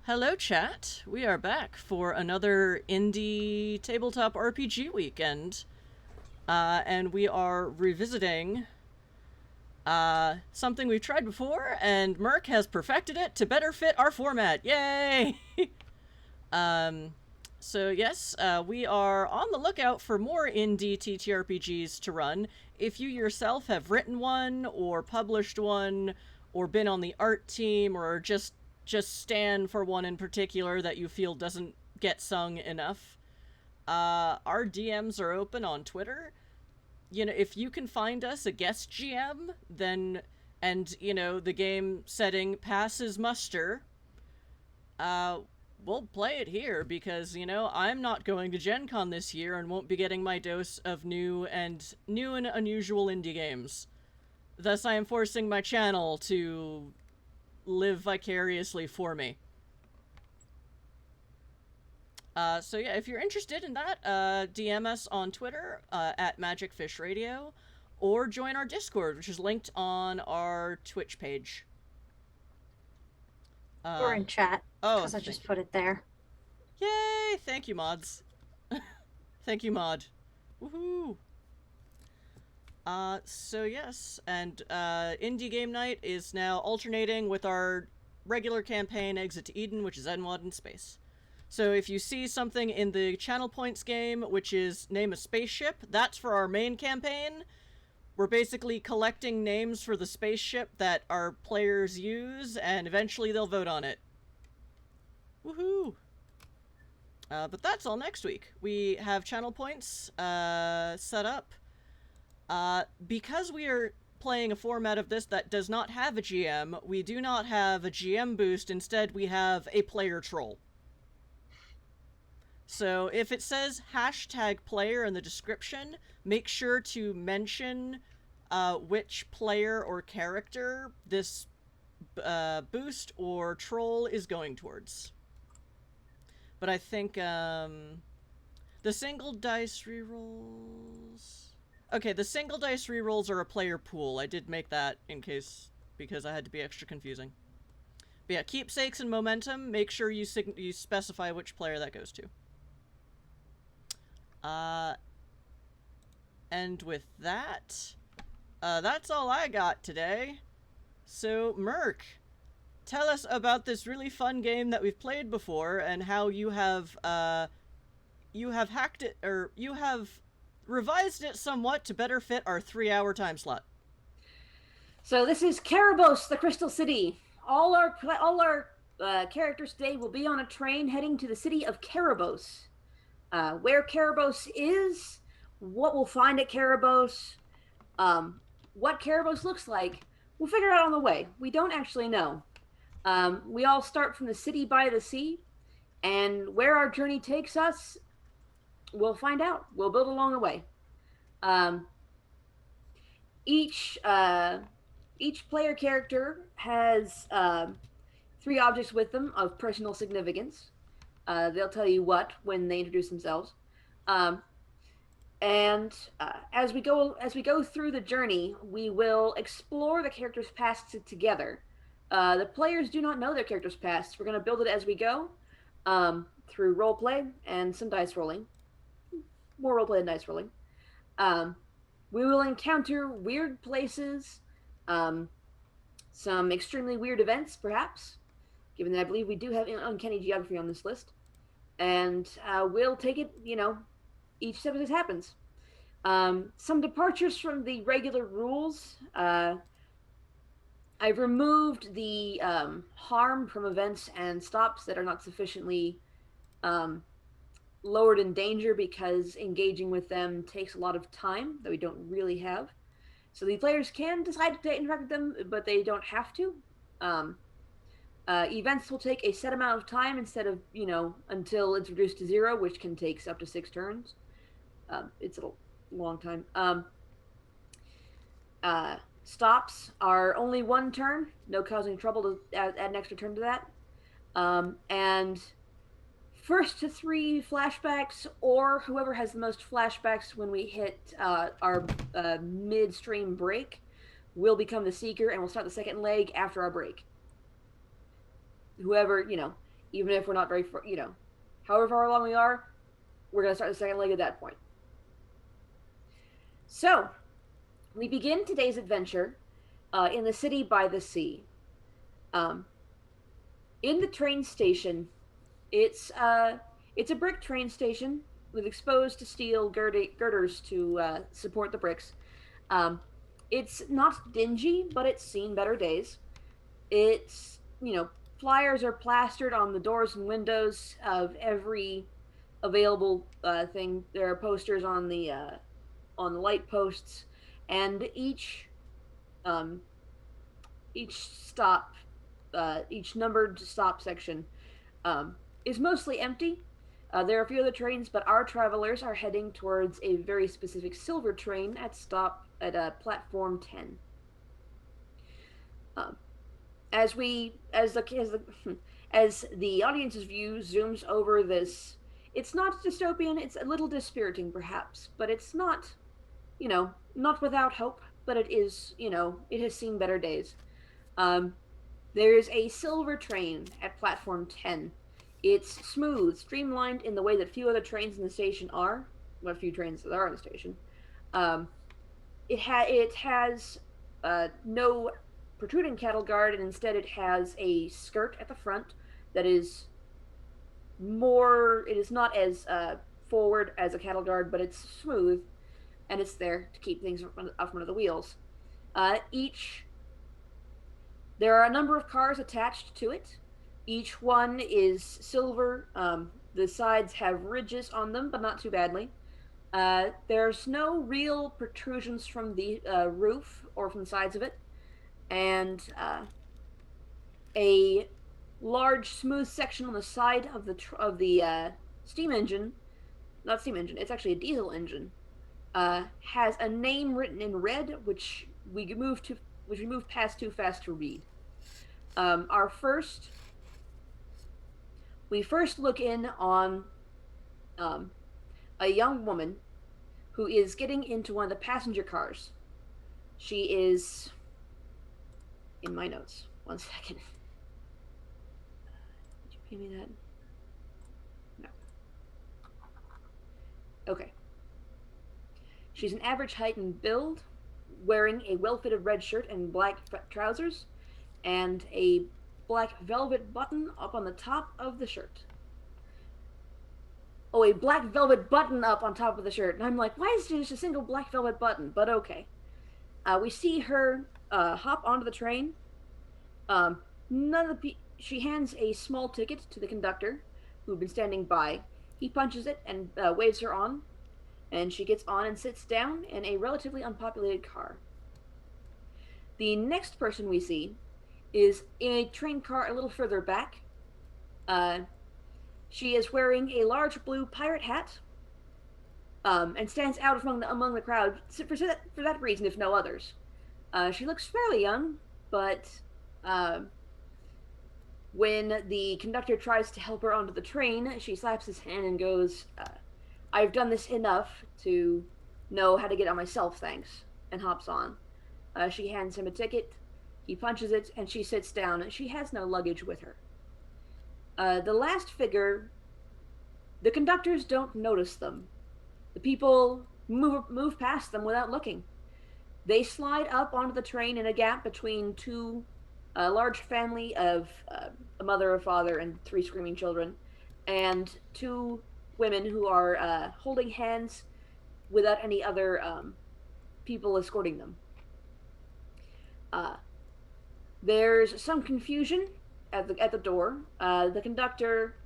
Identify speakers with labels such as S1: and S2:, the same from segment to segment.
S1: Hello, chat. We are back for another indie tabletop RPG weekend, and we are revisiting something we've tried before, and Merc has perfected it to better fit our format. Yay! um, so yes, we are on the lookout for more indie TTRPGs to run. If you yourself have written one, or published one, or been on the art team, or just stand for one in particular that you feel doesn't get sung enough, our DMs are open on Twitter. If you can find us a guest GM, then, and, the game setting passes muster, uh, we'll play it here because, I'm not going to Gen Con this year and won't be getting my dose of new and unusual indie games. Thus, I am forcing my channel to live vicariously for me. So yeah, if you're interested in that, DM us on Twitter at MagicFishRadio, or join our Discord, which is linked on our Twitch page.
S2: Or in chat,
S1: Oh,
S2: because I just put it there.
S1: Yay! Thank you, mods. Thank you, mod. Woohoo! So yes, and Indie Game Night is now alternating with our regular campaign Exit to Eden, which is Enwad in space. So if you see something in the Channel Points game, which is Name a Spaceship, that's for our main campaign. We're basically collecting names for the spaceship that our players use, and eventually they'll vote on it. Woohoo! But that's all next week. We have Channel Points set up. Because we are playing a format of this that does not have a GM, we do not have a GM boost. Instead, we have a player troll. So if it says #player in the description, make sure to mention which player or character this boost or troll is going towards. But I think the single dice rerolls... Okay, the single dice rerolls are a player pool. I did make that in case, because I had to be extra confusing. But yeah, keepsakes and momentum, make sure you specify which player that goes to. And with that, that's all I got today. So, Merc, tell us about this really fun game that we've played before and how you have hacked it, or you have revised it somewhat to better fit our 3-hour time slot.
S3: So this is Cerebos, the Crystal City. All our characters today will be on a train heading to the city of Cerebos. Where Cerebos is, what we'll find at Cerebos, what Cerebos looks like, we'll figure out on the way. We don't actually know. We all start from the city by the sea, and where our journey takes us, we'll find out. We'll build along the way. Each player character has 3 objects with them of personal significance. They'll tell you what when they introduce themselves. As we go through the journey, we will explore the characters' pasts together. The players do not know their characters' pasts. We're going to build it as we go, through role play and some dice rolling. More role play than dice rolling. We will encounter weird places, some extremely weird events, perhaps, given that I believe we do have uncanny geography on this list. And we'll take it, each step as it happens. Some departures from the regular rules. I've removed the harm from events and stops that are not sufficiently lowered in danger, because engaging with them takes a lot of time that we don't really have. So the players can decide to interact with them, but they don't have to. Events will take a set amount of time instead of, until it's reduced to 0, which can take up to 6 turns. It's a long time. Stops are only 1 turn, no causing trouble to add an extra turn to that. And first to 3 flashbacks, or whoever has the most flashbacks when we hit our midstream break, will become the seeker, and we'll start the second leg after our break. Whoever, even if we're not very far, however far along we are, we're going to start the second leg at that point. So, we begin today's adventure in the city by the sea. Um, in the train station, it's a brick train station with exposed steel girders to support the bricks. Um, it's not dingy, but it's seen better days. It's, flyers are plastered on the doors and windows of every available thing. There are posters on the light posts, and um, each stop, each numbered stop section is mostly empty. There are a few other trains, but our travelers are heading towards a very specific silver train at platform 10. Um, as the audience's view zooms over this, it's not dystopian. It's a little dispiriting, perhaps, but it's not, not without hope. But it is, it has seen better days. Um, there's a silver train at platform 10. It's smooth, streamlined in the way that few other trains in the station are. What few trains there are in the station. Um, it has no protruding cattle guard, and instead it has a skirt at the front that is more. It is not as forward as a cattle guard, but it's smooth, and it's there to keep things off front of the wheels. Each There are a number of cars attached to it. Each one is silver. The sides have ridges on them, but not too badly. There's no real protrusions from the roof or from the sides of it, and a large, smooth section on the side of the steam engine. Not steam engine. It's actually a diesel engine. Has a name written in red, which we move past too fast to read. Um, our first, we first look in on a young woman who is getting into one of the passenger cars. She is in my notes. One second. Did you pay me that? No. Okay. She's an average height and build, wearing a well-fitted red shirt and black trousers, and a black velvet button up on the top of the shirt. Oh, a black velvet button up on top of the shirt. And I'm like, why is it just a single black velvet button? But okay. We see her hop onto the train. She hands a small ticket to the conductor, who'd been standing by. He punches it and waves her on, and she gets on and sits down in a relatively unpopulated car. The next person we see is in a train car a little further back. She is wearing a large blue pirate hat, and stands out among the crowd for that reason, if no others. She looks fairly young, but when the conductor tries to help her onto the train, she slaps his hand and goes, "I've done this enough to know how to get on myself, thanks," and hops on. She hands him a ticket. He punches it, and she sits down. She has no luggage with her. The last figure, the conductors don't notice them. The people move past them without looking. They slide up onto the train in a gap between a large family of a mother, a father, and 3 screaming children, and 2 women who are holding hands without any other people escorting them. There's some confusion at the door. The conductor.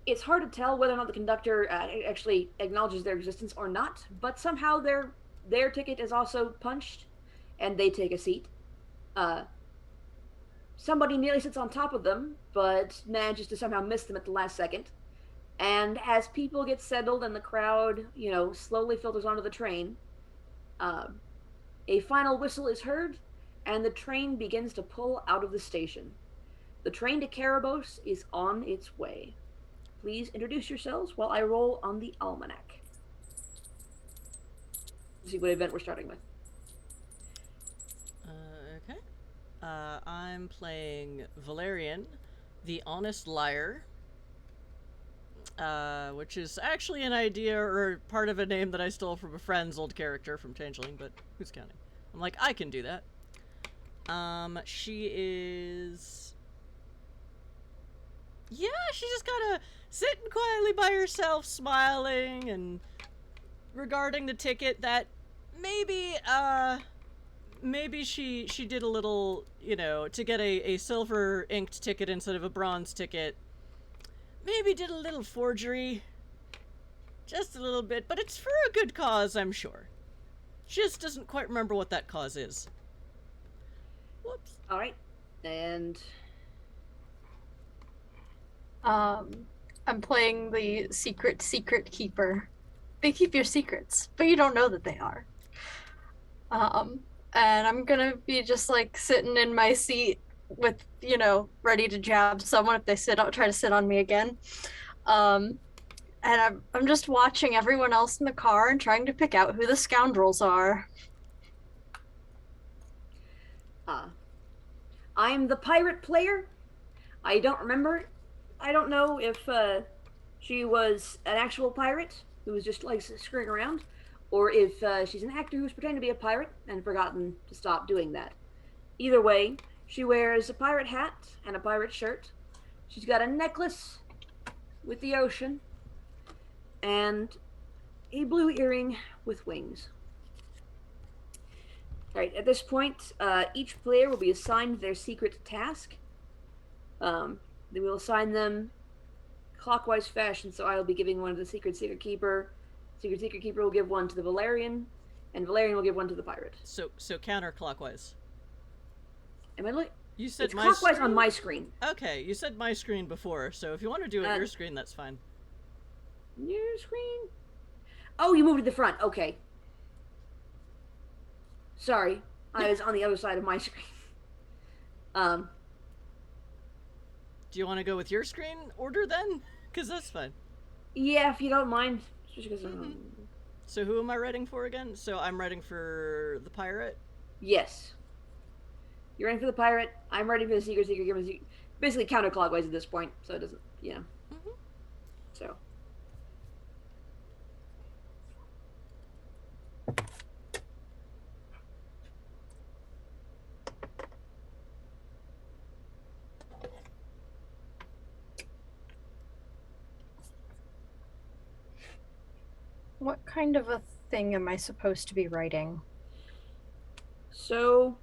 S3: It's hard to tell whether or not the conductor actually acknowledges their existence or not, but somehow their ticket is also punched, and they take a seat. Somebody nearly sits on top of them, but manages to somehow miss them at the last second. And as people get settled and the crowd, slowly filters onto the train, a final whistle is heard, and the train begins to pull out of the station. The train to Cerebos is on its way. Please introduce yourselves while I roll on the almanac. See what event we're starting with.
S1: Okay. I'm playing Valerian, The Honest Liar, which is actually an idea or part of a name that I stole from a friend's old character from Changeling, but who's counting? I'm like, I can do that. She is... Yeah, she's just kind of sitting quietly by herself, smiling, and regarding the ticket that maybe, maybe she did a little, you know, to get a silver inked ticket instead of a bronze ticket. Maybe did a little forgery. Just a little bit, but it's for a good cause, I'm sure. She just doesn't quite remember what that cause is. Whoops.
S3: Alright. And
S2: I'm playing the secret keeper. They keep your secrets, but you don't know that they are. And I'm gonna be just like sitting in my seat with, you know, ready to jab someone if they try to sit on me again. And I'm just watching everyone else in the car and trying to pick out who the scoundrels are.
S3: I'm the pirate player. I don't remember. I don't know if she was an actual pirate who was just like screwing around, or if she's an actor who's pretending to be a pirate and forgotten to stop doing that. Either way, she wears a pirate hat and a pirate shirt. She's got a necklace with the ocean and a blue earring with wings. Alright, at this point, each player will be assigned their secret task. They will assign them clockwise fashion, so I'll be giving one to the Secret Keeper. Secret Keeper will give one to the Valerian, and Valerian will give one to the pirate.
S1: So counterclockwise.
S3: Am I like?
S1: You said
S3: it's
S1: my
S3: clockwise
S1: screen?
S3: On my screen.
S1: Okay, you said my screen before, so if you want to do it your screen, that's fine.
S3: Your screen? Oh, you moved to the front. Okay. Sorry, I was on the other side of my screen.
S1: Do you want to go with your screen order then? Because that's fine.
S3: Yeah, if you don't mind. Just because
S1: So who am I writing for again? So I'm writing for the pirate?
S3: Yes. You're writing for the pirate. I'm writing for the Secret Keeper. Basically counterclockwise at this point, so it doesn't, you know.
S1: Mm-hmm.
S3: So.
S2: What kind of a thing am I supposed to be writing?
S3: So,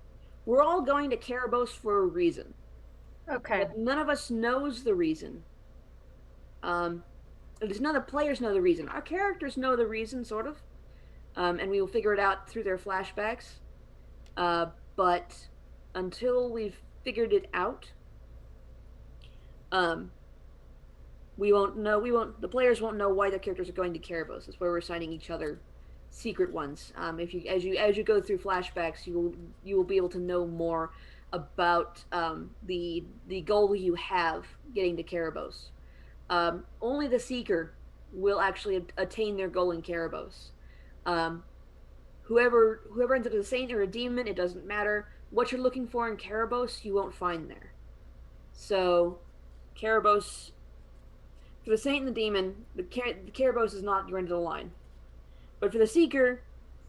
S3: we're all going to Cerebos for a reason.
S2: Okay.
S3: But none of us knows the reason. At least none of the players know the reason. Our characters know the reason, sort of. And we will figure it out through their flashbacks. But until we've figured it out, the players won't know why their characters are going to Cerebos. That's where we're assigning each other secret ones. As you go through flashbacks, you will be able to know more about the goal you have getting to Cerebos. Only the Seeker will actually attain their goal in Cerebos. Whoever ends up as a saint or a demon, it doesn't matter. What you're looking for in Cerebos, you won't find there. So, Cerebos, for the saint and the demon, the Cerebos is not your end of the line. But for the Seeker,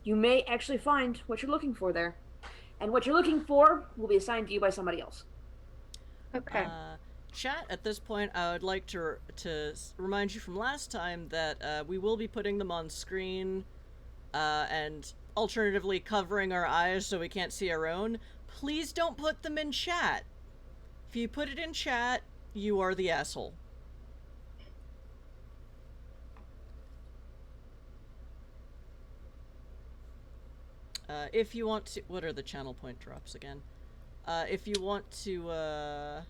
S3: you may actually find what you're looking for there. And what you're looking for will be assigned to you by somebody else.
S2: Okay.
S1: Chat, at this point, I would like to remind you from last time that we will be putting them on screen and alternatively covering our eyes so we can't see our own. Please don't put them in chat. If you put it in chat, you are the asshole. If you want to... What are the channel point drops again? If you want to,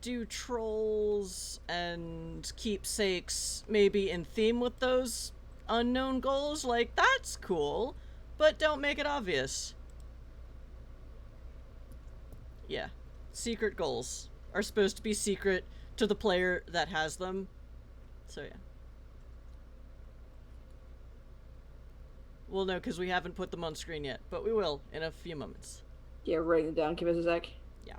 S1: do trolls and keepsakes maybe in theme with those unknown goals, like, that's cool, but don't make it obvious. Yeah. Secret goals are supposed to be secret to the player that has them. So, yeah. Well, no, because we haven't put them on screen yet, but we will in a few moments.
S3: Yeah, writing it down. Give us a sec.
S1: Yeah.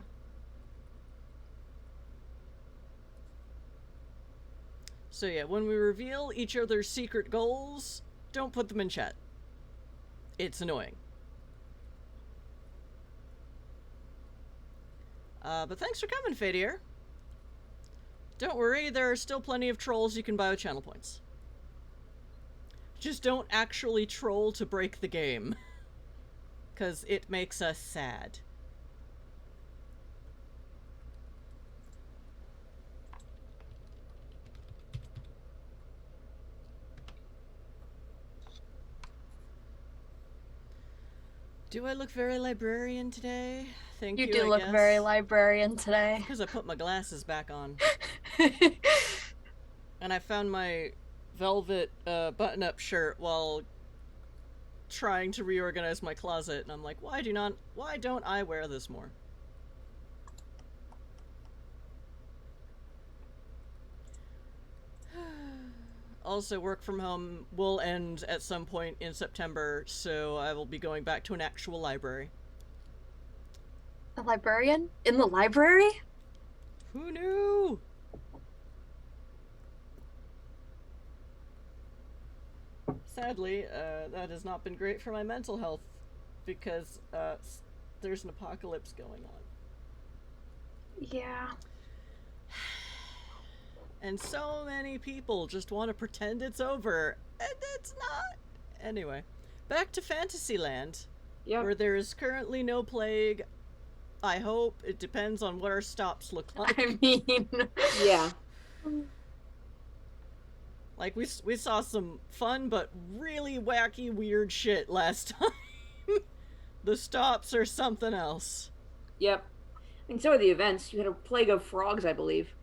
S1: So yeah, when we reveal each other's secret goals, don't put them in chat. It's annoying. But thanks for coming, Fadier. Don't worry, there are still plenty of trolls you can buy with channel points. Just don't actually troll to break the game. Because it makes us sad. Do I look very librarian today? Thank you,
S2: You do
S1: I
S2: look
S1: guess.
S2: very librarian today.
S1: Because I put my glasses back on. And I found my velvet button-up shirt while trying to reorganize my closet, and I'm like, why don't I wear this more? Also, work from home will end at some point in September, so I will be going back to an actual library.
S2: A librarian? In the library?
S1: Who knew? Sadly, that has not been great for my mental health, because there's an apocalypse going on.
S2: Yeah.
S1: And so many people just want to pretend it's over, and it's not. Anyway, back to Fantasyland, where there is currently no plague. I hope. It depends on what our stops look like.
S2: I mean...
S3: Yeah.
S1: Like, we saw some fun but really wacky weird shit last time. The stops are something else.
S3: Yep. And so are the events. You had a plague of frogs, I believe.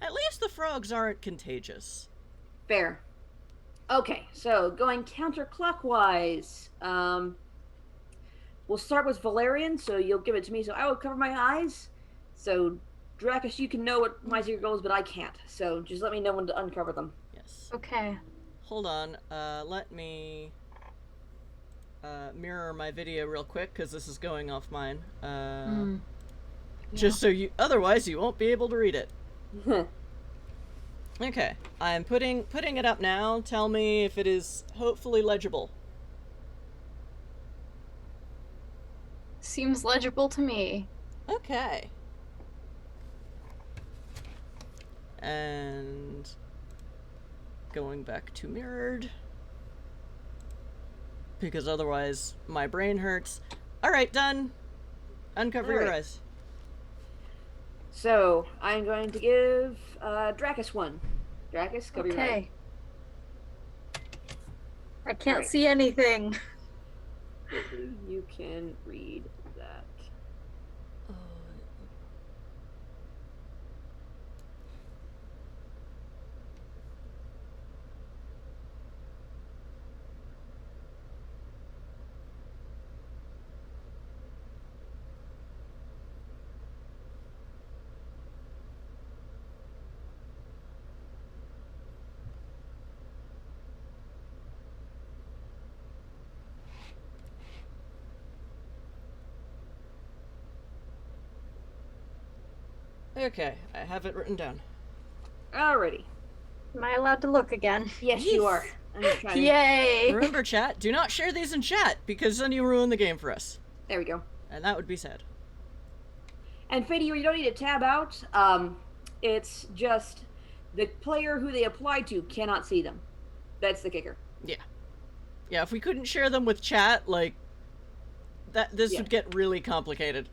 S1: At least the frogs aren't contagious.
S3: Fair. Okay, so going counterclockwise. We'll start with Valerian, so you'll give it to me. So I will cover my eyes. So, Dracus, you can know what my secret goal is, but I can't. So just let me know when to uncover them.
S1: Yes.
S2: Okay.
S1: Hold on. Let me mirror my video real quick, because this is going off mine. Just so you... Otherwise, you won't be able to read it. Okay. I'm putting it up now. Tell me if it is hopefully legible.
S2: Seems legible to me.
S1: Okay. And going back to mirrored, because otherwise my brain hurts. Alright, done. Uncover your eyes.
S3: So, I'm going to give Dracus one. Dracus, cover your eyes.
S2: Okay. I can't see anything.
S3: You can read that.
S1: Okay, I have it written down.
S3: Alrighty.
S2: Am I allowed to look again?
S3: Yes, you are. I'm just trying to...
S2: Yay!
S1: Remember, chat, do not share these in chat, because then you ruin the game for us.
S3: There we go.
S1: And that would be sad.
S3: And Fady, you don't need to tab out. It's just the player who they apply to cannot see them. That's the kicker.
S1: Yeah. Yeah, if we couldn't share them with chat, like, this would get really complicated.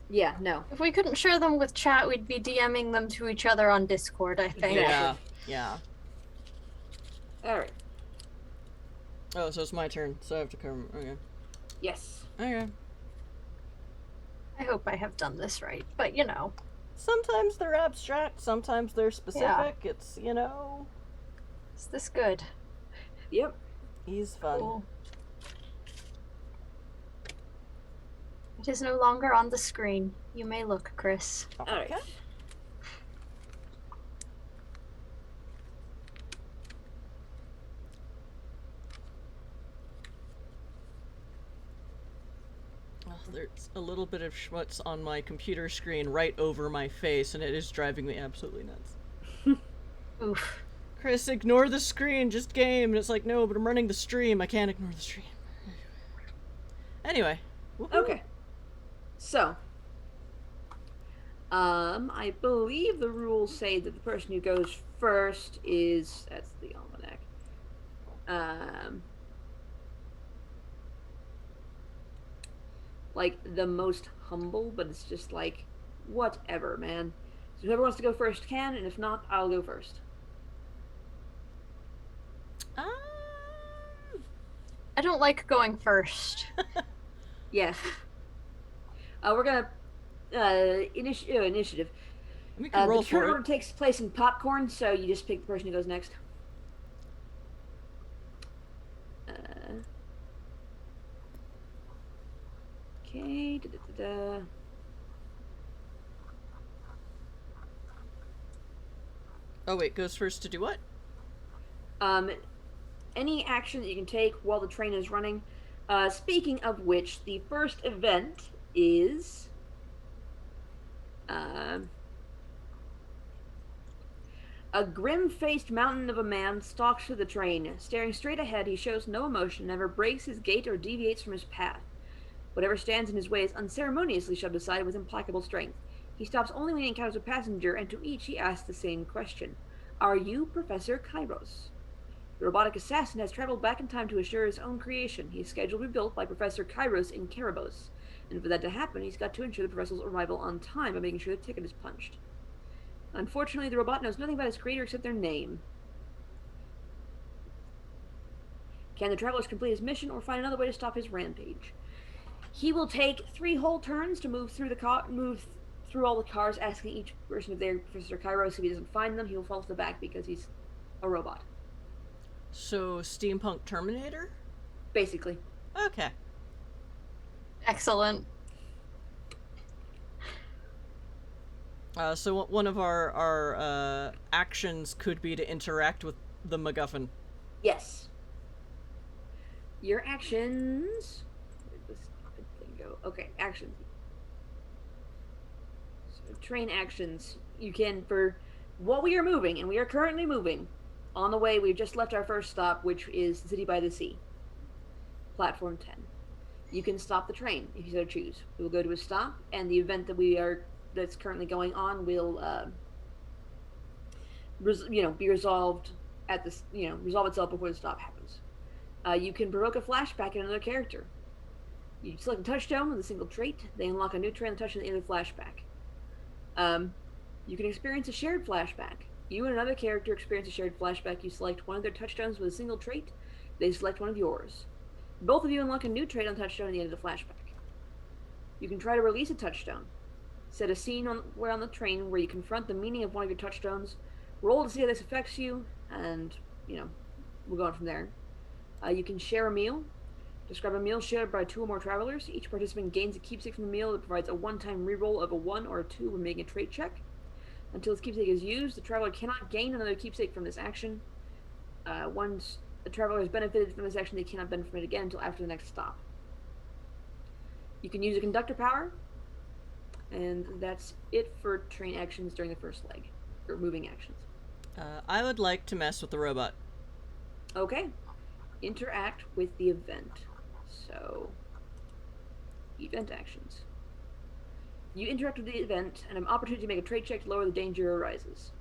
S3: Yeah, no.
S2: If we couldn't share them with chat, we'd be DMing them to each other on Discord, I think.
S1: Yeah, yeah.
S3: Alright.
S1: Oh, so it's my turn, so I have to come. Okay.
S3: Yes.
S1: Okay.
S2: I hope I have done this right, but you know.
S1: Sometimes they're abstract, sometimes they're specific. Yeah. It's, you know...
S2: Is this good?
S3: Yep.
S1: He's fun.
S2: Cool. It is no longer on the screen. You may look, Chris.
S3: Alright.
S1: Okay. Oh, there's a little bit of schmutz on my computer screen right over my face, and it is driving me absolutely nuts.
S2: Oof.
S1: Chris, ignore the screen, just game. And it's like, no, but I'm running the stream. I can't ignore the stream. Anyway. Woohoo.
S3: Okay. So, I believe the rules say that the person who goes first is, that's the almanac. Like the most humble, but it's just like, whatever, man. So whoever wants to go first can, and if not, I'll go first.
S2: I don't like going first.
S3: Yes. We're gonna initiative.
S1: We can roll
S3: the turn
S1: for
S3: order
S1: it.
S3: takes place in popcorn, so you just pick the person who goes next. Okay.
S1: Oh, wait, goes first to do what?
S3: Any action that you can take while the train is running. Speaking of which, the first event is a grim-faced mountain of a man stalks through the train. Staring straight ahead, he shows no emotion, never breaks his gait or deviates from his path. Whatever stands in his way is unceremoniously shoved aside with implacable strength. He stops only when he encounters a passenger, and to each he asks the same question. Are you Professor Kairos? The robotic assassin has traveled back in time to assure his own creation. He is scheduled to be built by Professor Kairos in Cerebos. And for that to happen, he's got to ensure the professor's arrival on time by making sure the ticket is punched. Unfortunately, the robot knows nothing about his creator except their name. Can the travelers complete his mission or find another way to stop his rampage? He will take 3 whole turns to move through all the cars, asking each person if they're Professor Kairos. If he doesn't find them, he will fall to the back because he's a robot.
S1: So, Steampunk Terminator?
S3: Basically.
S1: Okay.
S2: Excellent.
S1: So one of our actions could be to interact with the MacGuffin.
S3: Yes. Your actions. Where did this thing go? Okay, actions. So train actions. You can, for what we are moving, and we are currently moving. On the way, we've just left our first stop, which is the City by the Sea. Platform 10. You can stop the train if you so choose. We will go to a stop, and the event that's currently going on will, be resolved at this, resolve itself before the stop happens. You can provoke a flashback in another character. You select a touchstone with a single trait. They unlock a new trait on the touchstone at the end of the flashback. You can experience a shared flashback. You and another character experience a shared flashback. You select one of their touchstones with a single trait. They select one of yours. Both of you unlock a new trait on touchstone at the end of the flashback. You can try to release a touchstone. Set a scene on the train where you confront the meaning of one of your touchstones. Roll to see how this affects you, and, we'll go on from there. You can share a meal. Describe a meal shared by 2 or more travelers. Each participant gains a keepsake from the meal that provides a one-time reroll of a 1 or a 2 when making a trait check. Until this keepsake is used, the traveler cannot gain another keepsake from this action. Once the traveler has benefited from this action, they cannot benefit from it again until after the next stop. You can use a conductor power, and that's it for train actions during the first leg, or moving actions.
S1: I would like to mess with the robot.
S3: Okay. Interact with the event. So, event actions. You interact with the event and have an opportunity to make a trait check to lower the danger arises.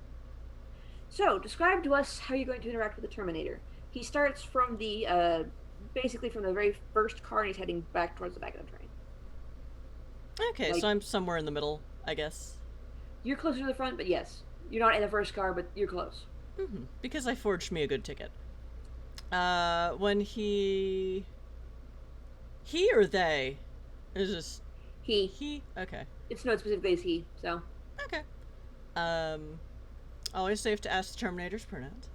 S3: So, describe to us how you're going to interact with the Terminator. He starts from the, basically from the very first car, and he's heading back towards the back of the train.
S1: Okay, so I'm somewhere in the middle, I guess.
S3: You're closer to the front, but yes. You're not in the first car, but you're close.
S1: Mm-hmm. Because I forged me a good ticket. When he or they? Is this... He? Okay.
S3: It's noted specifically as he, so.
S1: Okay. Always safe to ask the Terminator's pronouns.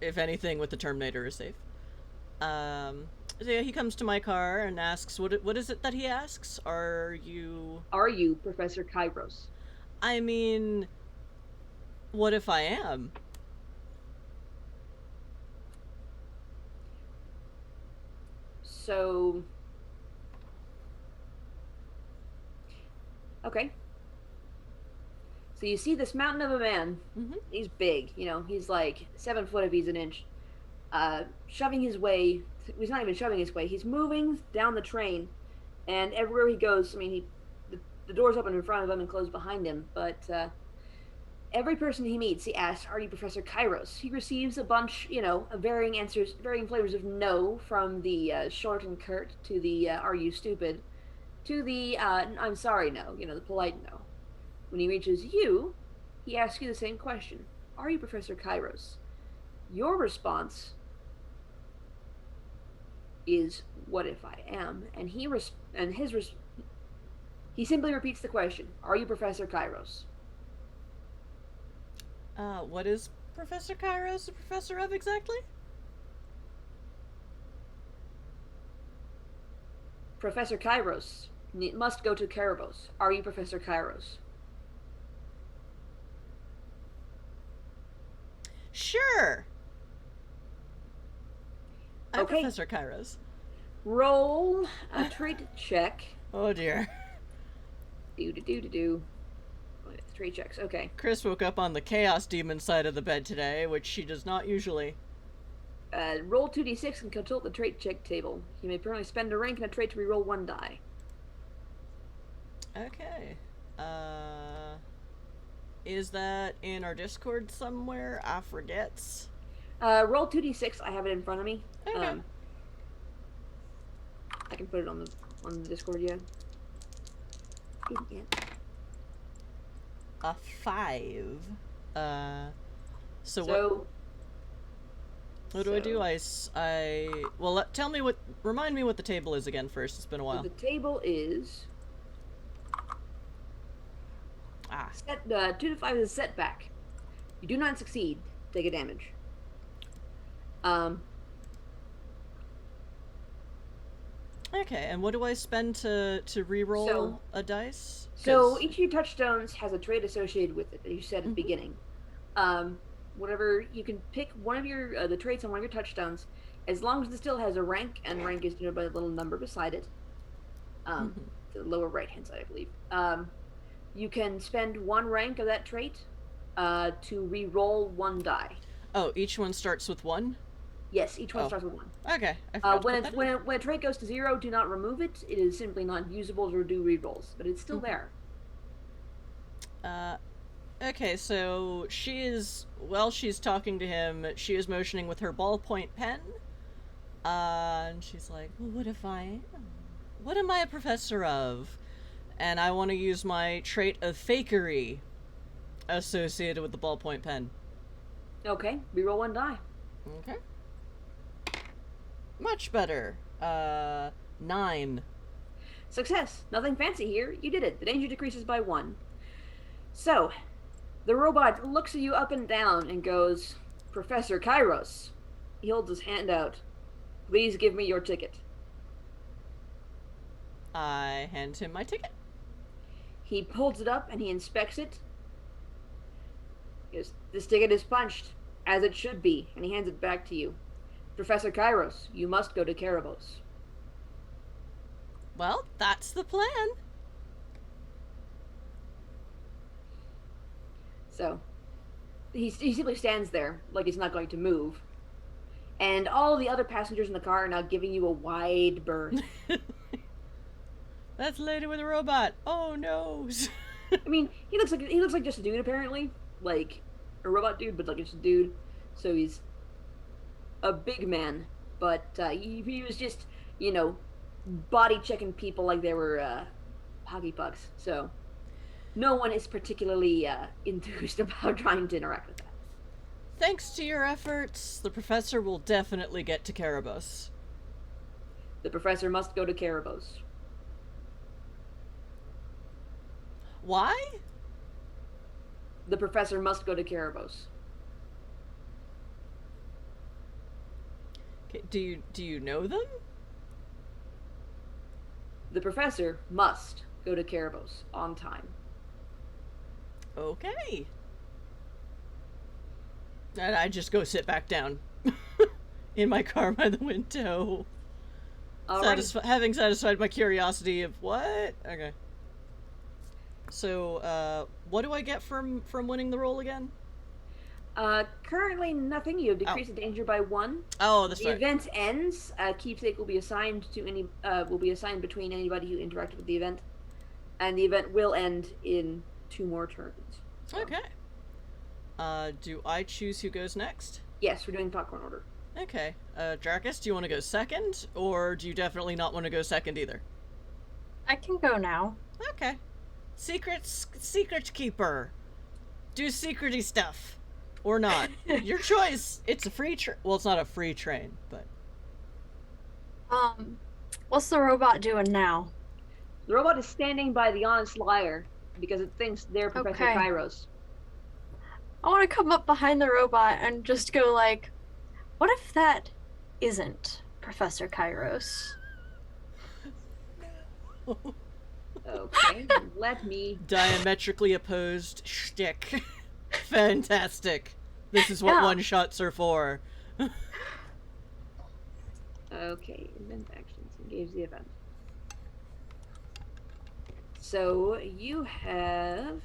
S1: If anything with the Terminator is safe. So yeah, he comes to my car and asks, what is it that he asks? Are you
S3: Professor Kairos?
S1: I mean, what if I am?
S3: So, okay. So you see this mountain of a man.
S1: Mm-hmm.
S3: He's big, you know, he's like 7 foot if he's an inch. Shoving his way, he's not even shoving his way, he's moving down the train, and everywhere he goes, I mean, the doors open in front of him and close behind him, but every person he meets, he asks, "Are you Professor Kairos?" He receives a bunch, you know, of varying answers, varying flavors of no, from the short and curt to the "Are you stupid?" to the "I'm sorry, no," you know, the polite no. When he reaches you, he asks you the same question: "Are you Professor Kairos?" Your response is, "What if I am?" And he simply repeats the question: "Are you Professor Kairos?"
S1: What is Professor Kairos a professor of exactly?
S3: Professor Kairos must go to Cerebos. Are you Professor Kairos?
S1: Sure. I'm
S3: Okay.
S1: Professor Kairos.
S3: Roll a trait check.
S1: Oh dear.
S3: Do. Trait checks. Okay.
S1: Chris woke up on the Chaos Demon side of the bed today, which she does not usually.
S3: Roll 2d6 and consult the trait check table. You may permanently spend a rank in a trait to reroll 1 die.
S1: Okay. Is that in our Discord somewhere? I forgets.
S3: Roll 2d6. I have it in front of me.
S1: Okay.
S3: I can put it on the Discord, yeah.
S1: A 5. So what do I do? Well, remind me what the table is again first. It's been a while.
S3: So the table is... Set, 2 to 5 is a setback. You do not succeed, take a damage.
S1: Okay, and what do I spend to re-roll a dice?
S3: So each of your touchstones has a trait associated with it that you said at the beginning. Whatever, you can pick one of your the traits on one of your touchstones, as long as it still has a rank, and rank is denoted by the little number beside it. To the lower right hand side, I believe. You can spend 1 rank of that trait to re-roll 1 die.
S1: Oh, each one starts with 1?
S3: Yes, each one starts with 1.
S1: Okay.
S3: When a trait goes to 0, do not remove it. It is simply not usable to do re-rolls, but it's still there.
S1: Okay, so she's talking to him, she is motioning with her ballpoint pen. And she's like, well, what am I a professor of? And I want to use my trait of fakery associated with the ballpoint pen.
S3: Okay, reroll 1 die.
S1: Okay. Much better. 9.
S3: Success. Nothing fancy here. You did it. The danger decreases by 1. So, the robot looks at you up and down and goes, "Professor Kairos." He holds his hand out. "Please give me your ticket."
S1: I hand him my ticket.
S3: He pulls it up and he inspects it. He goes, "This ticket is punched, as it should be," and he hands it back to you. "Professor Kairos, you must go to Cerebos."
S1: Well, that's the plan.
S3: So, he simply stands there, like he's not going to move. And all the other passengers in the car are now giving you a wide berth.
S1: That's Lady with a Robot. Oh no.
S3: I mean, he looks like just a dude apparently, like a robot dude, but like just a dude. So he's a big man, but he was just, you know, body checking people like they were hockey pucks. So no one is particularly enthused about trying to interact with that.
S1: Thanks to your efforts, the professor will definitely get to Cerebos.
S3: The professor must go to Cerebos.
S1: Why?
S3: The professor must go to Cerebos.
S1: Okay, do you know them?
S3: The professor must go to Cerebos on time.
S1: Okay. And I just go sit back down in my car by the window.
S3: Having
S1: Having satisfied my curiosity of what? Okay. So, what do I get from winning the roll again?
S3: Currently nothing. You have decreased the danger by 1.
S1: Oh, that's
S3: The
S1: right.
S3: event ends. Keepsake will be assigned to any. Will be assigned between anybody who interacted with the event, and the event will end in 2 more turns. So.
S1: Okay. Do I choose who goes next?
S3: Yes, we're doing popcorn order.
S1: Okay. Jarkus, do you want to go second, or do you definitely not want to go second either?
S2: I can go now.
S1: Okay. Secret keeper. Do secrety stuff. Or not. Your choice. It's a free well, it's not a free train, but...
S2: What's the robot doing now?
S3: The robot is standing by the honest liar because it thinks they're Professor
S2: Okay.
S3: Kairos.
S2: I want to come up behind the robot and just go like, what if that isn't Professor Kairos?
S3: Okay, let me...
S1: Diametrically opposed shtick. Fantastic. This is what
S2: Yeah.
S1: one-shots are for.
S3: Okay, event actions. Engage the event. So, you have...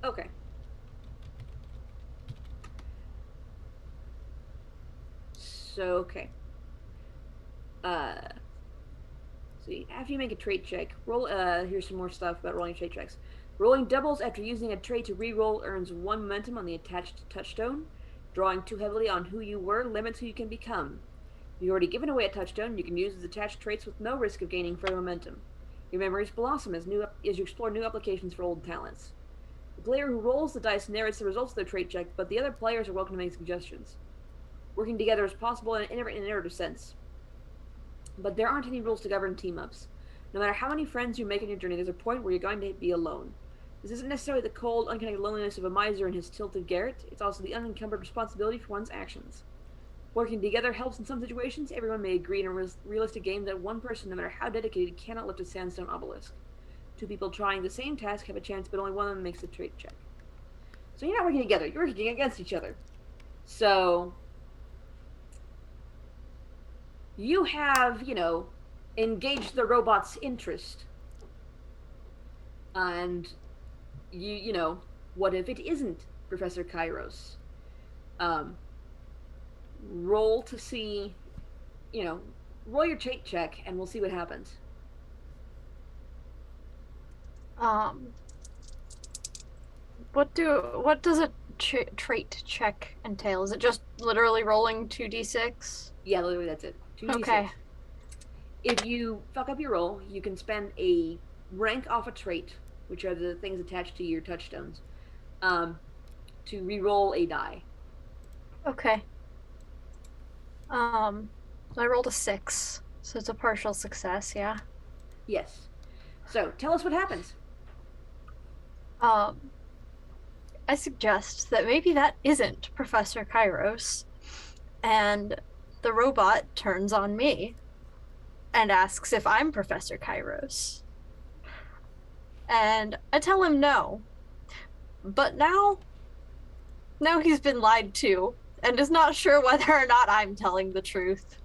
S3: Okay. So, okay. So after you make a trait check, roll, here's some more stuff about rolling trait checks. Rolling doubles after using a trait to re-roll earns 1 momentum on the attached touchstone. Drawing too heavily on who you were limits who you can become. If you've already given away a touchstone, you can use the attached traits with no risk of gaining further momentum. Your memories blossom as you explore new applications for old talents. The player who rolls the dice narrates the results of their trait check, but the other players are welcome to make suggestions. Working together is possible in an iterative sense. But there aren't any rules to govern team-ups. No matter how many friends you make on your journey, there's a point where you're going to be alone. This isn't necessarily the cold, unconnected loneliness of a miser in his tilted garret, it's also the unencumbered responsibility for one's actions. Working together helps in some situations. Everyone may agree in a realistic game that one person, no matter how dedicated, cannot lift a sandstone obelisk. 2 people trying the same task have a chance, but only one of them makes a trait check. So you're not working together, you're working against each other. So... you have, engaged the robot's interest. And what if it isn't Professor Kairos? Roll to see, roll your trait check and we'll see what happens.
S2: What does a trait check entail? Is it just literally rolling 2d6?
S3: Yeah, literally that's it. 2d6.
S2: Okay.
S3: If you fuck up your roll, you can spend a rank off a trait, which are the things attached to your touchstones, to re-roll a die.
S2: Okay. I rolled a 6, so it's a partial success, yeah.
S3: Yes. So, tell us what happens.
S2: I suggest that maybe that isn't Professor Kairos, and the robot turns on me and asks if I'm Professor Kairos. And I tell him no. But now he's been lied to and is not sure whether or not I'm telling the truth.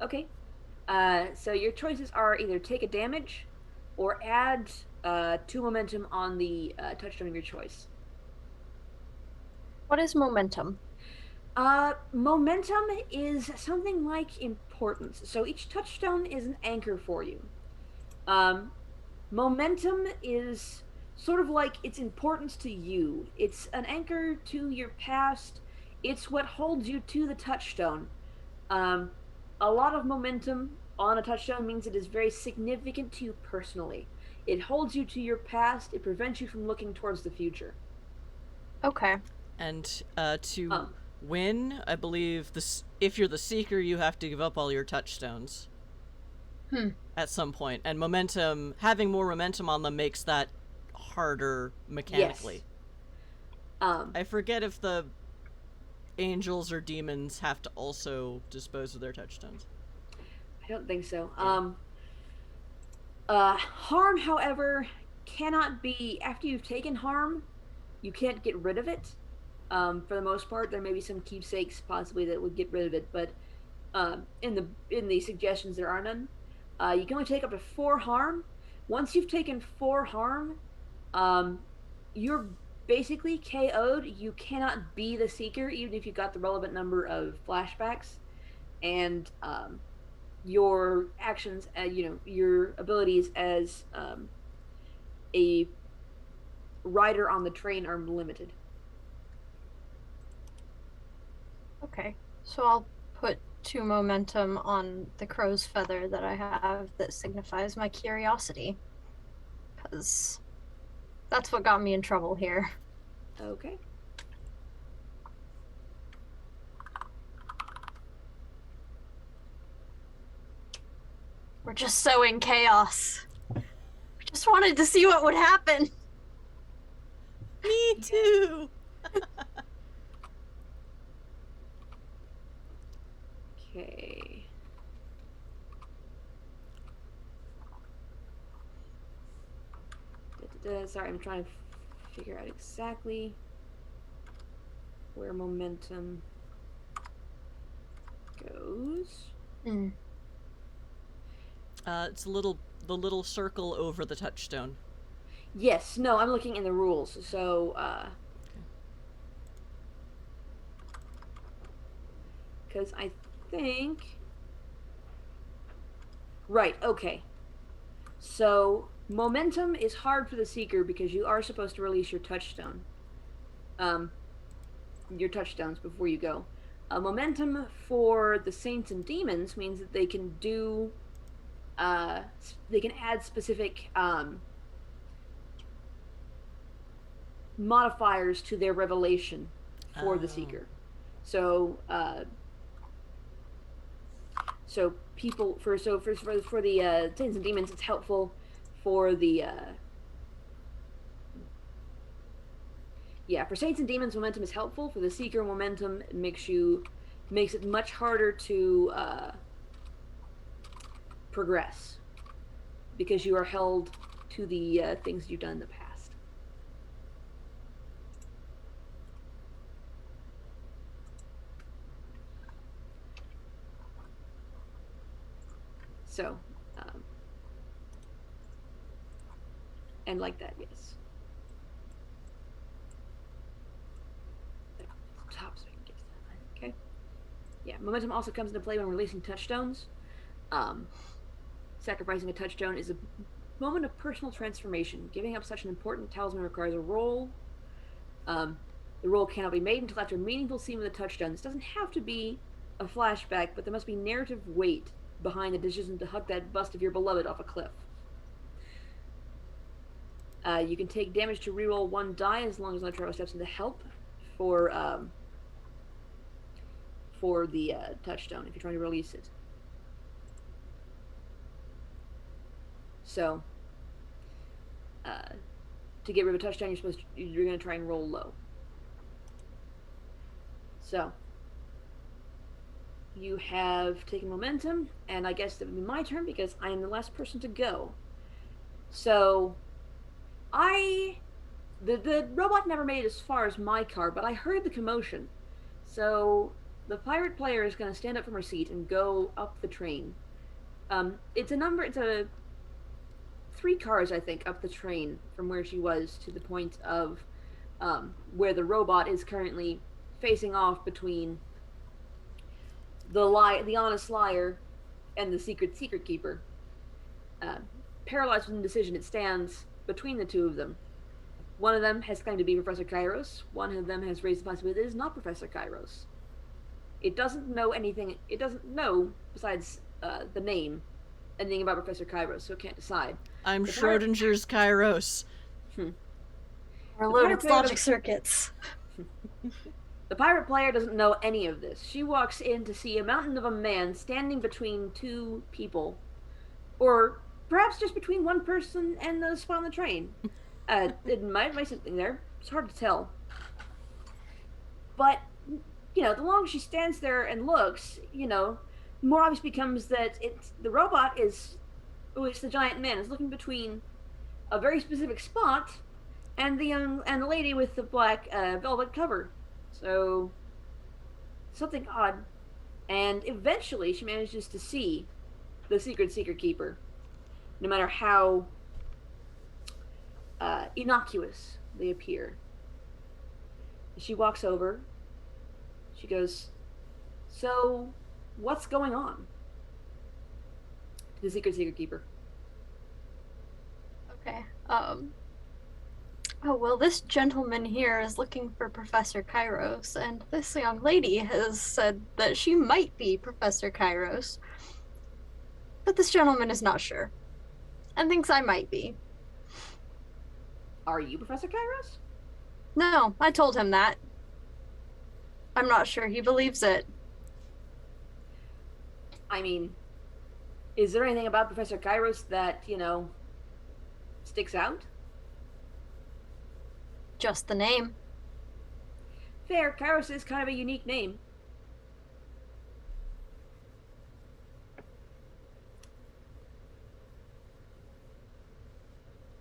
S3: Okay. So your choices are either take a damage or add 2 momentum on the touchstone of your choice.
S2: What is momentum?
S3: Momentum is something like importance. So each touchstone is an anchor for you. Momentum is sort of like its importance to you. It's an anchor to your past. It's what holds you to the touchstone. A lot of momentum on a touchstone means it is very significant to you personally. It holds you to your past. It prevents you from looking towards the future.
S2: Okay.
S1: And to win, I believe if you're the Seeker, you have to give up all your touchstones. At some point. And momentum, having more momentum on them makes that harder mechanically.
S3: Yes.
S1: I forget if the angels or demons have to also dispose of their touchstones.
S3: I don't think so. Harm, however, cannot be, after you've taken harm, you can't get rid of it. For the most part, there may be some keepsakes possibly that would get rid of it, but in the suggestions there are none. You can only take up to 4 harm. Once you've taken 4 harm, you're basically KO'd. You cannot be the Seeker, even if you got the relevant number of flashbacks, and your actions, your abilities as a rider on the train are limited.
S2: Okay, so I'll put 2 momentum on the crow's feather that I have that signifies my curiosity. Because that's what got me in trouble here.
S3: Okay.
S2: We're just sowing chaos. We just wanted to see what would happen.
S1: Me too.
S3: Okay. Sorry, I'm trying to figure out exactly where momentum goes.
S1: It's the little circle over the touchstone.
S3: Yes, no, I'm looking in the rules. So, because I think, right, okay. So, momentum is hard for the Seeker because you are supposed to release your touchstone. Your touchstones before you go. Momentum for the Saints and Demons means that they can do, they can add specific modifiers to their revelation for the Seeker. So, so people for the Saints and Demons, it's helpful for the for Saints and Demons, momentum is helpful. For the Seeker, momentum makes it much harder to progress because you are held to the things you've done in the past. So, and like that, yes. Top so I can get to that. Okay. Yeah, momentum also comes into play when releasing touchstones. Sacrificing a touchstone is a moment of personal transformation. Giving up such an important talisman requires a roll. The roll cannot be made until after a meaningful scene with a touchstone. This doesn't have to be a flashback, but there must be narrative weight behind the decision to hug that bust of your beloved off a cliff. You can take damage to reroll 1 die as long as no travel steps into help for the touchstone if you're trying to release it. So, to get rid of a touchdown, you're going to try and roll low. So, you have taken momentum, and I guess that would be my turn because I am the last person to go. So, the robot never made it as far as my car, but I heard the commotion. So, the pirate player is going to stand up from her seat and go up the train. It's a 3 cars, I think, up the train from where she was to the point of where the robot is currently facing off between the honest liar and the secret keeper. Paralyzed with indecision, it stands between the two of them. One of them has claimed to be Professor Kairos. One of them has raised the possibility that it is not Professor Kairos. It doesn't know anything. It doesn't know, besides the name, anything about Professor Kairos, so it can't decide.
S1: I'm Schrodinger's Kairos.
S2: We're loaded logic circuits.
S3: The pirate player doesn't know any of this. She walks in to see a mountain of a man standing between 2 people. Or perhaps just between one person and the spot on the train. It might be something there. It's hard to tell. But, the longer she stands there and looks, the more obvious becomes that the robot is, which the giant man is looking between a very specific spot and the lady with the black velvet cover. So something odd. And eventually, she manages to see the secret keeper, no matter how innocuous they appear. She walks over. She goes, "So, what's going on?" The secret keeper.
S2: Okay. Oh, well, this gentleman here is looking for Professor Kairos, and this young lady has said that she might be Professor Kairos. But this gentleman is not sure, and thinks I might be.
S3: Are you Professor Kairos?
S2: No, I told him that. I'm not sure he believes it.
S3: I mean, is there anything about Professor Kairos that, sticks out?
S2: Just the name.
S3: Fair, Kairos is kind of a unique name.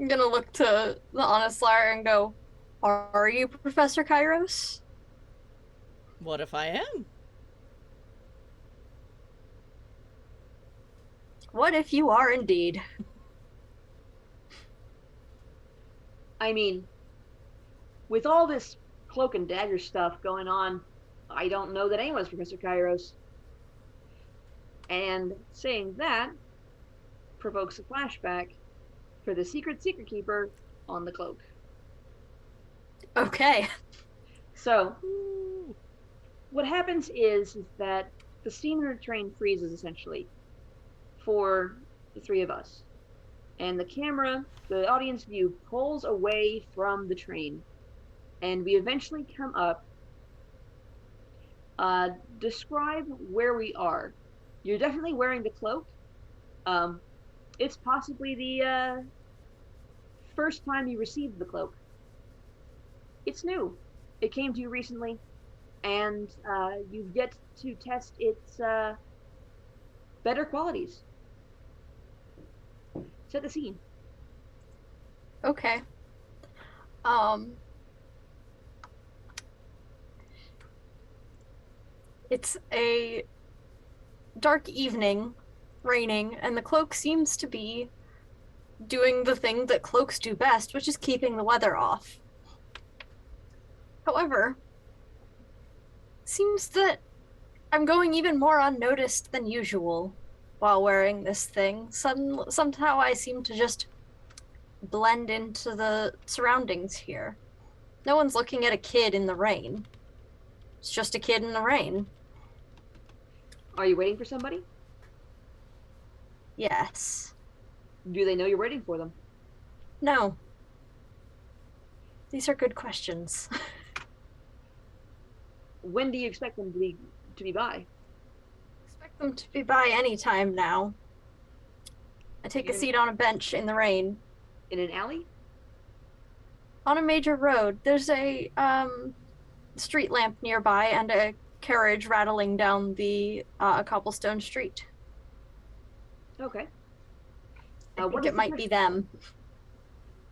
S2: I'm gonna look to the Honest Liar and go, "Are you Professor Kairos?"
S1: What if I am?
S2: What if you are indeed?
S3: I mean, with all this cloak and dagger stuff going on, I don't know that anyone's Professor Kairos. And saying that provokes a flashback for the secret keeper on the cloak.
S2: Okay.
S3: So, what happens is that the scene in the train freezes, essentially, for the three of us. And the camera, the audience view, pulls away from the train. And we eventually come up. Describe where we are. You're definitely wearing the cloak. It's possibly the first time you received the cloak. It's new. It came to you recently, and you've yet to test its better qualities. Set the scene.
S2: Okay. It's a dark evening, raining, and the cloak seems to be doing the thing that cloaks do best, which is keeping the weather off. However, seems that I'm going even more unnoticed than usual while wearing this thing. Somehow I seem to just blend into the surroundings here. No one's looking at a kid in the rain. It's just a kid in the rain.
S3: Are you waiting for somebody?
S2: Yes.
S3: Do they know you're waiting for them?
S2: No. These are good questions.
S3: When do you expect them to be by?
S2: Expect them to be by any time now. I take a seat on a bench in the rain.
S3: In an alley?
S2: On a major road. There's a street lamp nearby and a carriage rattling down the cobblestone street.
S3: Okay.
S2: I think it might be them.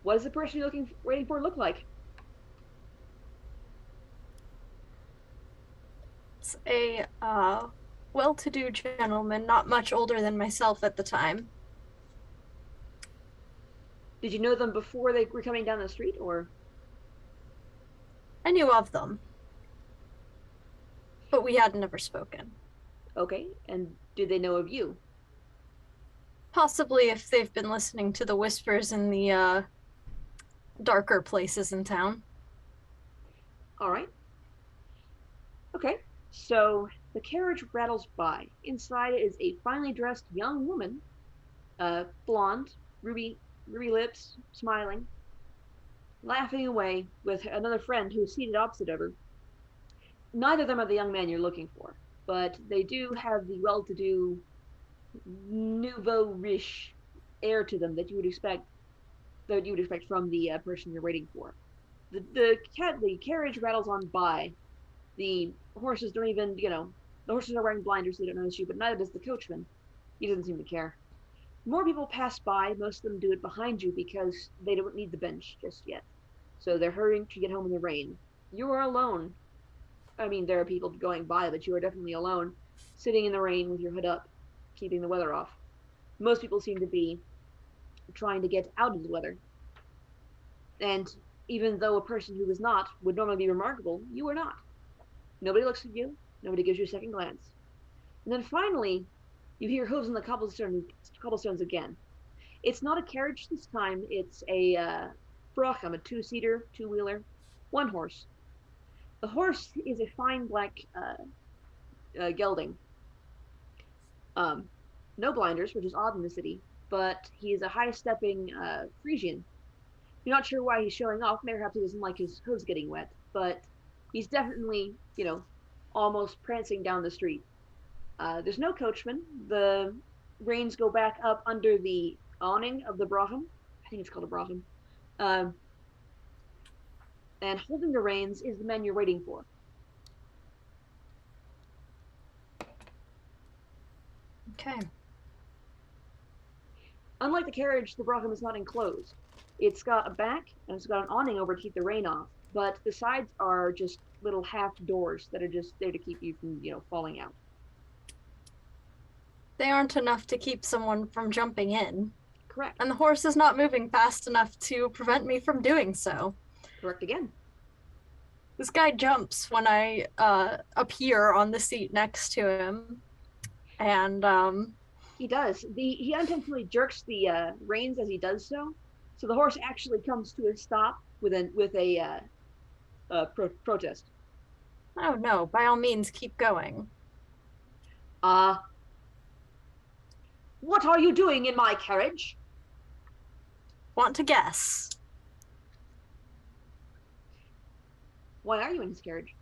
S3: What does the person you're waiting for look like?
S2: It's a well-to-do gentleman, not much older than myself at the time.
S3: Did you know them before they were coming down the street, or?
S2: I knew of them, but we had never spoken.
S3: Okay, and did they know of you?
S2: Possibly if they've been listening to the whispers in the darker places in town.
S3: All right. Okay, so the carriage rattles by. Inside is a finely dressed young woman, blonde, ruby lips, smiling, laughing away with another friend who is seated opposite of her. Neither of them are the young man you're looking for, but they do have the well-to-do, nouveau-riche air to them that you would expect from the person you're waiting for. The carriage rattles on by. The horses don't even, the horses are wearing blinders, so they don't notice you, but neither does the coachman. He doesn't seem to care. More people pass by. Most of them do it behind you because they don't need the bench just yet. so they're hurrying to get home in the rain. You are alone. I mean, there are people going by, but you are definitely alone, sitting in the rain with your hood up, keeping the weather off. Most people seem to be trying to get out of the weather. And even though a person who is not would normally be remarkable, you are not. Nobody looks at you. Nobody gives you a second glance. And then finally, you hear hooves on the cobblestones again. It's not a carriage this time. It's a bracham, a two-seater, two-wheeler, one horse. The horse is a fine black gelding. No blinders, which is odd in the city, but he's a high-stepping Frisian. You're not sure why he's showing off. Perhaps he doesn't like his hooves getting wet, but he's definitely, almost prancing down the street. There's no coachman. The reins go back up under the awning of the bracham. I think it's called a bracham. And holding the reins is the man you're waiting for.
S2: Okay.
S3: Unlike the carriage, the bracham is not enclosed. It's got a back and it's got an awning over to keep the rain off, but the sides are just little half doors that are just there to keep you from, falling out.
S2: They aren't enough to keep someone from jumping in.
S3: Correct.
S2: And the horse is not moving fast enough to prevent me from doing so.
S3: Correct again.
S2: This guy jumps when I appear on the seat next to him. And
S3: he does. He unintentionally jerks the reins as he does so. So the horse actually comes to a stop with a protest.
S2: Oh no, by all means keep going.
S3: What are you doing in my carriage?
S2: Want to guess?
S3: Why are you in his carriage?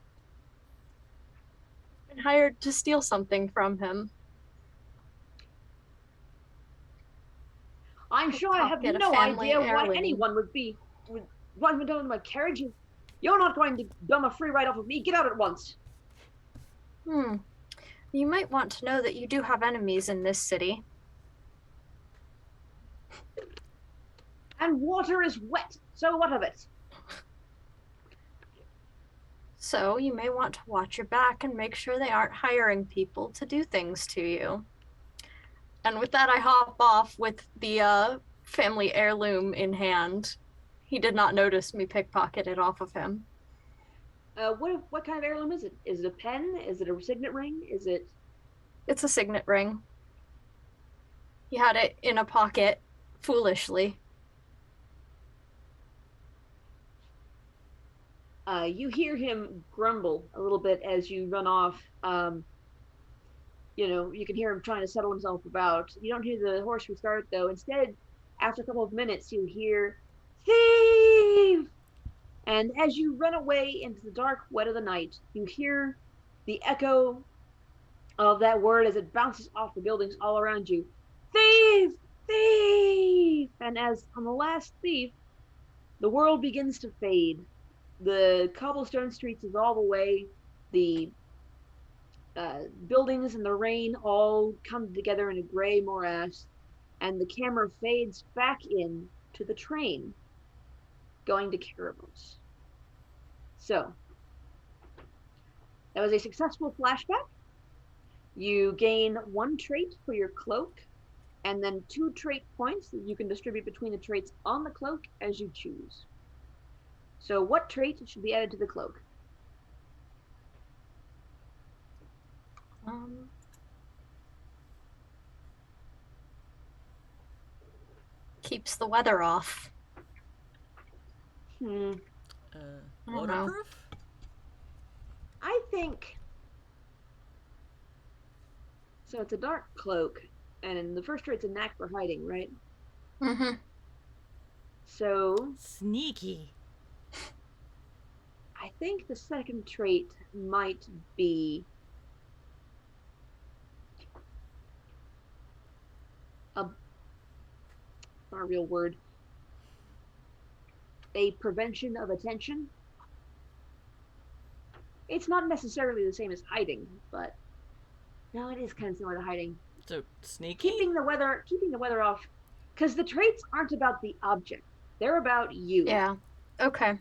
S2: Been hired to steal something from him.
S3: I'm sure I have no idea why anyone would run into my carriage. You're not going to bum a free ride off of me. Get out at once.
S2: You might want to know that you do have enemies in this city.
S3: And water is wet, so what of it?
S2: So you may want to watch your back and make sure they aren't hiring people to do things to you. And with that, I hop off with the family heirloom in hand. He did not notice me pickpocket it off of him.
S3: What kind of heirloom is it? Is it a pen? Is it a signet ring? Is it...
S2: It's a signet ring. He had it in a pocket, foolishly.
S3: You hear him grumble a little bit as you run off. You can hear him trying to settle himself about. You don't hear the horse restart, though. Instead, after a couple of minutes, you hear, "Thief!" And as you run away into the dark wet of the night, you hear the echo of that word as it bounces off the buildings all around you. "Thief! Thief!" And as on the last thief, the world begins to fade. The cobblestone streets dissolve away. The buildings and the rain all come together in a gray morass, and the camera fades back in to the train going to Cerebos. So, that was a successful flashback. You gain 1 trait for your cloak, and then 2 trait points that you can distribute between the traits on the cloak as you choose. So what trait should be added to the cloak?
S2: Keeps the weather off.
S1: Waterproof?
S3: I think... So it's a dark cloak, and in the first trait's a knack for hiding, right?
S2: Mm-hmm.
S3: So...
S1: Sneaky.
S3: I think the second trait might be not a real word. A prevention of attention. It's not necessarily the same as hiding, but no, it is kind of similar to hiding.
S1: So sneaky?
S3: Keeping the weather off, because the traits aren't about the object; they're about you.
S2: Yeah. Okay.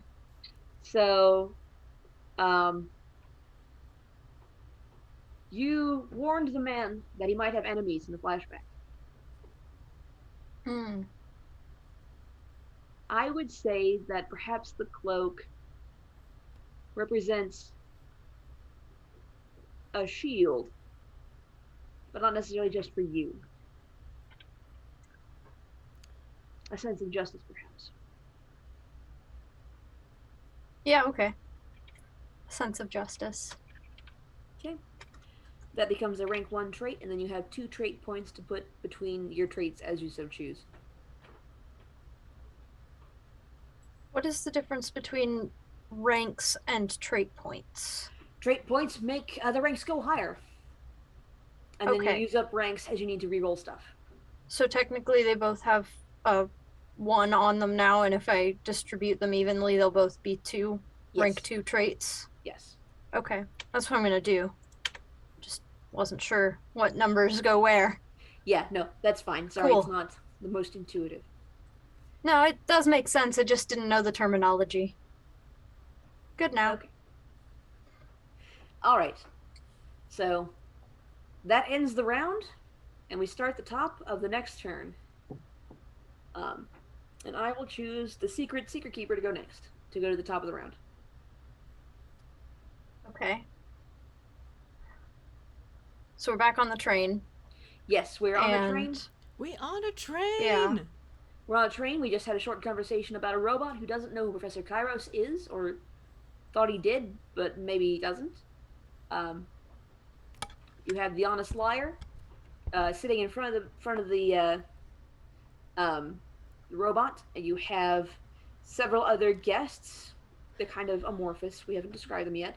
S3: So, you warned the man that he might have enemies in the flashback.
S2: Hmm.
S3: I would say that perhaps the cloak represents a shield, but not necessarily just for you. A sense of justice, perhaps.
S2: Yeah, okay. Sense of justice.
S3: Okay. That becomes a rank 1 trait, and then you have 2 trait points to put between your traits as you so choose.
S2: What is the difference between ranks and trait points?
S3: Trait points make the ranks go higher. And then you
S2: Okay.
S3: use up ranks as you need to reroll stuff.
S2: So technically they both have a 1 on them now, and if I distribute them evenly, they'll both be 2 rank 2 traits.
S3: Yes.
S2: Okay. That's what I'm going to do. Just wasn't sure what numbers go where.
S3: Yeah, no, that's fine. Sorry,
S2: Cool.
S3: It's not the most intuitive.
S2: No, it does make sense. I just didn't know the terminology. Good now.
S3: Okay. All right. So that ends the round, and we start the top of the next turn. And I will choose the secret keeper to go next, to go to the top of the round.
S2: Okay. So we're back on the train.
S3: Yes, we're on a train.
S1: We on a train.
S2: Yeah.
S3: We're on a train. We just had a short conversation about a robot who doesn't know who Professor Kairos is, or thought he did, but maybe he doesn't. You have the honest liar sitting in front of the robot, and you have several other guests. They're kind of amorphous. We haven't described them yet,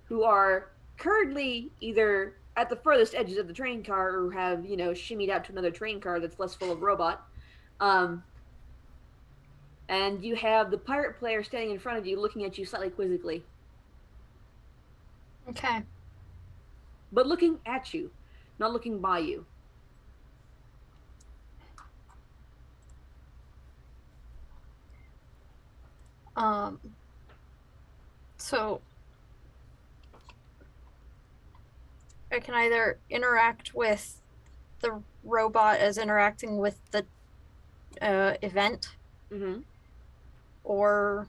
S3: who are currently either at the furthest edges of the train car or have, shimmied out to another train car that's less full of robot. And you have the pirate player standing in front of you looking at you slightly quizzically.
S2: Okay.
S3: But looking at you, not looking by you.
S2: So I can either interact with the robot as interacting with the event, or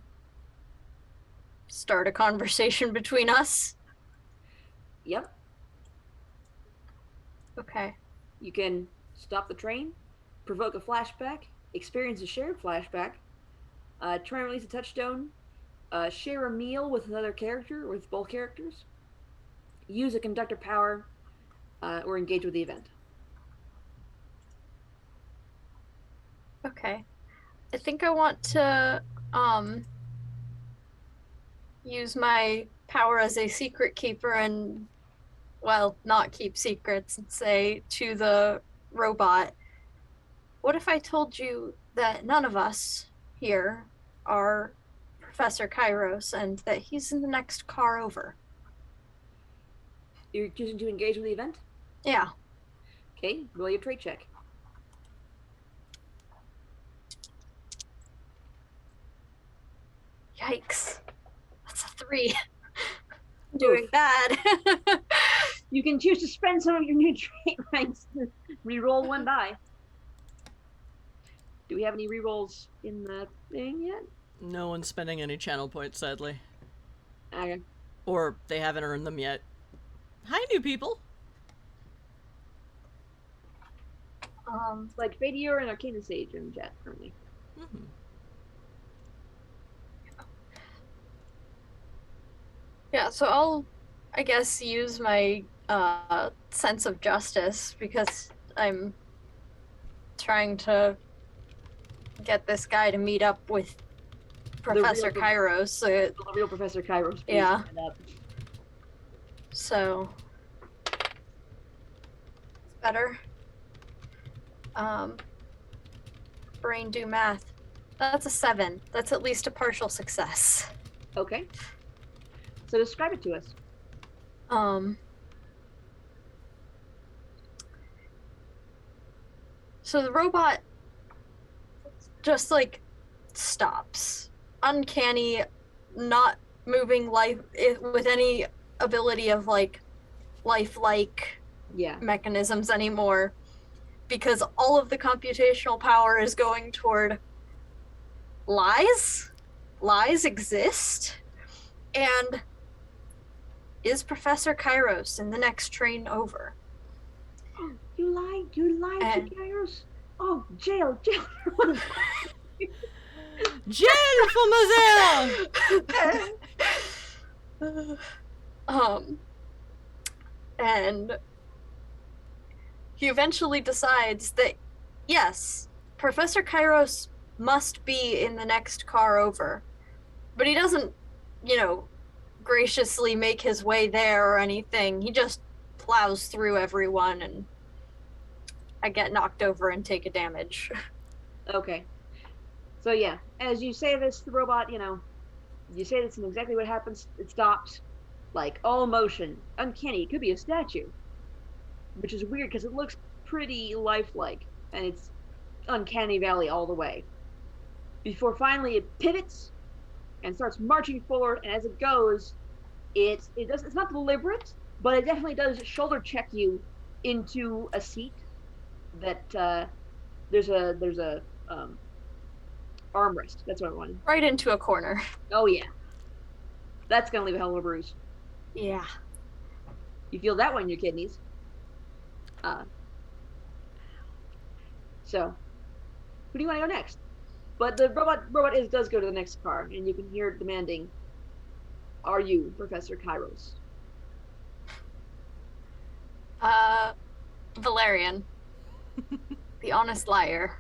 S2: start a conversation between us.
S3: Yep.
S2: Okay.
S3: You can stop the train, provoke a flashback, experience a shared flashback, try and release a touchstone, share a meal with another character, with both characters, use a conductor power, or engage with the event.
S2: Okay. I think I want to use my power as a secret keeper and, well, not keep secrets, and say to the robot, what if I told you that none of us here are Professor Kairos and that he's in the next car over?
S3: You're choosing to engage with the event?
S2: Yeah.
S3: Okay, roll your trait check.
S2: Yikes. That's a 3. I'm doing bad.
S3: You can choose to spend some of your new trait ranks to reroll 1 die. Do we have any rerolls in the thing yet?
S1: No one's spending any channel points, sadly.
S3: Okay.
S1: Or they haven't earned them yet. Hi, new people.
S3: Like Fadior and Arcana Sage in chat currently.
S1: Mm-hmm.
S2: Yeah, so I'll, I guess, use my sense of justice because I'm trying to get this guy to meet up with Professor Kairos.
S3: The real Professor Kairos.
S2: Yeah. So it's better. Brain do math. That's a 7. That's at least a partial success.
S3: Okay. So describe it to us.
S2: So the robot just like stops uncanny, not moving with any ability of like lifelike
S3: Yeah.
S2: mechanisms anymore, because all of the computational power is going toward lies. Lies exist, and is Professor Kairos in the next train over?
S3: You lied to
S2: And
S3: Kairos? Oh, jail.
S1: Jail for Mazel!
S2: And he eventually decides that yes, Professor Kairos must be in the next car over. But he doesn't, graciously make his way there or anything. He just plows through everyone, and I get knocked over and take a damage.
S3: Okay. So yeah, as you say this, the robot, you say this and exactly what happens. It stops, like all motion, uncanny. It could be a statue, which is weird because it looks pretty lifelike, and it's uncanny valley all the way. Before finally it pivots and starts marching forward, and as it goes, it's not deliberate, but it definitely does shoulder check you into a seat that there's a armrest. That's what I wanted.
S2: Right into a corner.
S3: Oh yeah, that's gonna leave a hell of a bruise.
S2: Yeah.
S3: You feel that one in your kidneys. So, who do you want to go next? But the robot does go to the next car, and you can hear it demanding, "Are you Professor Kairos?"
S2: Valerian. The honest liar.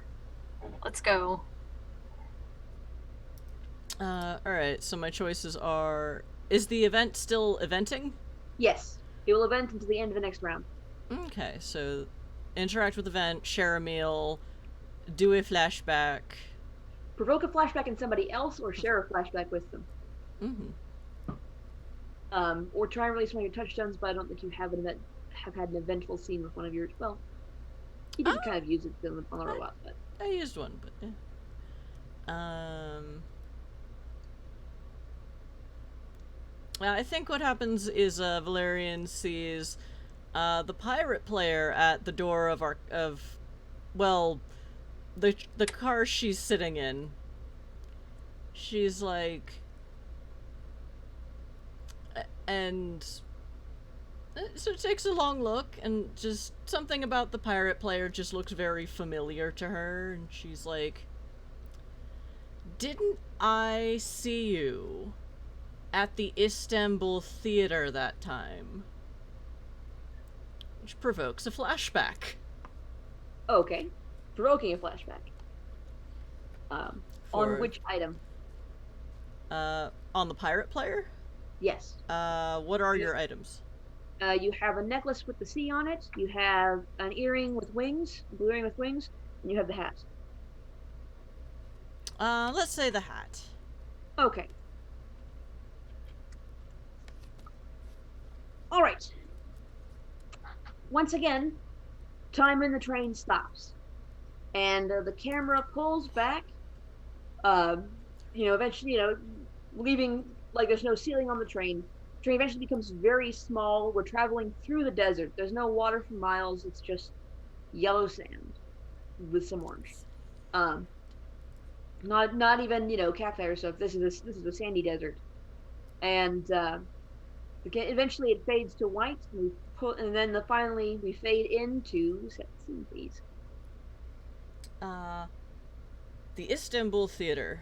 S2: Let's go.
S1: Alright, so my choices are... Is the event still eventing?
S3: Yes, it will event until the end of the next round.
S1: Okay, so interact with event, share a meal, do a flashback.
S3: Provoke a flashback in somebody else, or share a flashback with them. Or try and release one of your touchdowns, but I don't think you have had an eventful scene with one of yours. Well, you did kind of use it on the robot, but
S1: I used one, but yeah. I think what happens is Valerian sees the pirate player at the door of the car she's sitting in. She's like, and so it takes a long look, and just something about the pirate player just looks very familiar to her, and she's like, "Didn't I see you at the Istanbul theater that time?" Which provokes a flashback.
S3: okay. Provoking a flashback. On which item?
S1: On the pirate player?
S3: Yes.
S1: What are your items?
S3: You have a necklace with the C on it. You have an earring with wings, a blue earring with wings, and you have the hat.
S1: Let's say the hat.
S3: Okay. All right. Once again, time in the train stops, and the camera pulls back. Eventually, leaving like there's no ceiling on the train. The train eventually becomes very small. We're traveling through the desert. There's no water for miles. It's just yellow sand with some orange. Not even cafe or stuff. This is a sandy desert, and eventually it fades to white. And then finally we fade into set scene, please.
S1: The Istanbul theater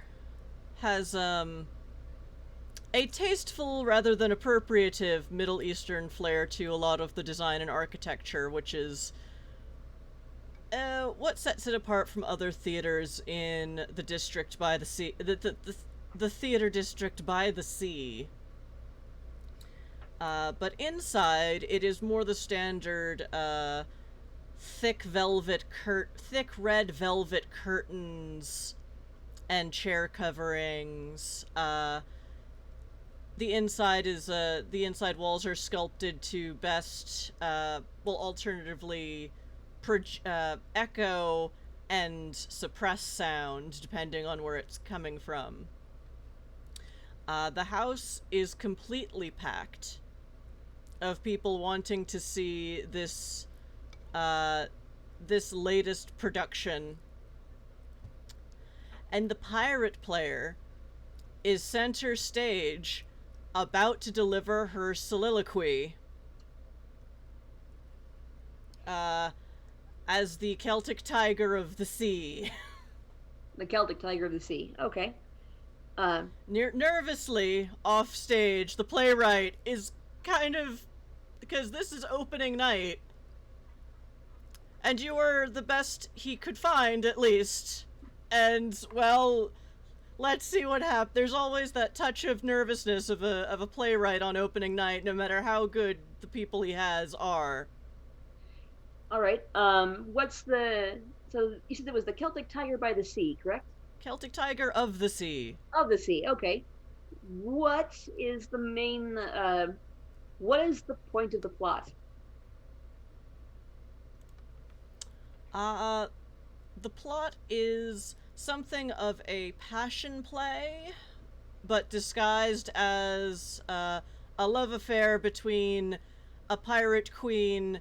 S1: has a tasteful rather than appropriative Middle Eastern flair to a lot of the design and architecture, which is what sets it apart from other theaters in the district by the sea, the theater district by the sea. But inside, it is more the standard thick red velvet curtains and chair coverings. The inside walls are sculpted to best, alternatively echo and suppress sound, depending on where it's coming from. The house is completely packed of people wanting to see this latest production. And the pirate player is center stage, about to deliver her soliloquy. As the Celtic Tiger of the Sea.
S3: The Celtic Tiger of the Sea. Okay.
S1: Nervously off stage, the playwright is kind of, because this is opening night, and you were the best he could find, at least. And, well, let's see what happens. There's always that touch of nervousness of a playwright on opening night, no matter how good the people he has are.
S3: All right. So you said it was the Celtic Tiger by the Sea, correct?
S1: Celtic Tiger of the Sea.
S3: Of the Sea. Okay. What is the main? What is the point of the plot?
S1: The plot is something of a passion play, but disguised as a love affair between a pirate queen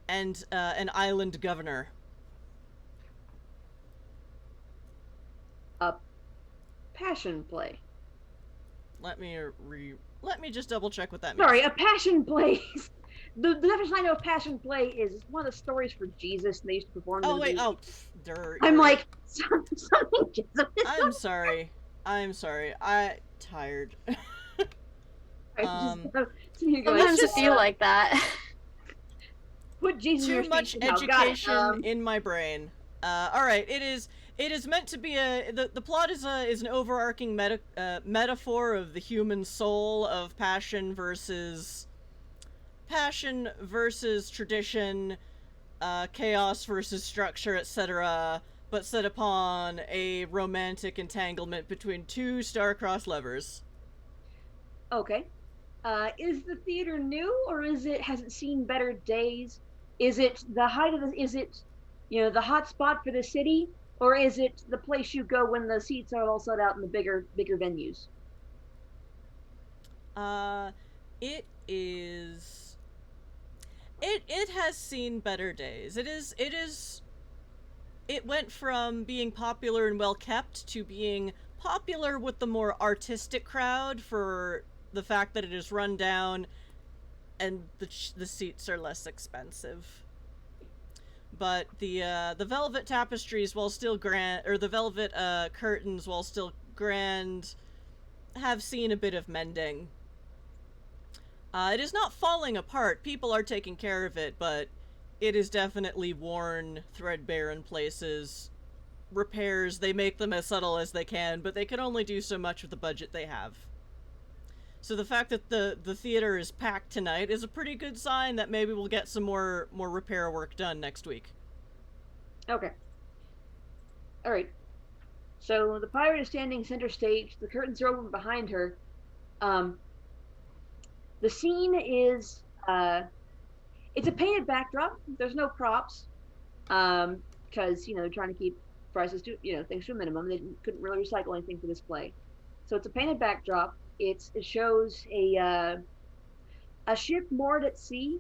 S1: and an island governor.
S3: A passion play.
S1: Let me just double check what that means.
S3: Sorry, a passion play. The definition I know of passion play is one of the stories for Jesus, and they used to perform.
S1: Oh wait, dirt.
S3: I'm like something.
S1: I'm sorry. I'm tired.
S2: Sometimes I feel like that.
S3: Put Jesus in your
S1: Too much
S3: station.
S1: education in my brain. All right, it is meant to be the plot is an overarching metaphor of the human soul, of passion versus tradition, chaos versus structure, etc., but set upon a romantic entanglement between two star-crossed lovers.
S3: Okay. Is the theater new, or has it seen better days? Is it the height of is it, the hot spot for the city, or is it the place you go when the seats are all sold out in the bigger venues?
S1: It is. It has seen better days. It went from being popular and well kept to being popular with the more artistic crowd for the fact that it is run down and the seats are less expensive. But the velvet tapestries, while still grand, or the velvet curtains, while still grand, have seen a bit of mending. It is not falling apart. People are taking care of it, but it is definitely worn, threadbare in places. Repairs, they make them as subtle as they can, but they can only do so much with the budget they have. So the fact that the theater is packed tonight is a pretty good sign that maybe we'll get some more repair work done next week.
S3: Okay. All right. So the pirate is standing center stage. The curtains are open behind her. The scene is it's a painted backdrop. There's no props, because trying to keep prices to things to a minimum. They couldn't really recycle anything for this play, so it's a painted backdrop. It shows a ship moored at sea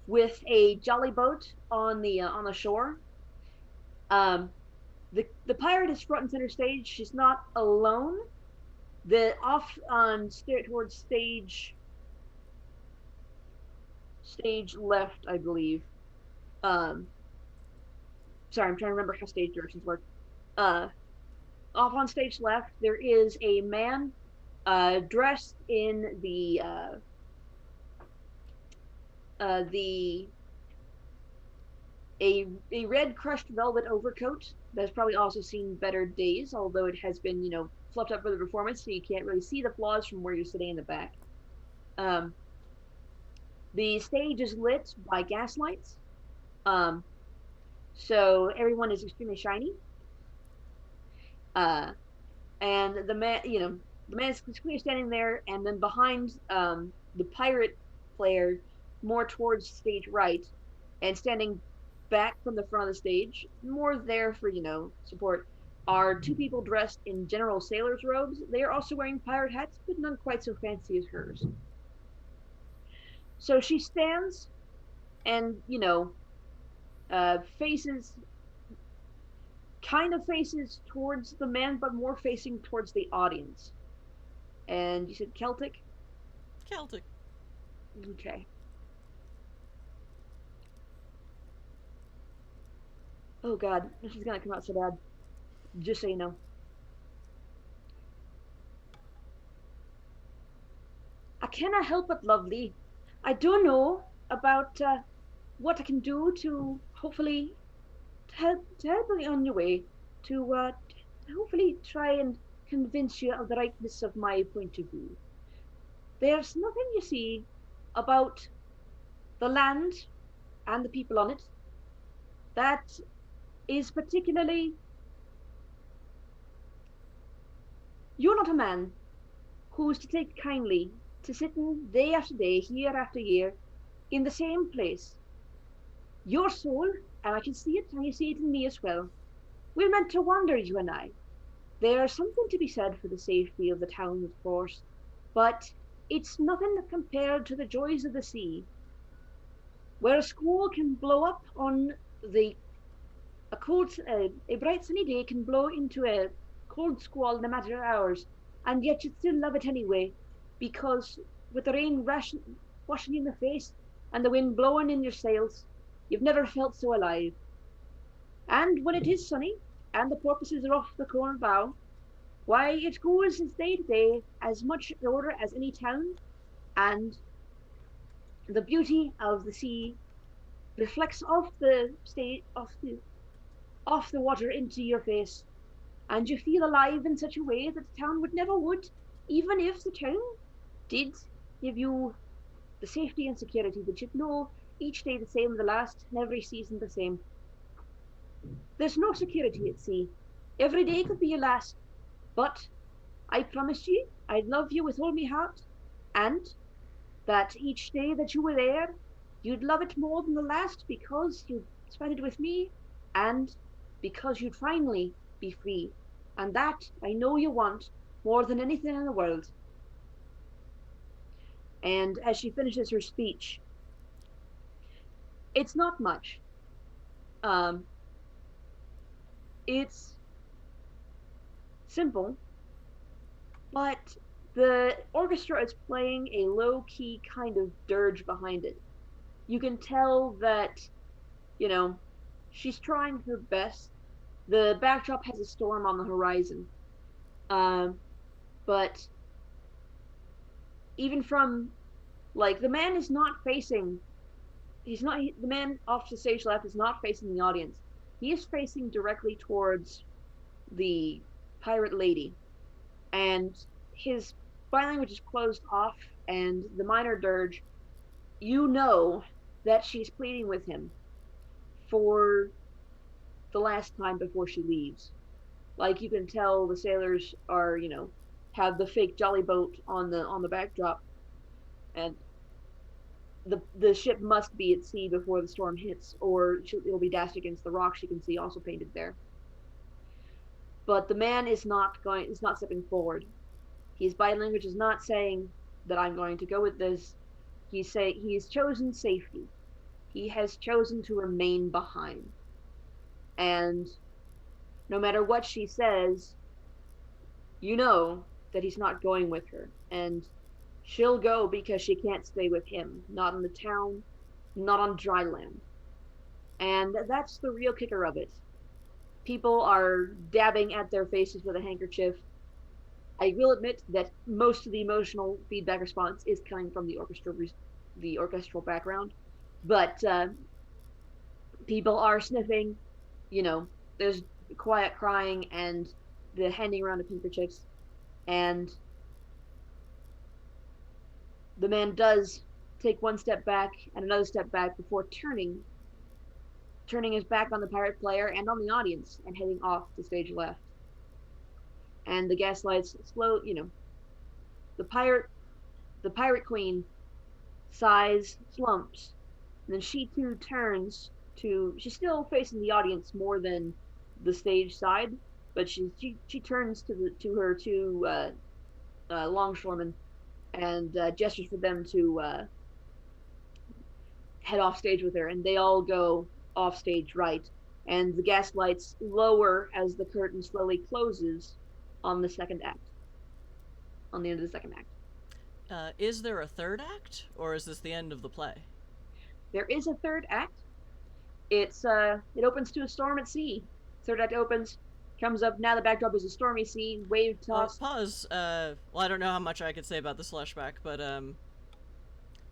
S3: with a jolly boat on the shore. The pirate is front and center stage. She's not alone. The off on towards stage left, I believe. Sorry, I'm trying to remember how stage directions work. Off on stage left, there is a man dressed in the red crushed velvet overcoat that's probably also seen better days, although it has been fluffed up for the performance, so you can't really see the flaws from where you're sitting in the back. The stage is lit by gas lights, so everyone is extremely shiny. And the man is clearly standing there, and then behind the pirate player, more towards stage right, and standing back from the front of the stage, more there for support, are two people dressed in general sailor's robes. They are also wearing pirate hats, but none quite so fancy as hers. So she stands and, faces towards the man, but more facing towards the audience. And you said Celtic?
S1: Celtic.
S3: Okay. Oh god, this is gonna come out so bad. Just so you know. I cannot help it, lovely. I don't know about what I can do to hopefully help you on your way to hopefully try and convince you of the rightness of my point of view. There's nothing, you see, about the land and the people on it that is particularly. You're not a man who's to take kindly to sitting day after day, year after year, in the same place. Your soul, and I can see it, and you see it in me as well. We're meant to wander, you and I. There's something to be said for the safety of the town, of course, but it's nothing compared to the joys of the sea, where a squall can blow up on a bright sunny day can blow into a cold squall in a matter of hours, and yet you'd still love it anyway, because with the rain washing you in the face and the wind blowing in your sails, you've never felt so alive. And when it is sunny and the porpoises are off the corner bow, why, it goes as day to day as much in order as any town, and the beauty of the sea reflects off the water into your face, and you feel alive in such a way that the town would, even if the town did give you the safety and security that you'd know each day the same as the last, and every season the same. There's no security at sea. Every day could be your last, but I promised you I'd love you with all my heart, and that each day that you were there, you'd love it more than the last, because you'd spend it with me, and because you'd finally be free. And that I know you want more than anything in the world. And as she finishes her speech, it's not much. It's simple, but the orchestra is playing a low-key kind of dirge behind it. You can tell that, she's trying her best. The backdrop has a storm on the horizon. But even from, the man is not facing, the man off to the stage left is not facing the audience. He is facing directly towards the pirate lady. And his sign language is closed off, and the minor dirge, you know that she's pleading with him for the last time before she leaves. You can tell the sailors are, have the fake jolly boat on the backdrop, and the ship must be at sea before the storm hits, or it'll be dashed against the rocks you can see also painted there. But the man is not stepping forward. His body language is not saying that I'm going to go with this. He's chosen safety. He has chosen to remain behind. And no matter what she says, you know that he's not going with her. And she'll go because she can't stay with him. Not in the town, not on dry land. And that's the real kicker of it. People are dabbing at their faces with a handkerchief. I will admit that most of the emotional feedback response is coming from the orchestral background. But people are sniffing, there's quiet crying and the handing around of handkerchiefs. And the man does take one step back and another step back before turning his back on the pirate player and on the audience and heading off to stage left. And the gaslights slow, the pirate queen sighs, slumps, and then she too turns to, she's still facing the audience more than the stage side, but she turns to her two longshoremen and gestures for them to head off stage with her, and they all go off stage right, and the gas lights lower as the curtain slowly closes on the second act, on the end of the second act.
S1: Is there a third act, or is this the end of the play?
S3: There is a third act. It opens to a storm at sea. Third act opens, comes up. Now the backdrop is a stormy sea, wave tossed.
S1: Pause. Well, I don't know how much I could say about this flashback, but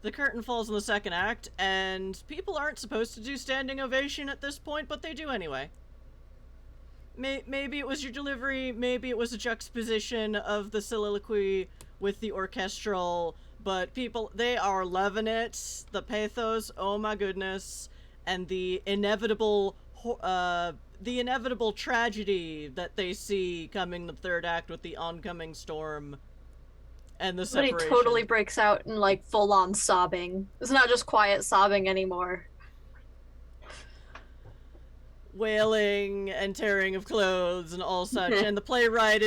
S1: the curtain falls in the second act, and people aren't supposed to do standing ovation at this point, but they do anyway. Maybe it was your delivery, maybe it was a juxtaposition of the soliloquy with the orchestral, but people, they are loving it. The pathos, oh my goodness, and the inevitable tragedy that they see coming the third act with the oncoming storm and the separation.
S2: But he totally breaks out in like full-on sobbing. It's not just quiet sobbing anymore.
S1: Wailing and tearing of clothes and all such, and the playwright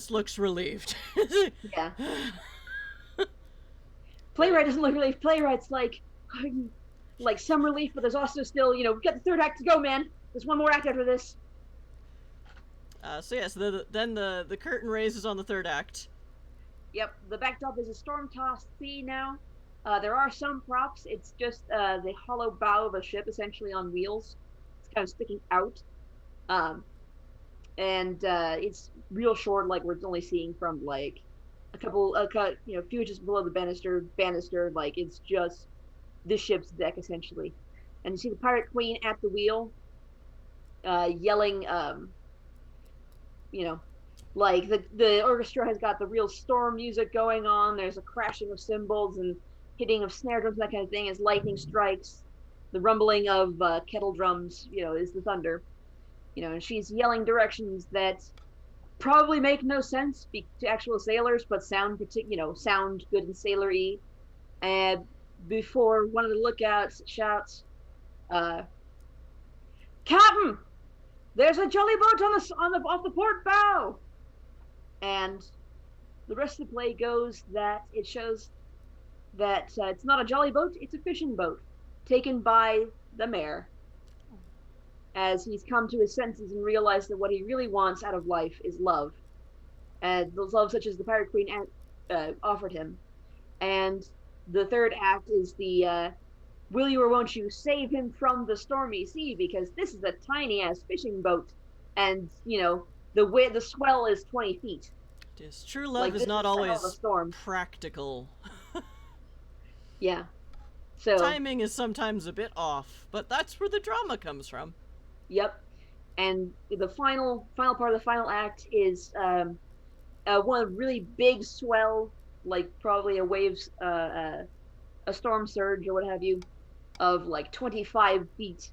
S1: looks relieved.
S3: Yeah. Playwright doesn't look relieved. Playwright's like some relief, but there's also still, we've got the third act to go, man. There's one more act after this.
S1: Then the curtain raises on the third act.
S3: Yep, the backdrop is a storm-tossed sea now. There are some props. It's just the hollow bow of a ship, essentially on wheels. It's kind of sticking out. And it's real short, like we're only seeing from like a couple, few inches below the banister. Like it's just the ship's deck essentially. And you see the pirate queen at the wheel, yelling, like the orchestra has got the real storm music going on. There's a crashing of cymbals and hitting of snare drums, that kind of thing, as lightning strikes. The rumbling of kettle drums, is the thunder. And she's yelling directions that probably make no sense to actual sailors, but sound good and sailor-y. And before one of the lookouts shouts, "Captain, there's a jolly boat off the port bow." And the rest of the play goes that it shows that it's not a jolly boat, it's a fishing boat taken by the mayor, as he's come to his senses and realized that what he really wants out of life is love, and those love such as the pirate queen offered him. And the third act is the will you or won't you save him from the stormy sea, because this is a tiny ass fishing boat, and the swell is 20 feet.
S1: Yes, true love is not always practical.
S3: Yeah. So
S1: timing is sometimes a bit off, but that's where the drama comes from.
S3: Yep. And the final part of the final act is one really big swell, like probably a waves, a storm surge or what have you, of like 25 feet,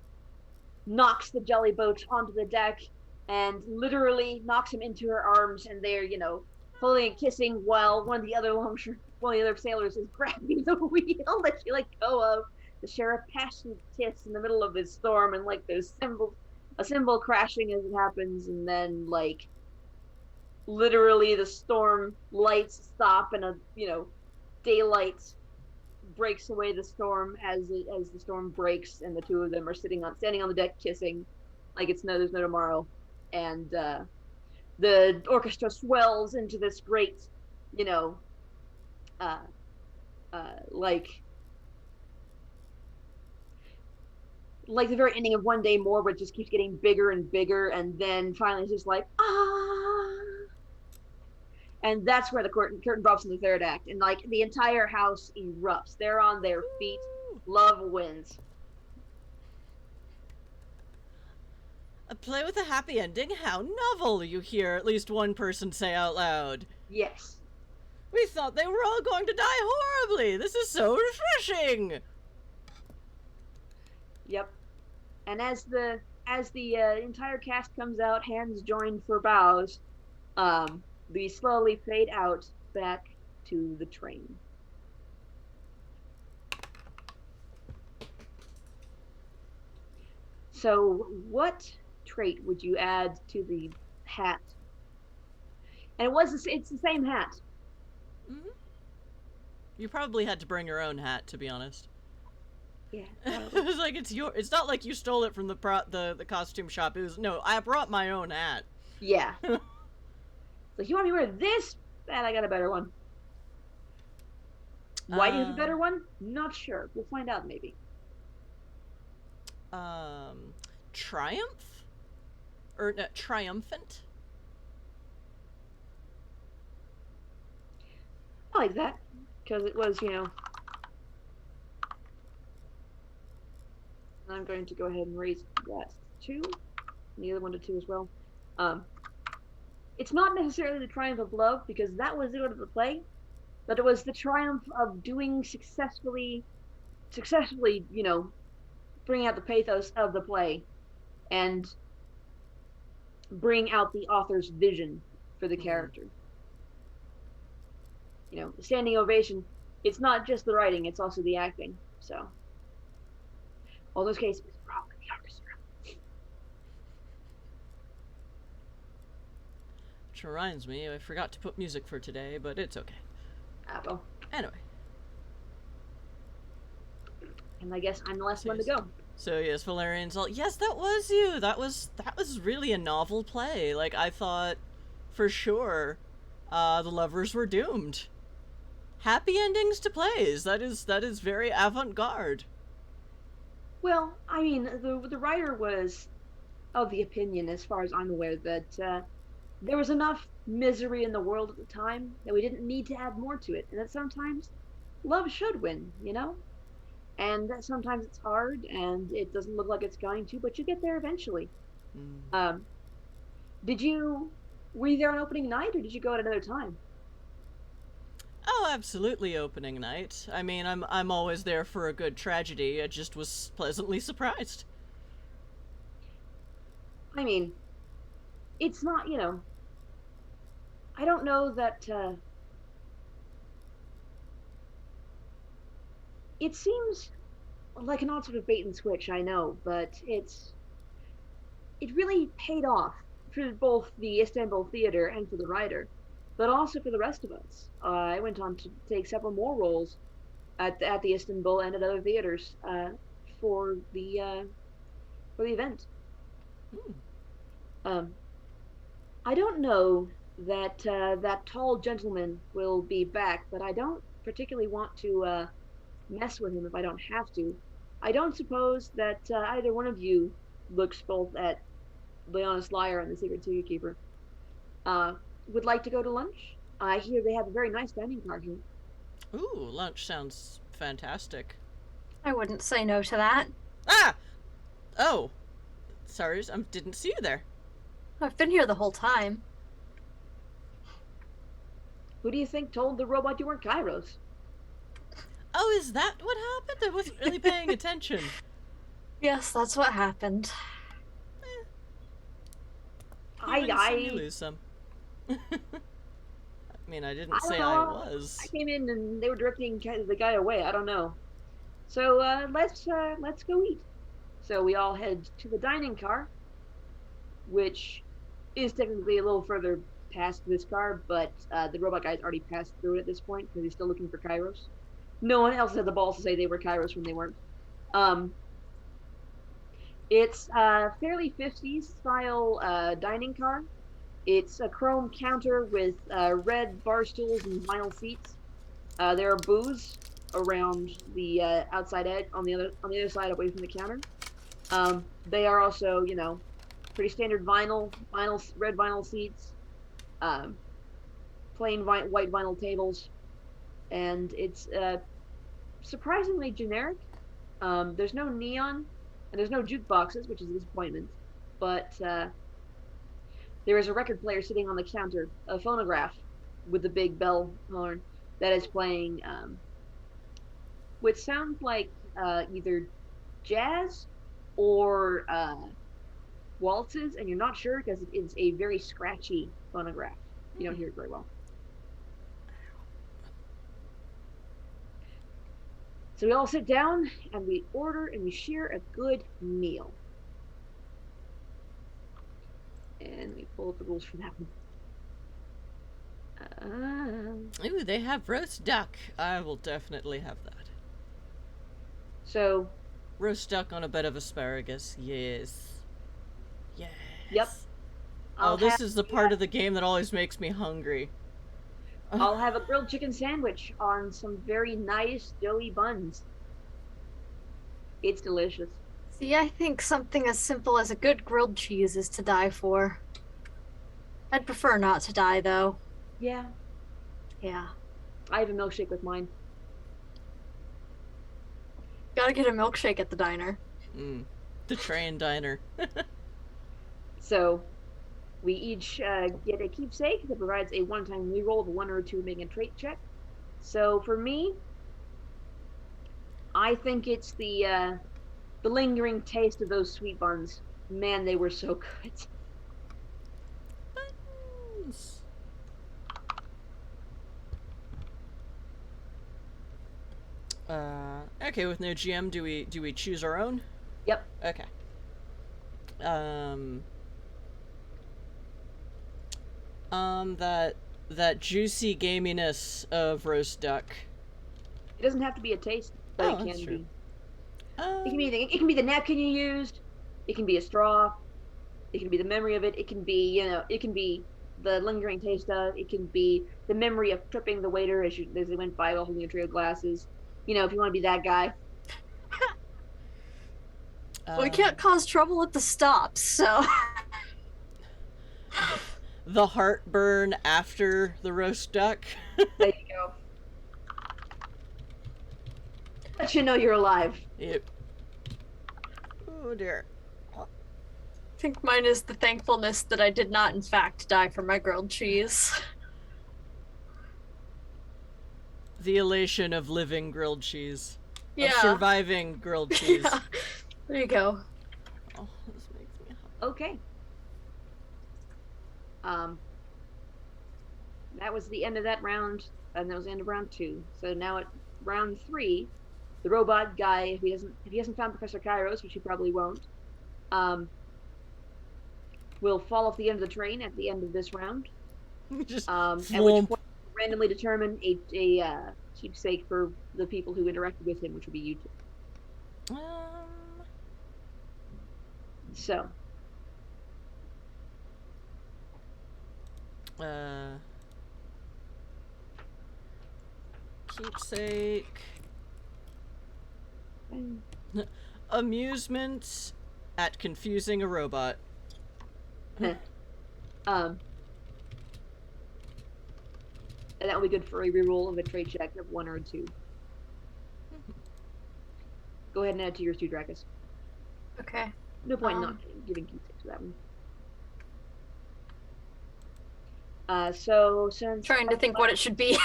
S3: knocks the jolly boat onto the deck and literally knocks him into her arms, and they're holding and kissing while one of the other sailors is grabbing the wheel that she let go of to share a passionate kiss in the middle of this storm. And like there's a cymbal crashing as it happens, and then like literally the storm lights stop, and daylight breaks away the storm as the storm breaks, and the two of them are standing on the deck kissing like there's no tomorrow. And the orchestra swells into this great like the very ending of One Day More, where it just keeps getting bigger and bigger, and then finally it's just like and that's where the curtain drops in the third act, and like the entire house erupts. They're on their feet. Love wins.
S1: A play with a happy ending? How novel, you hear at least one person say out loud.
S3: Yes.
S1: We thought they were all going to die horribly. This is so refreshing.
S3: Yep. And as the entire cast comes out, hands joined for bows, we slowly fade out back to the train. So, what trait would you add to the hat, and it's the same hat.
S1: Mm-hmm. You probably had to bring your own hat, to be honest.
S3: Yeah.
S1: It was like it's not like you stole it from the costume shop. It was, no, I brought my own hat.
S3: Yeah. So you want me to wear this? And I got a better one. Why do you have a better one? Not sure. We'll find out maybe.
S1: Triumph? Or no, triumphant?
S3: I like that. Because it was, I'm going to go ahead and raise that to 2. And the other one to 2 as well. It's not necessarily the triumph of love, because that was the order of the play, but it was the triumph of doing successfully, bringing out the pathos of the play and bring out the author's vision for the character. The standing ovation, it's not just the writing, it's also the acting. So, all those cases, wrong with the orchestra.
S1: Which reminds me, I forgot to put music for today, but it's okay.
S3: Well.
S1: Anyway.
S3: And I guess I'm the last one to go.
S1: So yes, Valerian's all, yes, that was you. That was really a novel play. Like, I thought for sure the lovers were doomed. Happy endings to plays. That is very avant-garde.
S3: Well, I mean, the writer was of the opinion, as far as I'm aware, that there was enough misery in the world at the time that we didn't need to add more to it, and that sometimes love should win, and that sometimes it's hard and it doesn't look like it's going to, but you get there eventually. Were you there on opening night, or did you go at another time?
S1: Oh, absolutely opening night. I mean, I'm always there for a good tragedy. I just was pleasantly surprised.
S3: I mean, it's not, I don't know that, it seems like an odd sort of bait and switch, I know, but it really paid off for both the Istanbul theater and for the writer, but also for the rest of us. I went on to take several more roles at the Istanbul and at other theaters for the event. I don't know that that tall gentleman will be back, but I don't particularly want to mess with him if I don't have to. I don't suppose that either one of you looks both at Leonis Liar and the Secret Ticket Keeper would like to go to lunch. I hear they have a very nice dining car here.
S1: Ooh, lunch sounds fantastic.
S2: I wouldn't say no to that.
S1: Ah! Oh. Sorry, I didn't see you there.
S2: I've been here the whole time.
S3: Who do you think told the robot you weren't Kairos?
S1: Oh, is that what happened? I wasn't really paying attention.
S2: Yes, that's what happened.
S1: You lose some. I mean, I didn't say I was.
S3: I came in and they were directing the guy away. I don't know. So let's go eat. So we all head to the dining car, which is technically a little further past this car, but the robot guy's already passed through it at this point because he's still looking for Kairos. No one else had the balls to say they were Kairos when they weren't. It's a fairly 50s style dining car. It's a chrome counter with red bar stools and vinyl seats. There are booths around the outside edge on the other side away from the counter. They are also, pretty standard red vinyl seats, plain white vinyl tables, and it's surprisingly generic. There's no neon, and there's no jukeboxes, which is a disappointment, but there is a record player sitting on the counter, a phonograph with the big bell horn that is playing, which sounds like either jazz or waltzes, and you're not sure because it's a very scratchy phonograph. You don't hear it very well. So we all sit down and we order and we share a good meal. And we pull up the rules for that one.
S1: Ooh, they have roast duck. I will definitely have that.
S3: So,
S1: Roast duck on a bed of asparagus. Yes. Yes.
S3: yep.
S1: Oh, this is the part of the game that always makes me hungry.
S3: I'll have a grilled chicken sandwich on some very nice doughy buns. It's delicious.
S2: See, I think something as simple as a good grilled cheese is to die for. I'd prefer not to die, though.
S3: Yeah.
S2: Yeah.
S3: I have a milkshake with mine.
S2: Gotta get a milkshake at the diner.
S1: The train diner.
S3: So, we each get a keepsake that provides a one-time reroll of 1 or 2 making a trait check. So, for me, I think it's the lingering taste of those sweet buns. Man, they were so good.
S1: Buns. Okay, with no GM, do we choose our own?
S3: Yep.
S1: Okay. That juicy gaminess of roast duck.
S3: It doesn't have to be a taste, but
S1: Oh,
S3: it
S1: that's
S3: can
S1: true.
S3: be. It can be anything. It can be the napkin you used. It can be a straw. It can be the memory of it. It can be, it can be the lingering taste of. It can be the memory of tripping the waiter as they went by while holding a tray of glasses. If you want to be that guy.
S2: We can't cause trouble at the stops, so.
S1: The heartburn after the roast duck.
S3: There you go. Let you know you're alive.
S1: Yep. Oh dear.
S2: I think mine is the thankfulness that I did not, in fact, die for my grilled cheese.
S1: The elation of living grilled cheese.
S2: Yeah.
S1: Of surviving grilled cheese.
S2: Yeah. There you go.
S1: Oh, this makes me happy.
S3: Okay. That was the end of that round, and that was the end of round 2. So now at round 3, the robot guy, if he hasn't found Professor Kairos, which he probably won't, will fall off the end of the train at the end of this round.
S1: Just
S3: At which point, we'll randomly determine a keepsake for the people who interacted with him, which would be you two. So.
S1: Keepsake. Amusement at confusing a robot.
S3: And that will be good for a reroll of a trait check of 1 or 2. Go ahead and add to yours too, Dracus.
S2: Okay.
S3: No point in not giving keepsakes for that one. So since
S2: Trying to think what it should be.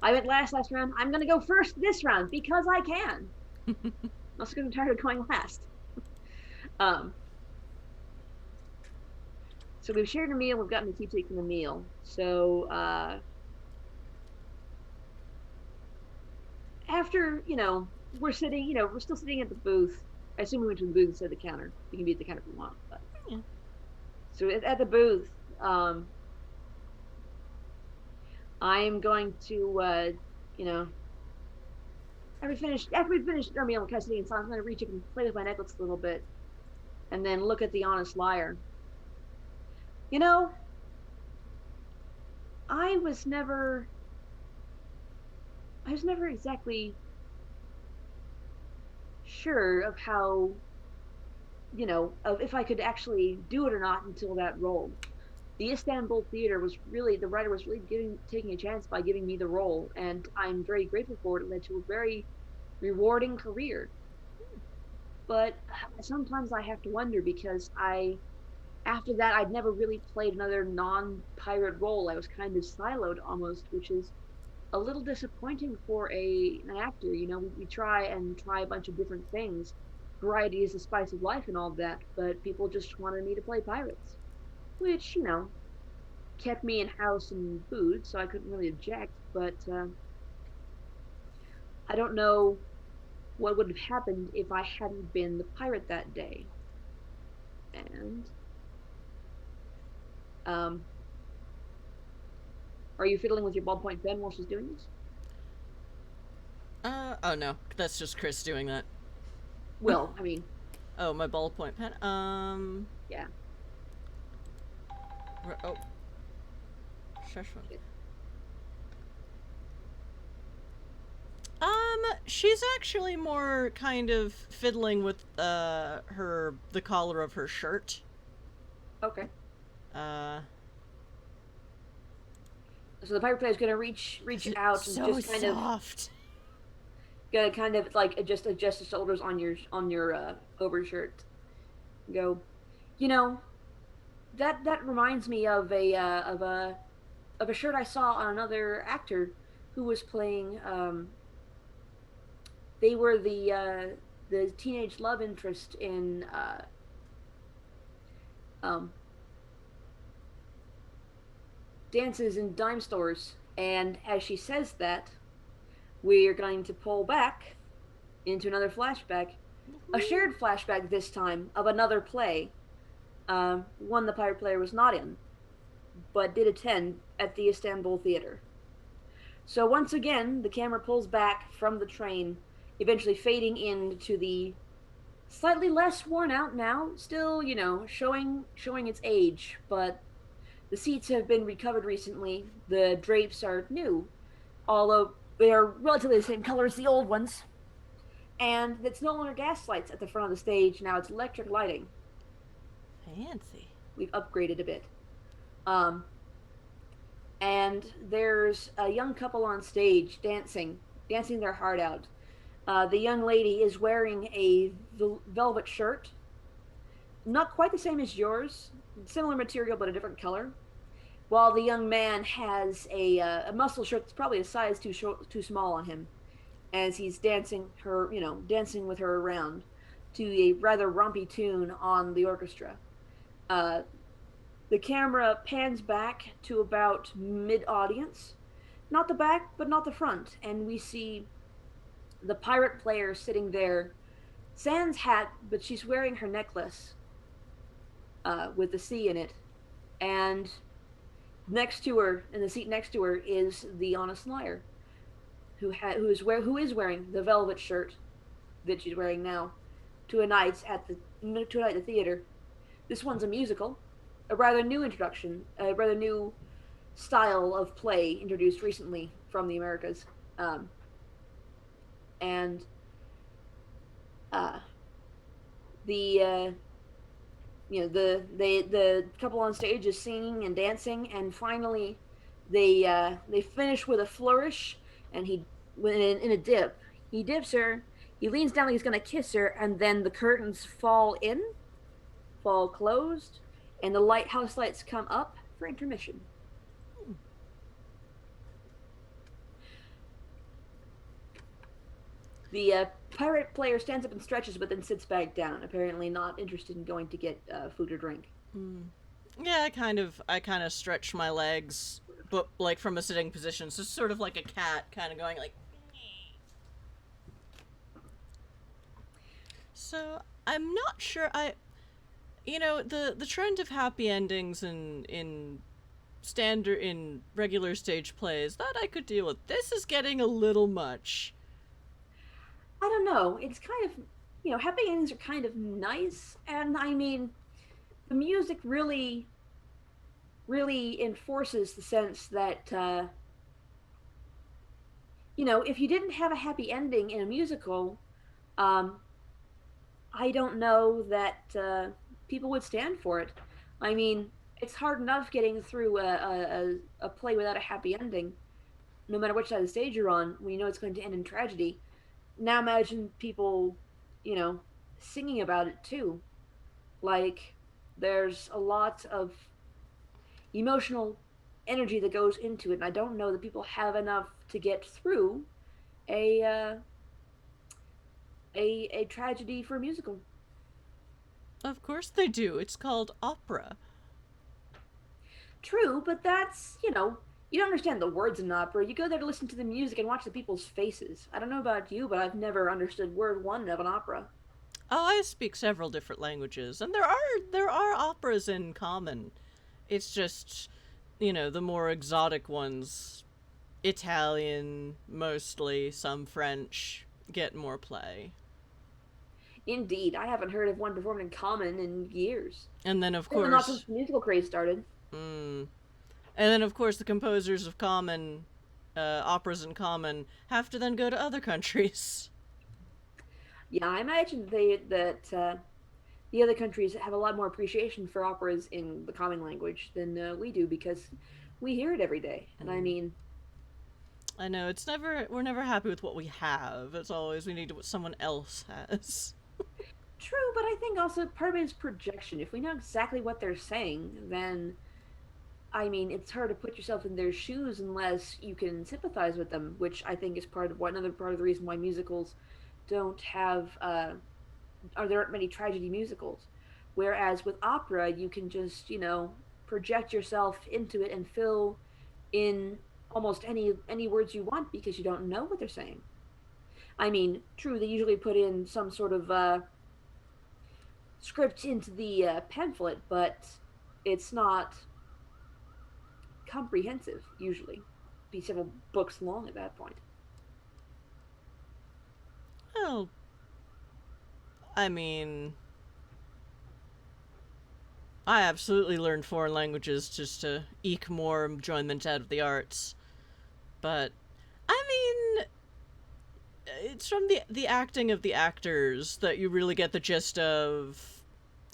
S3: I went last round, I'm gonna go first this round because I can. I'm also because I'm tired of going last. So we've shared a meal, we've gotten a keepsake from the meal. So after, we're sitting, we're still sitting at the booth. I assume we went to the booth instead of the counter. We can be at the counter if we want. But.
S1: Yeah.
S3: So at the booth, I am going to, after we finished our meal and custody and so I'm going to reach up and play with my necklace a little bit and then look at the honest liar. I was never exactly sure of how, of if I could actually do it or not until that role. The Istanbul Theater the writer was really taking a chance by giving me the role, and I'm very grateful for it. It led to a very rewarding career. But sometimes I have to wonder because after that, I'd never really played another non-pirate role. I was kind of siloed almost, which is a little disappointing for an actor. We try a bunch of different things. Variety is the spice of life and all that, but people just wanted me to play pirates. Which, kept me in house and food, so I couldn't really object, but I don't know what would have happened if I hadn't been the pirate that day. And Um, are you fiddling with your ballpoint pen while she's doing this?
S1: Oh no, that's just Chris doing that.
S3: Well, I mean,
S1: Oh, my ballpoint pen.
S3: yeah.
S1: Oh, shush one. She's actually more kind of fiddling with the collar of her shirt.
S3: Okay.
S1: Uh,
S3: So the pirate player is gonna reach out and
S1: so
S3: just
S1: soft.
S3: gonna kind of like adjust the shoulders on your overshirt. Go, you know, that reminds me of a shirt I saw on another actor who was playing. They were the teenage love interest in um, dances in dime stores. And as she says that, we are going to pull back into another flashback, a shared flashback this time of another play, one the pirate player was not in, but did attend at the Istanbul theater. So once again, the camera pulls back from the train, eventually fading into the slightly less worn out now, still, showing its age, but the seats have been recovered recently. The drapes are new, although they are relatively the same color as the old ones. And it's no longer gas lights at the front of the stage, now it's electric lighting.
S1: Fancy.
S3: We've upgraded a bit. Um, and there's a young couple on stage dancing their heart out. The young lady is wearing a velvet shirt, not quite the same as yours, similar material but a different color. While the young man has a muscle shirt that's probably a size too small on him, as he's dancing with her around to a rather rompy tune on the orchestra. Uh, the camera pans back to about mid-audience, not the back, but not the front, and we see the pirate player sitting there, sans hat, but she's wearing her necklace with the C in it, and next to her, in the seat next to her, is the honest liar, who is wearing the velvet shirt that she's wearing now to a night at the theater. This one's a musical, a rather new introduction, a rather new style of play introduced recently from the Americas, and the the couple on stage is singing and dancing, and finally they finish with a flourish, and in a dip. He dips her. He leans down like he's gonna kiss her, and then the curtains fall closed, and the lighthouse lights come up for intermission. The pirate player stands up and stretches, but then sits back down, apparently not interested in going to get food or drink.
S1: Yeah, I kind of stretch my legs, but like from a sitting position, so sort of like a cat, kind of going like. So I'm not sure. The trend of happy endings in regular stage plays, that I could deal with. This is getting a little much.
S3: I don't know. It's kind of, happy endings are kind of nice, and I mean, the music really, really enforces the sense that, if you didn't have a happy ending in a musical, I don't know that people would stand for it. I mean, it's hard enough getting through a play without a happy ending, no matter which side of the stage you're on, when you know it's going to end in tragedy. Now imagine people, singing about it too. Like, there's a lot of emotional energy that goes into it, and I don't know that people have enough to get through a tragedy for a musical.
S1: Of course they do. It's called opera.
S3: True, but that's, you don't understand the words in opera. You go there to listen to the music and watch the people's faces. I don't know about you, but I've never understood word one of an opera.
S1: Oh, I speak several different languages, and there are operas in common. It's just, the more exotic ones, Italian mostly, some French, get more play.
S3: Indeed, I haven't heard of one performed in common in years.
S1: And then, of
S3: Certainly not since
S1: course,
S3: the musical craze started.
S1: the composers of common, operas in common, have to then go to other countries.
S3: Yeah, I imagine that the other countries have a lot more appreciation for operas in the common language than we do because we hear it every day. And I mean,
S1: I know, we're never happy with what we have. It's always we need what someone else has.
S3: true, but I think also part of it is projection. If we know exactly what they're saying, then I mean, it's hard to put yourself in their shoes unless you can sympathize with them, which I think is another part of the reason why musicals don't have or there aren't many tragedy musicals. Whereas with opera, you can just project yourself into it and fill in almost any words you want because you don't know what they're saying. I mean, true, they usually put in some sort of script into the pamphlet, but it's not comprehensive usually. Be several books long at that point.
S1: Well, I mean, I absolutely learned foreign languages just to eke more enjoyment out of the arts. But, I mean, it's from the acting of the actors that you really get the gist of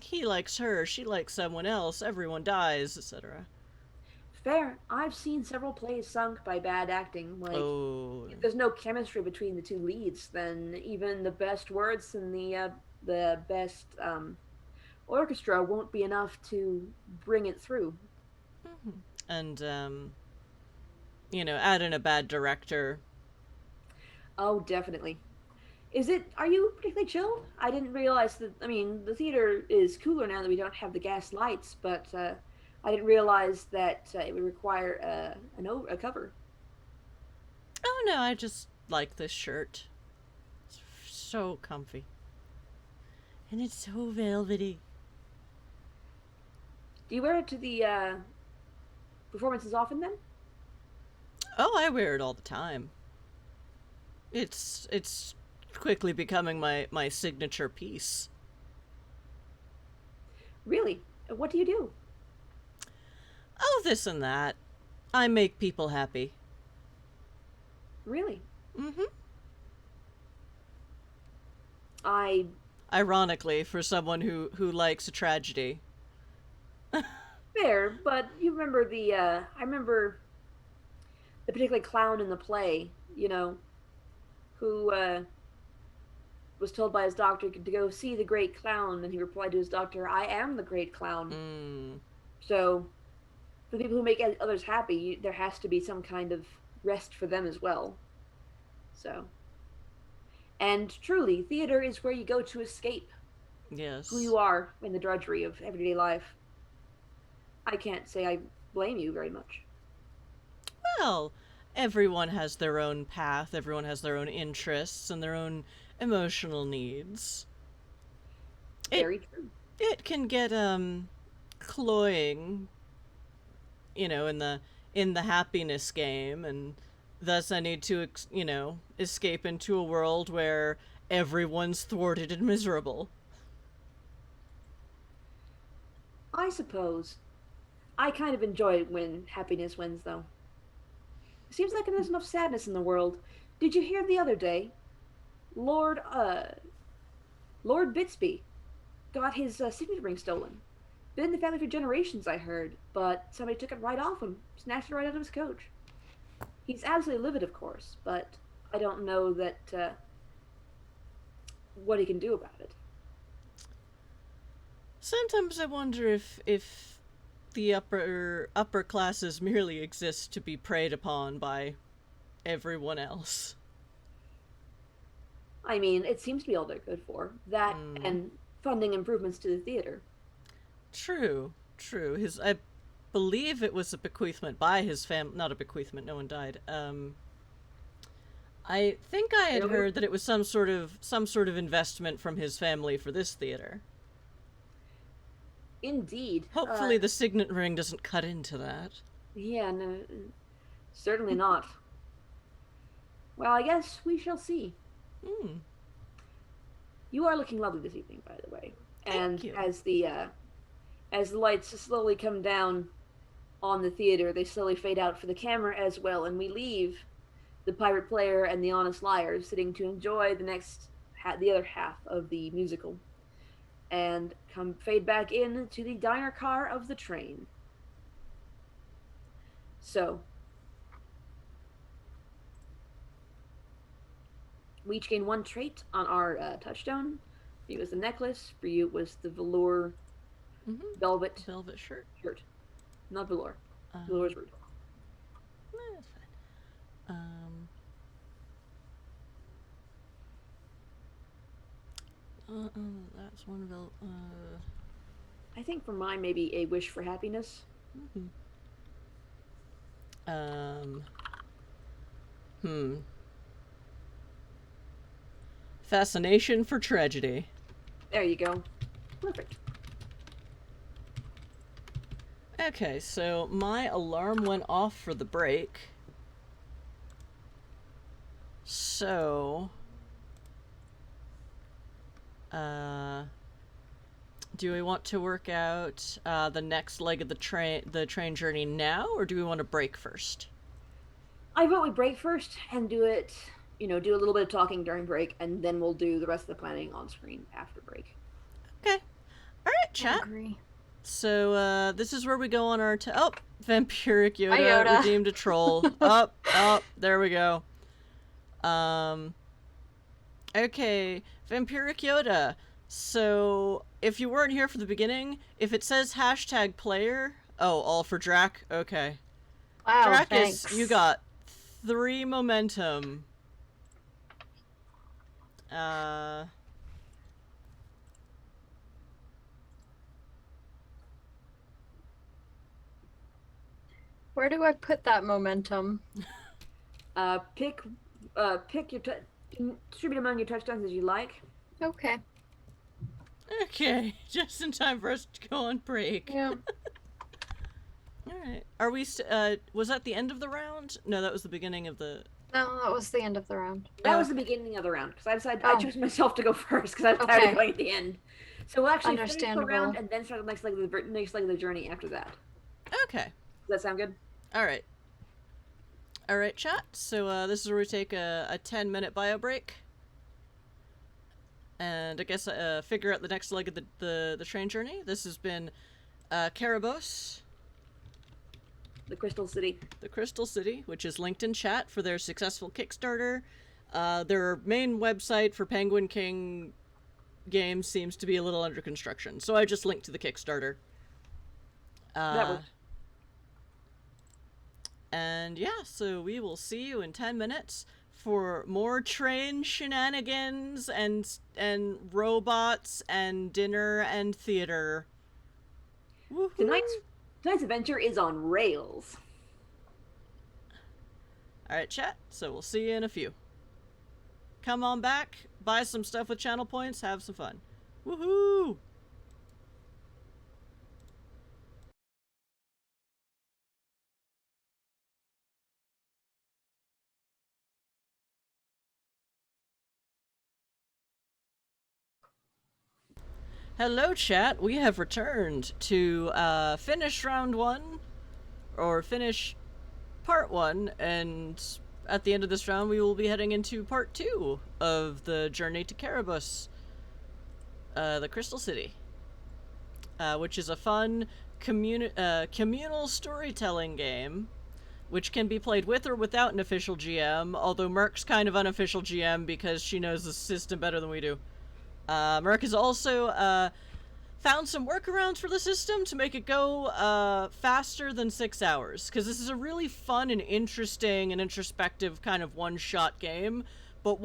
S1: he likes her, she likes someone else, everyone dies, etc.
S3: Fair. I've seen several plays sunk by bad acting. Like,
S1: Oh,
S3: if there's no chemistry between the two leads, then even the best words and the best orchestra won't be enough to bring it through.
S1: and add in a bad director.
S3: Oh, definitely. Are you particularly chilled? I didn't realize that, I mean, the theater is cooler now that we don't have the gas lights, but I didn't realize that it would require a cover.
S1: Oh no, I just like this shirt. It's so comfy. And it's so velvety.
S3: Do you wear it to the performances often then?
S1: Oh, I wear it all the time. It's quickly becoming my signature piece.
S3: Really? What do you do?
S1: Oh, this and that. I make people happy.
S3: Really?
S1: Mm-hmm.
S3: I
S1: Ironically, for someone who likes a tragedy.
S3: Fair, but you remember I remember the particular clown in the play, who was told by his doctor to go see the great clown, and he replied to his doctor, "I am the great clown." So, for the people who make others happy, there has to be some kind of rest for them as well. So, and truly, theater is where you go to escape
S1: Yes.
S3: who you are in the drudgery of everyday life. I can't say I blame you very much.
S1: Well, everyone has their own path, everyone has their own interests and their own emotional needs.
S3: Very true.
S1: It can get cloying, in the happiness game, and thus I need to escape into a world where everyone's thwarted and miserable.
S3: I suppose. I kind of enjoy it when happiness wins, though. It seems like there's enough sadness in the world. Did you hear the other day? Lord, Lord Bitsby got his signet ring stolen. Been in the family for generations, I heard, but somebody took it right off him, snatched it right out of his coach. He's absolutely livid, of course, but I don't know that what he can do about it.
S1: Sometimes I wonder if the upper classes merely exist to be preyed upon by everyone else.
S3: I mean, it seems to be all they're good for. That and funding improvements to the theater.
S1: True. I believe it was a bequeathment by his not a bequeathment, no one died. I think I had heard that it was some sort of investment from his family for this theater.
S3: Indeed.
S1: Hopefully the signet ring doesn't cut into that.
S3: Yeah, no, certainly not. Well, I guess we shall see.
S1: Hmm.
S3: You are looking lovely this evening, by the way.
S1: Thank you.
S3: As the lights slowly come down on the theater, they slowly fade out for the camera as well, and we leave the pirate player and the honest liar sitting to enjoy the other half of the musical, and fade back in to the diner car of the train. So, we each gain one trait on our touchstone. For you, it was the necklace. For you, it was the velour velvet
S1: shirt.
S3: Not velour. Velour is rude.
S1: That's fine. That's one of
S3: I think for mine, maybe a wish for happiness.
S1: Fascination for tragedy.
S3: There you go. Perfect.
S1: Okay, so my alarm went off for the break. So, do we want to work out the next leg of the train journey now, or do we want to break first?
S3: I vote we break first and do it, do a little bit of talking during break, and then we'll do the rest of the planning on screen after break.
S1: Okay. All right, chat.
S2: I agree.
S1: So, this is where we go on our... Vampiric Yoda redeemed a troll. Up, there we go. Okay, Vampiric Yoda. So, if you weren't here for the beginning, if it says #player... Oh, all for Drac? Okay.
S2: Wow,
S1: Drac
S2: thanks.
S1: you got 3 momentum.
S2: Where do I put that momentum?
S3: Pick your distribute among your touchdowns as you like.
S2: Okay.
S1: Okay, just in time for us to go on break.
S2: Yeah.
S1: Alright. Are we was that the end of the round? No, that was the beginning of the...
S2: No, that was the end of the round.
S3: That was the beginning of the round, because I decided I chose myself to go first, because I was tired of going at the end. So we'll actually finish the round and then start the next leg of the journey after that.
S1: Okay.
S3: Does that sound good?
S1: Alright. Alright, chat. So this is where we take a 10-minute bio break. And I guess figure out the next leg of the train journey. This has been Cerebos.
S3: The Crystal City.
S1: The Crystal City, which is linked in chat for their successful Kickstarter. Their main website for Penguin King games seems to be a little under construction, so I just linked to the Kickstarter.
S3: That works.
S1: And yeah, so we will see you in 10 minutes for more train shenanigans and robots and dinner and theater. Woohoo!
S3: Tonight's adventure is on rails.
S1: Alright, chat, so we'll see you in a few. Come on back, buy some stuff with channel points, have some fun. Woohoo! Hello, chat. We have returned to finish round 1, or finish part 1, and at the end of this round we will be heading into part 2 of the journey to Cerebos, the Crystal City, which is a fun communal storytelling game, which can be played with or without an official GM, although Merc's kind of unofficial GM because she knows the system better than we do. Merc has also found some workarounds for the system to make it go faster than 6 hours, because this is a really fun and interesting and introspective kind of one-shot game, but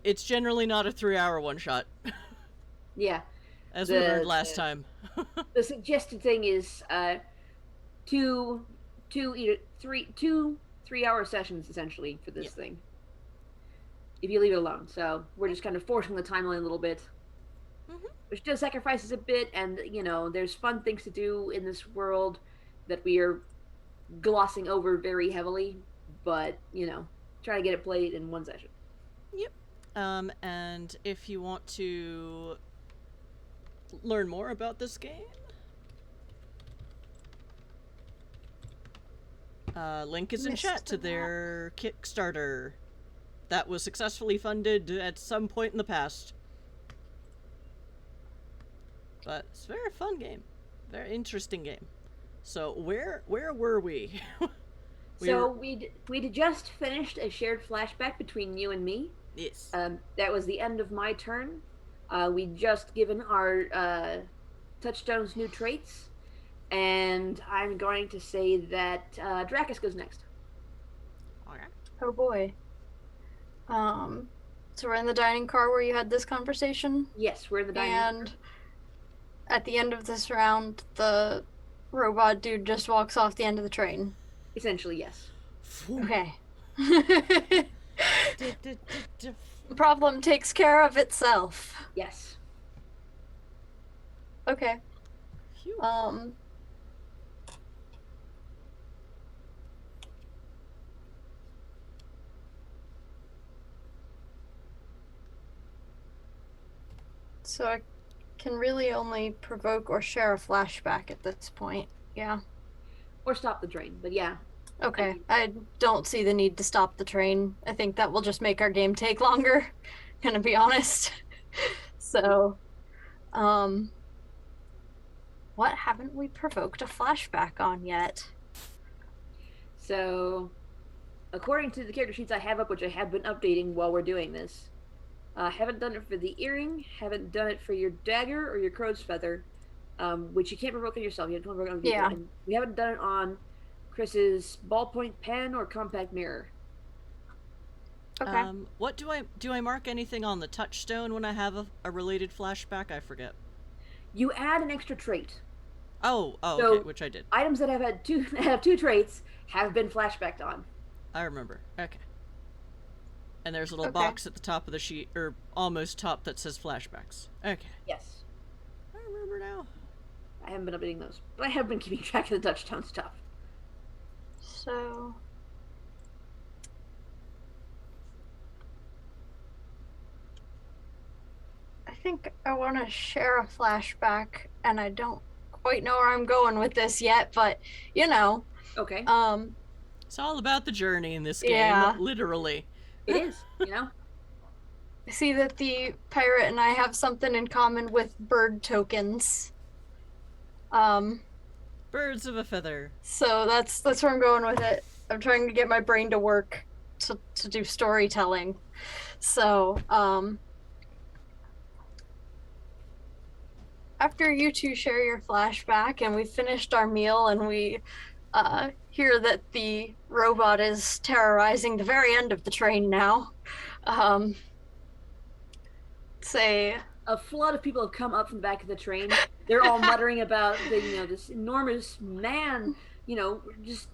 S1: it's generally not a 3-hour one-shot.
S3: Yeah.
S1: As we learned last time.
S3: The suggested thing is 2 3-hour sessions essentially for this thing, if you leave it alone. So we're just kind of forcing the timeline a little bit. which does sacrifices a bit, and there's fun things to do in this world that we are glossing over very heavily, but try to get it played in one session.
S1: Yep. And if you want to learn more about this game, link is in chat to their Kickstarter that was successfully funded at some point in the past. But it's a very fun game, very interesting game. So where were we?
S3: We'd just finished a shared flashback between you and me.
S1: Yes.
S3: That was the end of my turn. We'd just given our touchstones new traits, and I'm going to say that Dracus goes next.
S1: Okay.
S2: Oh boy. So we're in the dining car where you had this conversation?
S3: Yes, we're in the dining
S2: And
S3: car.
S2: at the end of this round, the robot dude just walks off the end of the train.
S3: Essentially, yes.
S2: Okay. Problem takes care of itself.
S3: Yes.
S2: Okay.
S1: Phew.
S2: So I can really only provoke or share a flashback at this point. Yeah.
S3: Or stop the train, but yeah.
S2: Okay. I don't see the need to stop the train. I think that will just make our game take longer, gonna be honest. So, what haven't we provoked a flashback on yet?
S3: So, according to the character sheets I have up, which I have been updating while we're doing this, haven't done it for the earring, haven't done it for your dagger or your crow's feather, which you can't provoke on yourself. You have to provoke on people.
S2: Yeah.
S3: And we haven't done it on Chris's ballpoint pen or compact mirror.
S2: Okay.
S1: What do I mark anything on the touchstone when I have a related flashback? I forget.
S3: You add an extra trait.
S1: So, okay, which I did.
S3: Items that have two traits have been flashbacked on.
S1: I remember. Okay. And there's a little
S2: Okay.
S1: box at the top of the sheet, or almost top, that says flashbacks. Okay.
S3: Yes.
S1: I remember now.
S3: I haven't been updating those, but I have been keeping track of the touchstone stuff.
S2: So, I think I want to share a flashback, and I don't quite know where I'm going with this yet, but
S3: Okay.
S1: It's all about the journey in this game,
S2: Yeah.
S1: literally.
S3: It is,
S2: I see that the pirate and I have something in common with bird tokens.
S1: Birds of a feather.
S2: So that's where I'm going with it. I'm trying to get my brain to work to do storytelling. So, after you two share your flashback and we finished our meal and we hear that the robot is terrorizing the very end of the train now, say
S3: a flood of people have come up from the back of the train. They're all muttering about this enormous man, just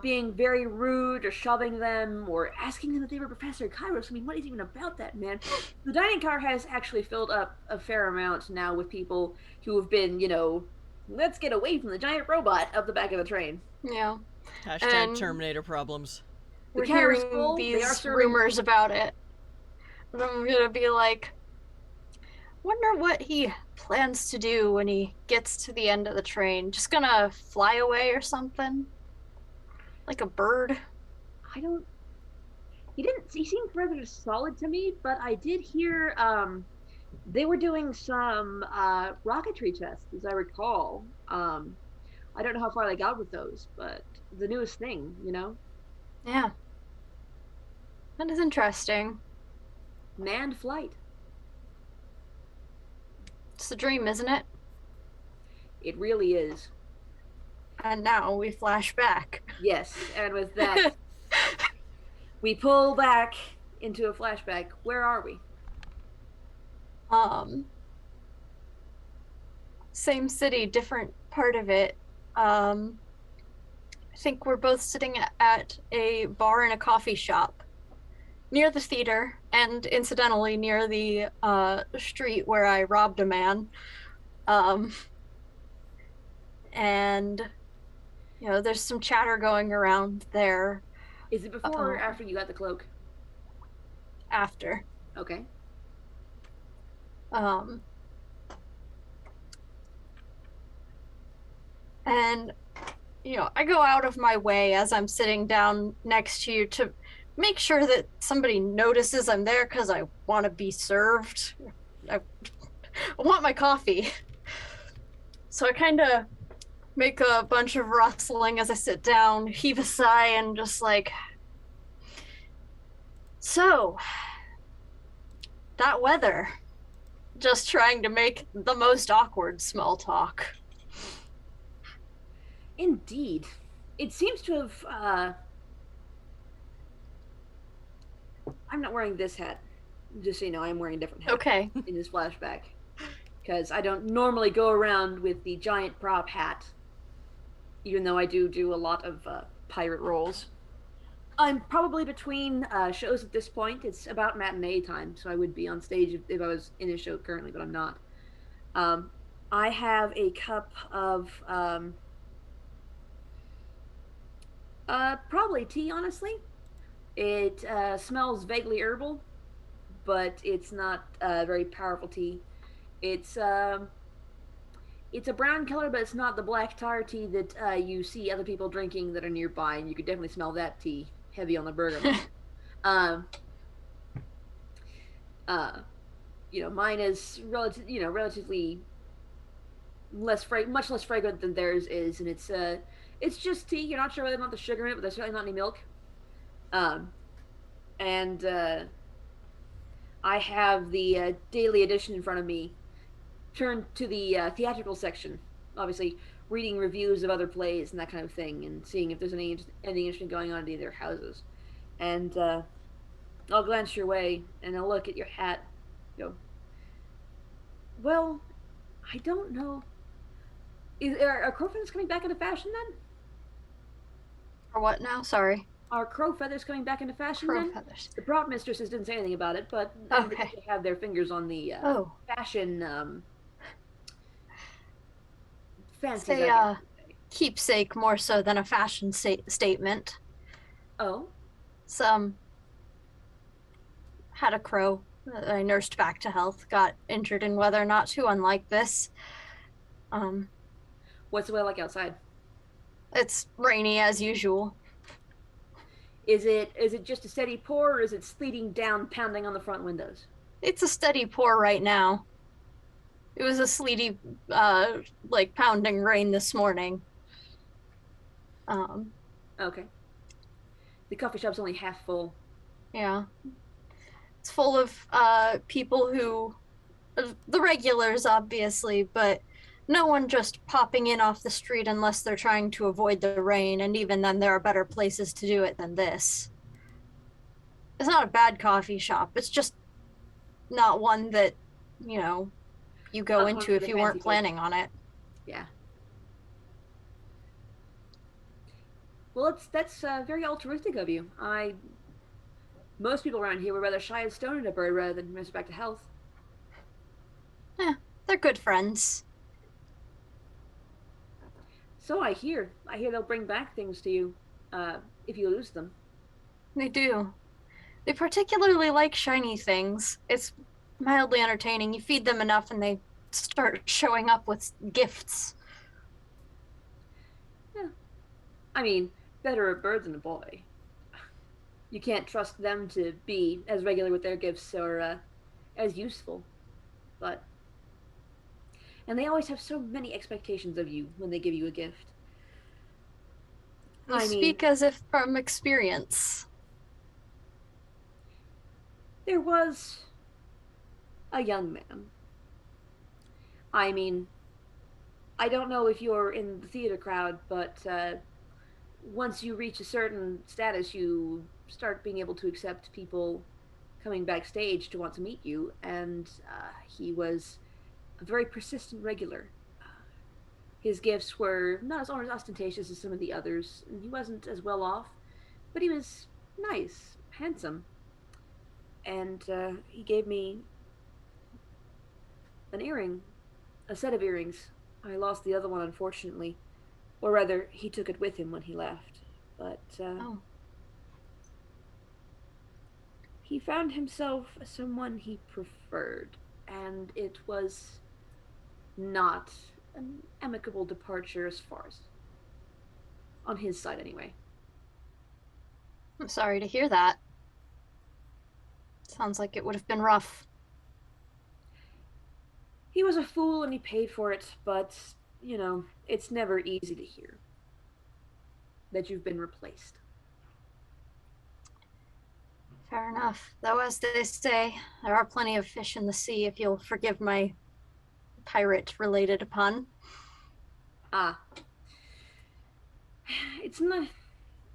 S3: being very rude or shoving them or asking them if they were Professor Kairos. I mean, what is even about that man? The dining car has actually filled up a fair amount now with people who have been, let's get away from the giant robot up the back of the train.
S2: Yeah.
S1: Hashtag
S2: And
S1: Terminator problems.
S2: we're
S3: The car is
S2: hearing
S3: full. They are
S2: these
S3: serving-
S2: rumors about it. And I'm gonna be like, wonder what he plans to do when he gets to the end of the train. Just gonna fly away or something? Like a bird?
S3: He seemed rather solid to me, but I did hear they were doing some rocketry tests, as I recall. I don't know how far they got with those, but the newest thing,
S2: Yeah. That is interesting.
S3: manned flight.
S2: It's a dream, isn't it?
S3: It really is.
S2: And now we flash back.
S3: Yes, and with that, we pull back into a flashback. Where are we?
S2: Same city, different part of it. I think we're both sitting at a bar in a coffee shop near the theater. and incidentally near the street where I robbed a man. Um, and there's some chatter going around there.
S3: Is it before or after you got the cloak?
S2: After.
S3: Okay.
S2: And I go out of my way as I'm sitting down next to you to make sure that somebody notices I'm there because I want to be served. I want my coffee. So I kind of make a bunch of rustling as I sit down, heave a sigh, and just like, so, that weather. Just trying to make the most awkward small talk.
S3: Indeed. It seems to have, I'm not wearing this hat. Just so you know, I'm wearing a different hat.
S2: Okay.
S3: In this flashback. Because I don't normally go around with the giant prop hat. Even though I do a lot of pirate roles. I'm probably between shows at this point. It's about matinee time, so I would be on stage if I was in a show currently, but I'm not. I have a cup of probably tea, honestly. It smells vaguely herbal, but it's not very powerful tea. It's a brown color, but it's not the black tar tea that you see other people drinking that are nearby, and you could definitely smell that tea heavy on the bergamot. Mine is relatively much less fragrant than theirs is, and it's just tea. You're not sure whether or not the sugar in it, but there's certainly not any milk. And I have the daily edition in front of me. Turn to the theatrical section, obviously reading reviews of other plays and that kind of thing, and seeing if there's anything interesting going on in either houses. And I'll glance your way, and I'll look at your hat. Go, well, I don't know. Are crow feathers coming back into fashion then?
S2: Or what now? Sorry.
S3: Are crow feathers coming back into fashion
S2: Crow
S3: then?
S2: feathers.
S3: The prop mistresses didn't say anything about it, but
S2: Okay.
S3: they have their fingers on the fashion fancies.
S2: Say keepsake more so than a fashion statement.
S3: Oh?
S2: Some had a crow that I nursed back to health, got injured in weather not too unlike this.
S3: What's the weather like outside?
S2: It's rainy as usual.
S3: Is it just a steady pour, or is it sleeting down, pounding on the front windows?
S2: It's a steady pour right now. It was a sleety, pounding rain this morning.
S3: Okay. The coffee shop's only half full.
S2: Yeah. It's full of people who, the regulars obviously, but no one just popping in off the street unless they're trying to avoid the rain, and even then there are better places to do it than this. It's not a bad coffee shop, it's just not one that, you go
S3: Not
S2: into
S3: one for
S2: if
S3: the
S2: you weren't
S3: fancy
S2: planning on it.
S3: Yeah. Well, that's very altruistic of you. Most people around here would rather shy as stone at a bird rather than miss back to health.
S2: They're good friends.
S3: So I hear they'll bring back things to you, if you lose them.
S2: They do. They particularly like shiny things. It's mildly entertaining. You feed them enough and they start showing up with gifts.
S3: Yeah. I mean, better a bird than a boy. You can't trust them to be as regular with their gifts or as useful. And they always have so many expectations of you when they give you a gift.
S2: You speak as if from experience.
S3: There was a young man. I mean, I don't know if you're in the theater crowd, but once you reach a certain status, you start being able to accept people coming backstage to want to meet you, and he was a very persistent regular. His gifts were not as ostentatious as some of the others, and he wasn't as well off, but he was nice, handsome. and he gave me an earring, a set of earrings. I lost the other one, unfortunately. Or rather, he took it with him when he left. But
S2: Oh.
S3: he found himself someone he preferred, and it was not an amicable departure as far as on his side, anyway.
S2: I'm sorry to hear that. Sounds like it would have been rough.
S3: He was a fool and he paid for it, but, it's never easy to hear that you've been replaced.
S2: Fair enough. Though, as they say, there are plenty of fish in the sea, if you'll forgive my pirate-related pun.
S3: Ah. It's not...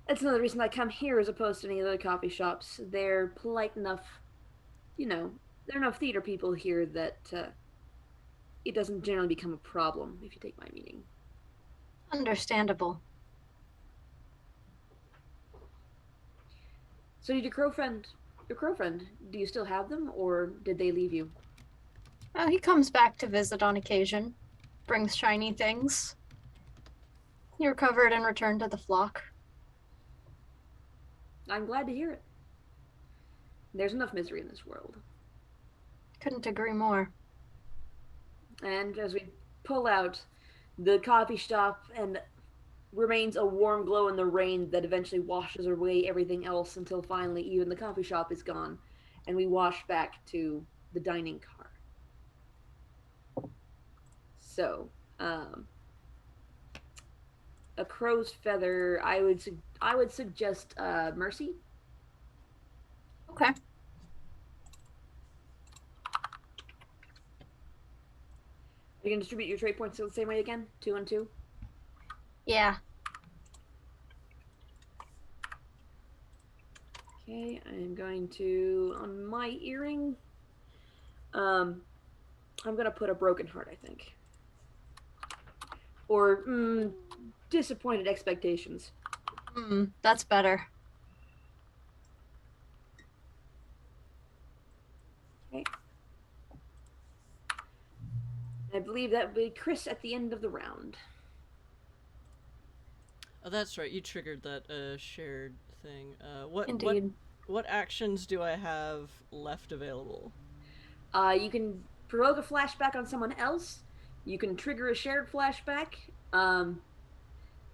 S3: That's another reason I come here as opposed to any other coffee shops. They're polite enough, there are enough theater people here that it doesn't generally become a problem, if you take my meaning.
S2: Understandable.
S3: So did your crow friend, do you still have them, or did they leave you?
S2: Well, he comes back to visit on occasion, brings shiny things. He recovered and returned to the flock.
S3: I'm glad to hear it. There's enough misery in this world.
S2: Couldn't agree more.
S3: And as we pull out, the coffee shop and remains a warm glow in the rain that eventually washes away everything else until finally even the coffee shop is gone, and we wash back to the dining car. So, a crow's feather, I would suggest Mercy.
S2: Okay.
S3: Are you going to distribute your trait points the same way again? 2 and 2?
S2: Yeah.
S3: Okay, I'm going to, on my earring, I'm going to put a broken heart, I think. Or, disappointed expectations.
S2: That's better.
S3: Okay. I believe that would be Chris at the end of the round.
S1: Oh, that's right. You triggered that shared thing.
S2: Indeed.
S1: What actions do I have left available?
S3: You can provoke a flashback on someone else. You can trigger a shared flashback.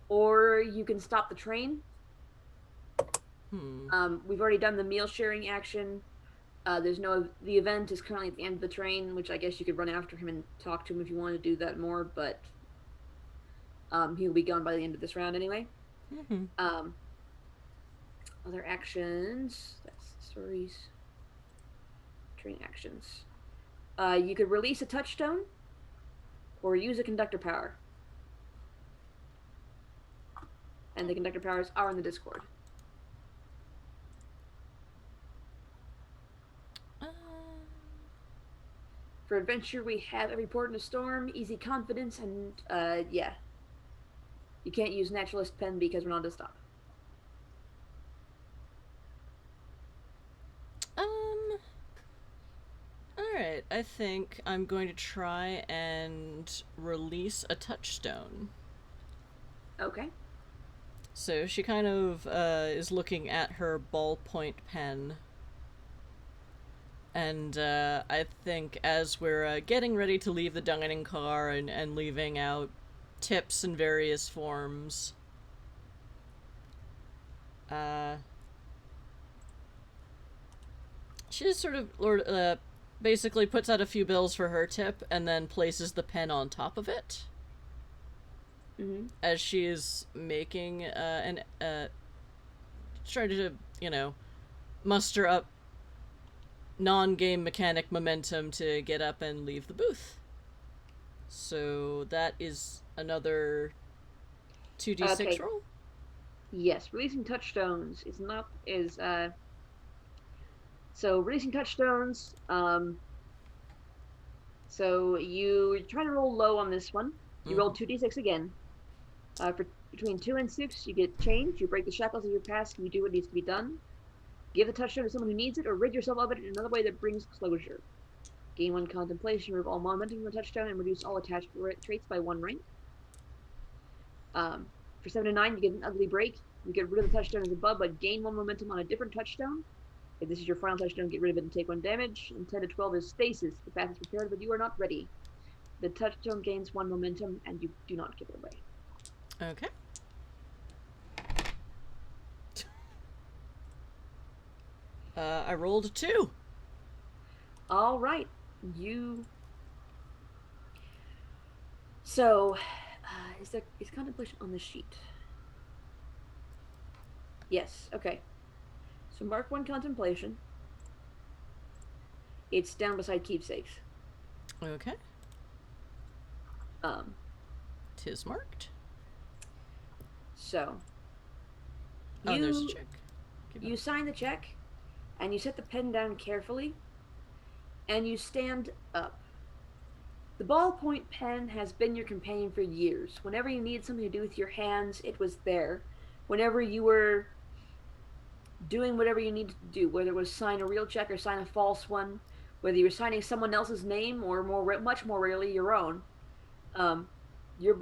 S3: Or you can stop the train. We've already done the meal sharing action. The event is currently at the end of the train, which I guess you could run after him and talk to him if you want to do that more, but he'll be gone by the end of this round anyway. Other actions, that's stories. Train actions. You could release a touchstone or use a conductor power. And the conductor powers are in the Discord. For adventure, we have every port in a storm, easy confidence, and yeah. You can't use naturalist pen because we're not to stop.
S1: Alright, I think I'm going to try and release a touchstone.
S3: Okay.
S1: So she kind of is looking at her ballpoint pen. And I think as we're getting ready to leave the dining car and leaving out tips in various forms, she just sort of basically puts out a few bills for her tip and then places the pen on top of it. As she is making trying to, muster up non-game mechanic momentum to get up and leave the booth. So that is another 2d6 roll?
S3: Yes, releasing touchstones so releasing touchstones, so you try to roll low on this one. You rolled 2d6 again. For between 2 and 6, you get change. You break the shackles of your past and you do what needs to be done. Give the touchstone to someone who needs it, or rid yourself of it in another way that brings closure. Gain 1 contemplation, remove all momentum from the touchstone, and reduce all attached traits by 1 rank. For 7 to 9, you get an ugly break. You get rid of the touchstone as above, but gain 1 momentum on a different touchstone. If this is your final touchstone, get rid of it and take 1 damage. And 10 to 12 is stasis. The path is prepared, but you are not ready. The touchstone gains 1 momentum, and you do not give it away.
S1: Okay. I rolled a 2.
S3: All right. So, is contemplation on the sheet? Yes. Okay. So mark 1 contemplation. It's down beside keepsakes.
S1: Okay. Tis marked.
S3: So.
S1: Oh, there's a check.
S3: You sign the check, and you set the pen down carefully, and you stand up. The ballpoint pen has been your companion for years. Whenever you needed something to do with your hands, it was there. Whenever you were doing whatever you needed to do, whether it was sign a real check or sign a false one, whether you were signing someone else's name or much more rarely your own, your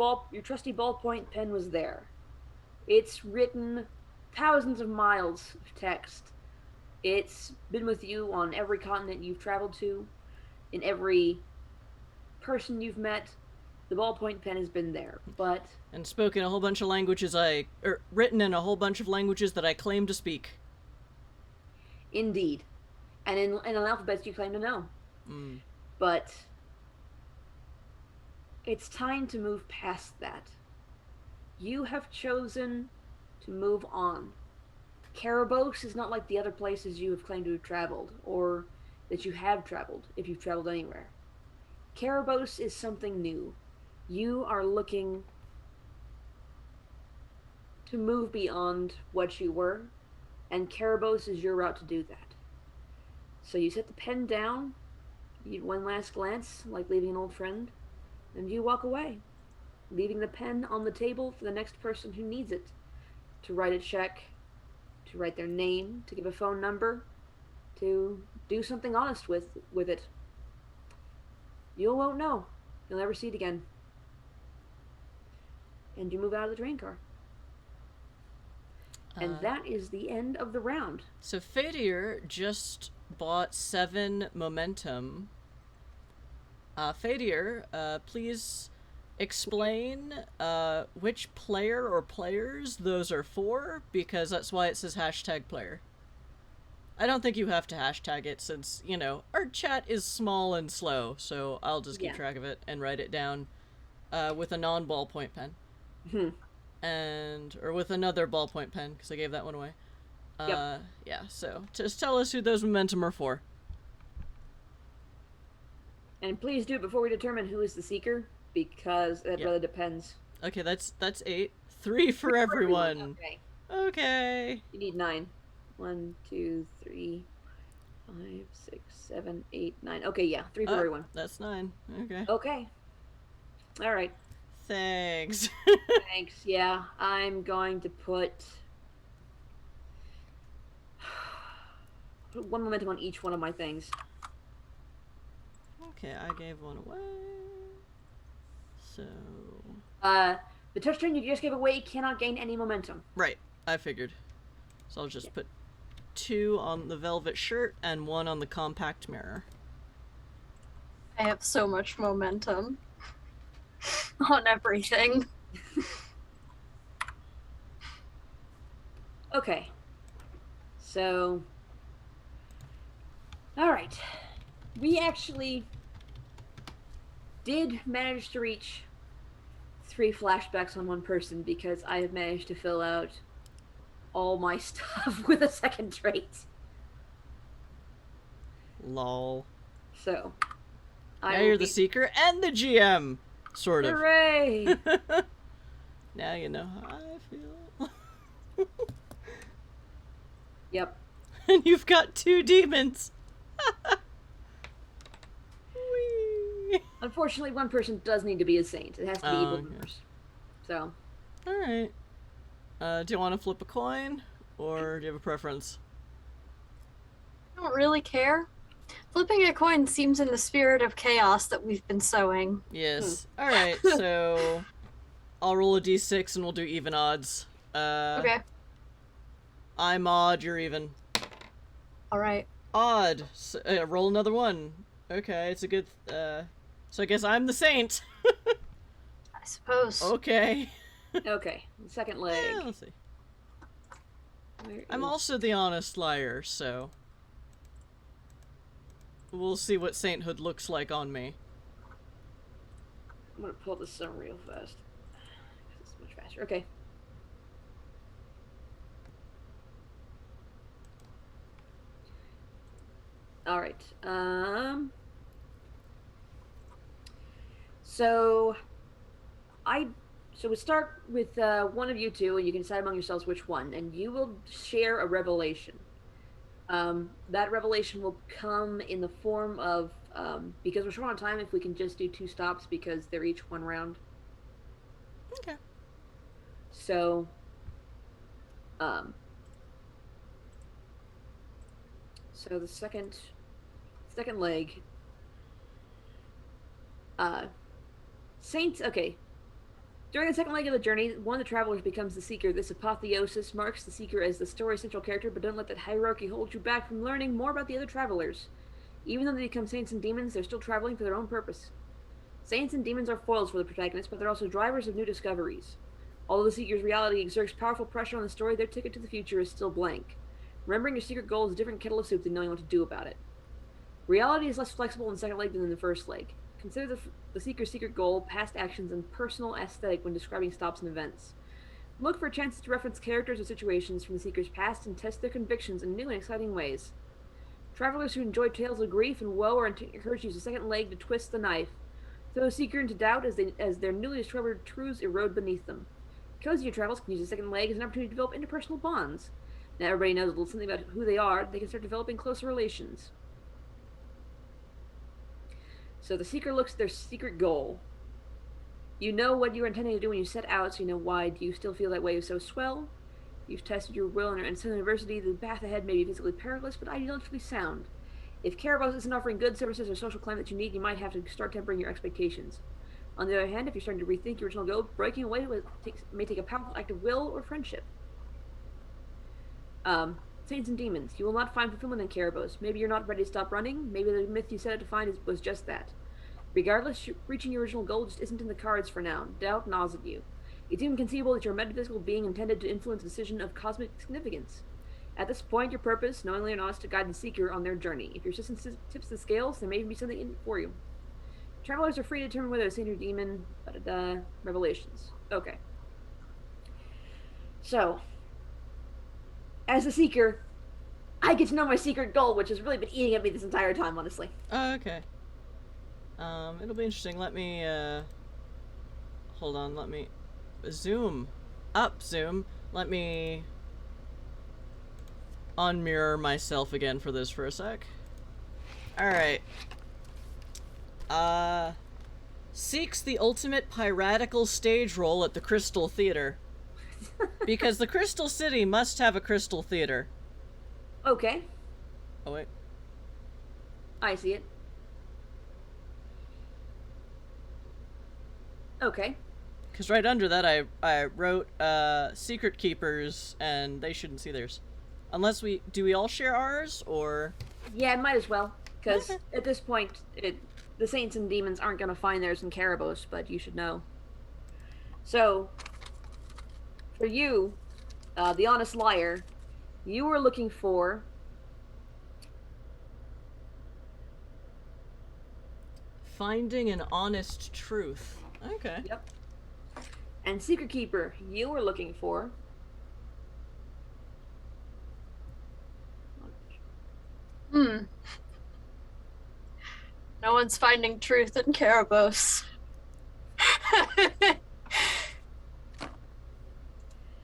S3: trusty ballpoint pen was there. It's written thousands of miles of text. It's been with you on every continent you've traveled to, in every person you've met. The ballpoint pen has been there, but...
S1: And spoken a whole bunch of languages written in a whole bunch of languages that I claim to speak.
S3: Indeed. And in alphabets you claim to know. But it's time to move past that. You have chosen to move on. Cerebos is not like the other places you have claimed to have traveled, or that you have traveled, if you've traveled anywhere. Cerebos is something new. You are looking to move beyond what you were, and Cerebos is your route to do that. So you set the pen down, you one last glance, like leaving an old friend, and you walk away, leaving the pen on the table for the next person who needs it, to write a check, to write their name, to give a phone number, to do something honest with it. You won't know. You'll never see it again. And you move out of the train car. And that is the end of the round.
S1: So Fadier just bought 7 momentum. Fadier, please explain which player or players those are for, because that's why it says #player. I don't think you have to hashtag it since, our chat is small and slow, so I'll just keep track of it and write it down with a non-ballpoint pen. Or with another ballpoint pen, because I gave that one away. Yeah, so just tell us who those momentum are for.
S3: And please do it before we determine who is the seeker, because it really depends.
S1: Okay, that's 8. 3 for everyone. Okay.
S3: You need 9. 1, 2, 3, 5, 6, 7, 8, 9. Okay, yeah, 3 for everyone.
S1: That's 9. Okay.
S3: Okay. All right.
S1: Thanks.
S3: Thanks. Yeah, I'm going to put 1 momentum on each one of my things.
S1: Okay, I gave 1 away. So...
S3: the touchstone you just gave away cannot gain any momentum.
S1: Right, I figured. So I'll just put 2 on the velvet shirt and 1 on the compact mirror.
S2: I have so much momentum on everything.
S3: Okay. So... Alright. We actually did manage to reach 3 flashbacks on one person, because I have managed to fill out all my stuff with a second trait.
S1: Lol.
S3: So...
S1: Now you're the seeker and the GM! Sort of.
S3: Hooray!
S1: Now you know how I feel.
S3: Yep.
S1: And you've got 2 demons! Whee!
S3: Unfortunately, one person does need to be a saint. It has to be evil first. So.
S1: Alright. Do you want to flip a coin? Or do you have a preference?
S2: I don't really care. Flipping a coin seems in the spirit of chaos that we've been sowing.
S1: Yes. Alright, so I'll roll a d6 and we'll do even odds.
S2: Okay.
S1: I'm odd, you're even.
S2: Alright.
S1: Odd. So, roll another one. Okay, it's a good, so I guess I'm the saint.
S2: I suppose.
S1: Okay.
S3: Okay, the second leg.
S1: Yeah, let's see.
S3: Where
S1: I'm
S3: is-
S1: also the honest liar, so we'll see what sainthood looks like on me.
S3: I'm gonna pull this up real fast. It's much faster. Okay. All right. So we start with one of you two, and you can decide among yourselves which one, and you will share a revelation. That revelation will come in the form of because we're short on time. If we can just do 2 stops because they're each 1 round.
S1: Okay.
S3: So, so the second leg, Saints. Okay. During the second leg of the journey, one of the travelers becomes the seeker. This apotheosis marks the seeker as the story's central character, but don't let that hierarchy hold you back from learning more about the other travelers. Even though they become saints and demons, they're still traveling for their own purpose. Saints and demons are foils for the protagonist, but they're also drivers of new discoveries. Although the seeker's reality exerts powerful pressure on the story, their ticket to the future is still blank. Remembering your secret goal is a different kettle of soup than knowing what to do about it. Reality is less flexible in the second leg than in the first leg. Consider the seeker's secret goal, past actions, and personal aesthetic when describing stops and events. Look for chances to reference characters or situations from the seeker's past and test their convictions in new and exciting ways. Travelers who enjoy tales of grief and woe are encouraged to use the second leg to twist the knife, throw the seeker into doubt as their newly discovered truths erode beneath them. Cozier travels can use the second leg as an opportunity to develop interpersonal bonds. Now everybody knows a little something about who they are, they can start developing closer relations. So the seeker looks at their secret goal. You know what you were intending to do when you set out, so you know why. Do you still feel that way so swell? You've tested your will and some adversity. The path ahead may be physically perilous, but ideologically sound. If Cerebos isn't offering good services or social climate that you need, you might have to start tempering your expectations. On the other hand, if you're starting to rethink your original goal, breaking away may take a powerful act of will or friendship. Saints and demons. You will not find fulfillment in Cerebos. Maybe you're not ready to stop running. Maybe the myth you set out to find was just that. Regardless, reaching your original goal just isn't in the cards for now. Doubt gnaws at you. It's even conceivable that you're a metaphysical being intended to influence a decision of cosmic significance. At this point, your purpose, knowingly or not, is to guide the seeker on their journey. If your system tips the scales, there may even be something in it for you. Travelers are free to determine whether a saint or demon, revelations. Okay. So, as a seeker, I get to know my secret goal, which has really been eating at me this entire time, honestly.
S1: Oh, okay. It'll be interesting. Let me, hold on, let me zoom. Let me unmirror myself again for this for a sec. Alright. Seeks the ultimate piratical stage role at the Crystal Theater. Because the Crystal City must have a Crystal Theater.
S3: Okay,
S1: Oh, wait.
S3: I see it. Okay.
S1: Because right under that, I wrote, Secret Keepers, and they shouldn't see theirs. Unless do we all share ours, or?
S3: Yeah, might as well, because
S1: Okay.
S3: at this point, the saints and demons aren't going to find theirs in Cerebos, but you should know. So, for you, the honest liar, you were looking for
S1: Finding an honest truth. Okay.
S3: Yep. And Secret Keeper, you were looking for
S2: No one's finding truth in Cerebos.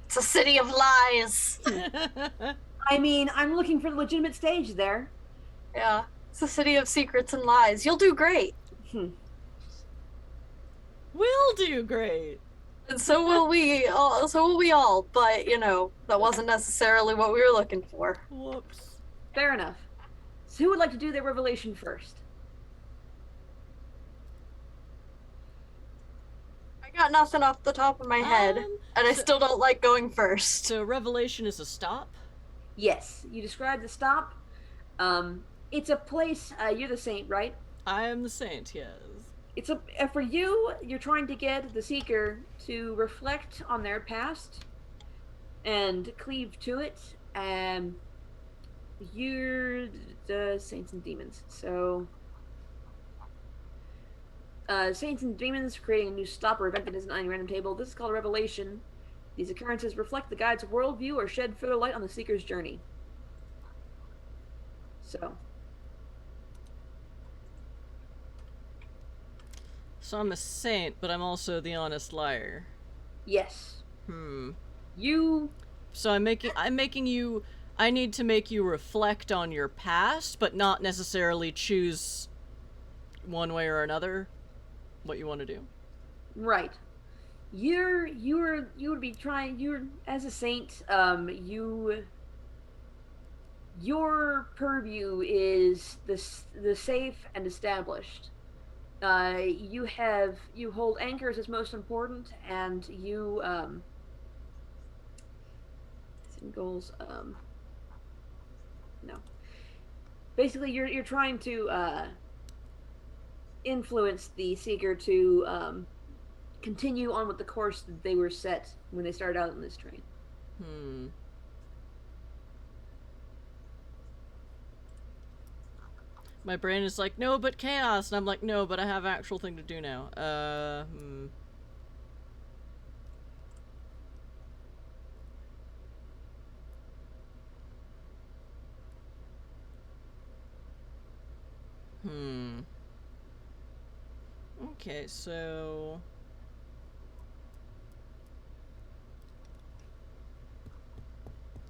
S2: It's a city of lies.
S3: I mean, I'm looking for the legitimate stage there.
S2: Yeah, it's a city of secrets and lies. You'll do great.
S1: We'll do great.
S2: And so will we all. So will we all. But that wasn't necessarily what we were looking for.
S1: Whoops.
S3: Fair enough. So who would like to do their revelation first?
S2: I got nothing off the top of my head, and I still don't like going first.
S1: So revelation is a stop?
S3: Yes, you describe the stop. It's a place. You're the saint, right?
S1: I am the saint, yes.
S3: It's a for you. You're trying to get the seeker to reflect on their past and cleave to it. You're the saints and demons. So, saints and demons creating a new stop or event that isn't on any random table. This is called a revelation. These occurrences reflect the guide's worldview or shed further light on the seeker's journey. So
S1: I'm a saint, but I'm also the honest liar.
S3: yes.
S1: So I'm making you. I need to make you reflect on your past, but not necessarily choose one way or another what you want to do.
S3: Right. You would be trying. You're as a saint. Your purview is the safe and established. You hold anchors as most important, and you goals. No. Basically, you're trying to influence the seeker to continue on with the course that they were set when they started out on this train.
S1: My brain is like, no, but chaos, and I'm like, no, but I have actual thing to do now. Okay, so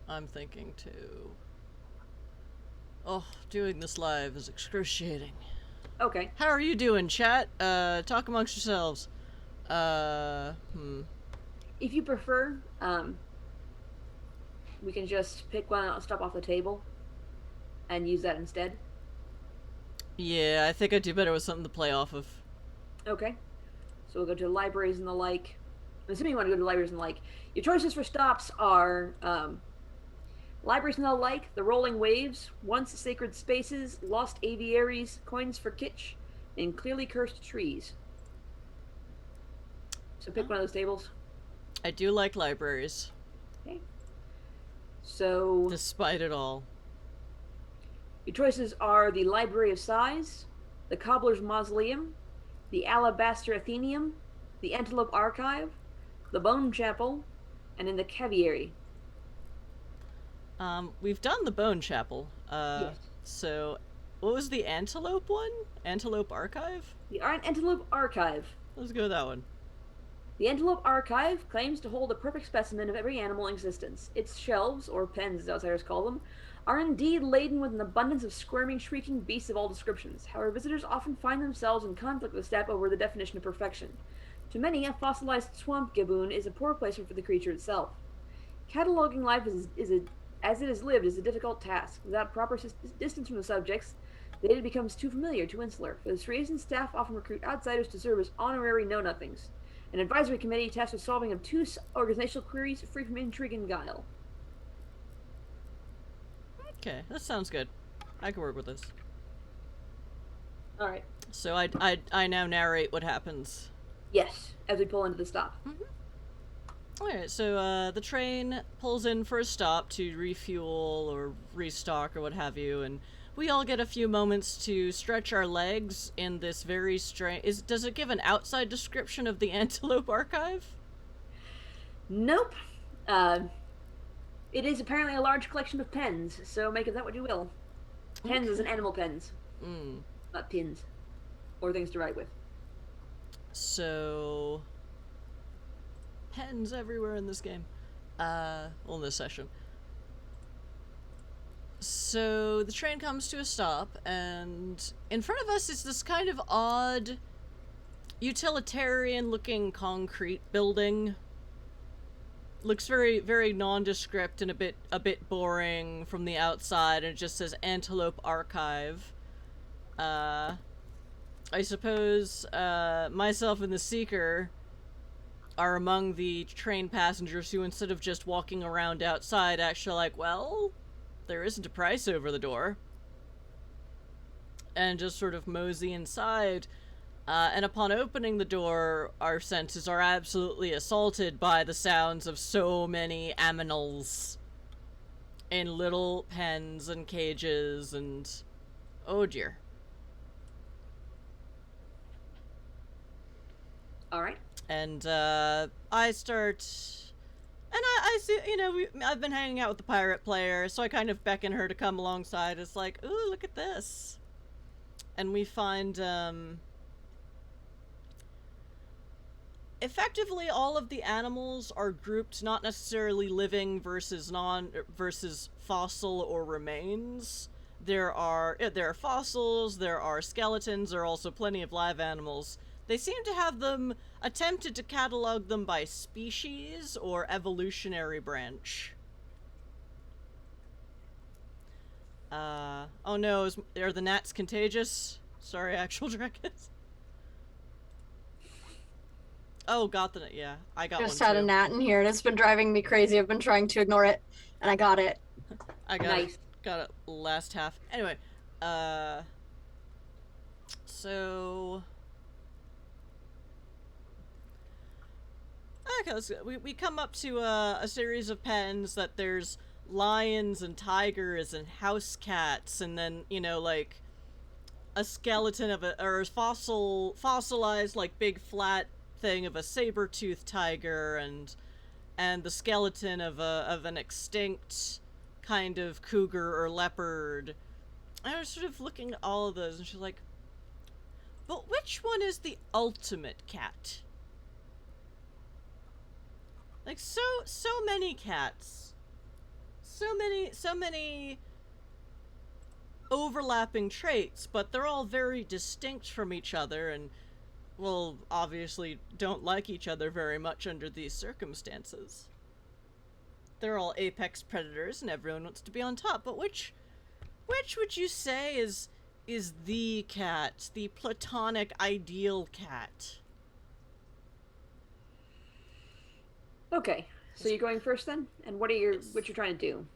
S1: I'm thinking too. Oh, doing this live is excruciating.
S3: Okay.
S1: How are you doing, chat? Talk amongst yourselves.
S3: If you prefer, we can just pick one stop off the table and use that instead.
S1: Yeah, I think I'd do better with something to play off of.
S3: Okay. So we'll go to libraries and the like. I'm assuming you want to go to libraries and the like. Your choices for stops are libraries and the like, the rolling waves, once sacred spaces, lost aviaries, coins for kitsch, and clearly cursed trees. So pick one of those tables.
S1: I do like libraries.
S3: Okay. So
S1: despite it all.
S3: Your choices are the Library of Sighs, the Cobbler's Mausoleum, the Alabaster Athenaeum, the Antelope Archive, the Bone Chapel, and in the Caviary.
S1: We've done the Bone Chapel.
S3: Yes.
S1: So, what was the Antelope one? Antelope Archive?
S3: The Antelope Archive.
S1: Let's go with that one.
S3: The Antelope Archive claims to hold a perfect specimen of every animal in existence. Its shelves, or pens as outsiders call them, are indeed laden with an abundance of squirming, shrieking beasts of all descriptions. However, visitors often find themselves in conflict with step over the definition of perfection. To many, a fossilized swamp gaboon is a poor placement for the creature itself. Cataloging life as it is lived is a difficult task. Without proper distance from the subjects, the data becomes too familiar, too insular. For this reason, staff often recruit outsiders to serve as honorary know-nothings. An advisory committee tasked with solving obtuse organizational queries free from intrigue and guile.
S1: Okay, that sounds good. I can work with this.
S3: Alright.
S1: So I now narrate what happens.
S3: Yes, as we pull into the stop.
S1: Alright, so the train pulls in for a stop to refuel or restock or what have you, and we all get a few moments to stretch our legs in this very strange... Does it give an outside description of the Antelope Archive?
S3: Nope. It is apparently a large collection of pens, so make of that what you will. Pens as in animal pens. Not pins. Or things to write with.
S1: So... pens everywhere in this game. Well, in this session. So the train comes to a stop, and in front of us is this kind of odd, utilitarian-looking concrete building. looks very, very nondescript and a bit boring from the outside, and it just says Antelope Archive. I suppose myself and the Seeker are among the train passengers who, instead of just walking around outside, actually like, well, there isn't a price over the door, and just sort of mosey inside. And upon opening the door, our senses are absolutely assaulted by the sounds of so many aminals in little pens and cages, and oh dear.
S3: All right.
S1: And I start, and I see, I've been hanging out with the pirate player, so I kind of beckon her to come alongside. It's like, ooh, look at this. And we find, effectively all of the animals are grouped not necessarily living versus fossil or remains. There are fossils, there are skeletons, there are also plenty of live animals. They seem to have them attempted to catalog them by species or evolutionary branch. Oh no, are the gnats contagious? Sorry, actual Dracus. Oh, yeah, I got
S2: Just
S1: one
S2: had
S1: too.
S2: a gnat in here and it's been driving me crazy. I've been trying to ignore it, and I got it.
S1: I
S3: Nice.
S1: got it last half. Anyway, so okay, we come up to a series of pens that there's lions and tigers and house cats, and then like a skeleton of or fossilized like big flat thing of a saber-toothed tiger, and the skeleton of an extinct kind of cougar or leopard. I was sort of looking at all of those, and she's like, but which one is the ultimate cat? Like, so many cats. So many overlapping traits, but they're all very distinct from each other, and, well, obviously don't like each other very much under these circumstances. They're all apex predators, and everyone wants to be on top, but which would you say is the cat, the platonic ideal cat?
S3: Okay. So you're going first then? And what you're trying to do?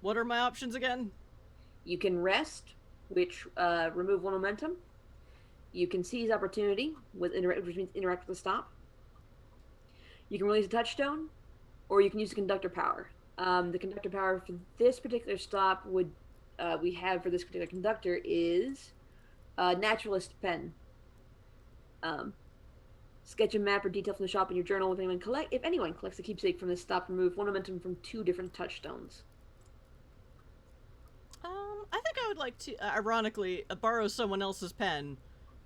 S1: What are my options again?
S3: You can rest, which remove one momentum. You can seize opportunity, which means interact with the stop. You can release a touchstone, or you can use the conductor power. The conductor power for this particular stop we have for this particular conductor is naturalist pen. Sketch a map or detail from the shop in your journal. If anyone collects a keepsake from this stop, remove one momentum from 2 different touchstones.
S1: I think I would like to, ironically, borrow someone else's pen,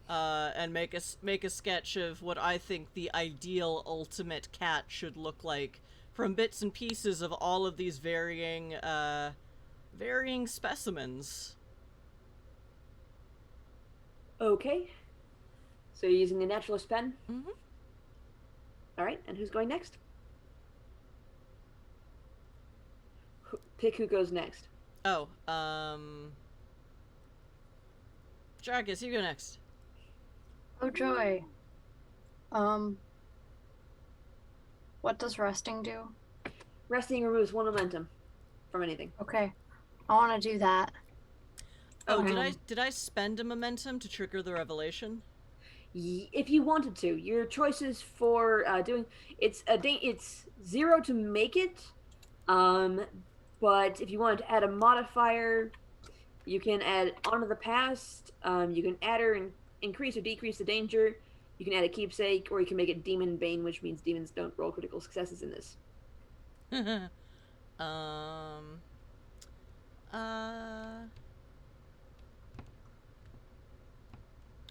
S1: and make a sketch of what I think the ideal ultimate cat should look like from bits and pieces of all of these varying specimens.
S3: Okay. So you're using the naturalist pen?
S1: Mm-hmm.
S3: All right, and who's going next? Pick who goes next.
S1: Oh, Jargus, you go next.
S2: Oh joy. What does resting do?
S3: Resting removes 1 momentum from anything.
S2: Okay. I want to do that.
S1: Oh, did I spend a momentum to trigger the revelation?
S3: If you wanted to, your choices for doing it's 0 to make it, but if you wanted to add a modifier, you can add onto the past. You can add or increase or decrease the danger. You can add a keepsake, or you can make it demon bane, which means demons don't roll critical successes in this.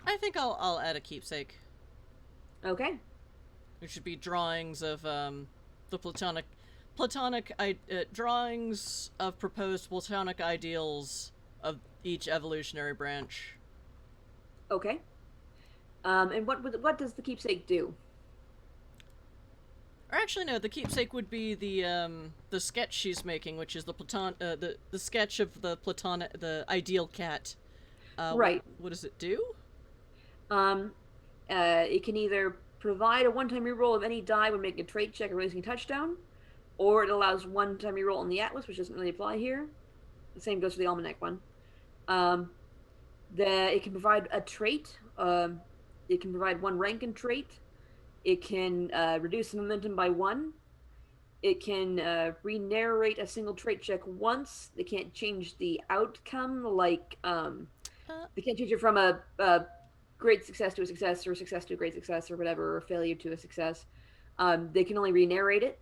S1: I think I'll add a keepsake.
S3: Okay.
S1: Which should be drawings of the platonic drawings of proposed platonic ideals of each evolutionary branch.
S3: Okay. And what does the keepsake do?
S1: Or actually, no. The keepsake would be the sketch she's making, which is the sketch of the ideal cat.
S3: Right.
S1: What does it do?
S3: Um, it can either provide a one-time reroll of any die when making a trait check or releasing a touchdown, or it allows one-time reroll on the Atlas, which doesn't really apply here. The same goes for the Almanac one. It can provide a trait. It can provide one rank in trait. It can reduce the momentum by 1. It can re-narrate a single trait check once. They can't change the outcome, like they can't change it from a great success to a success, or success to a great success, or whatever, or failure to a success. They can only re-narrate it.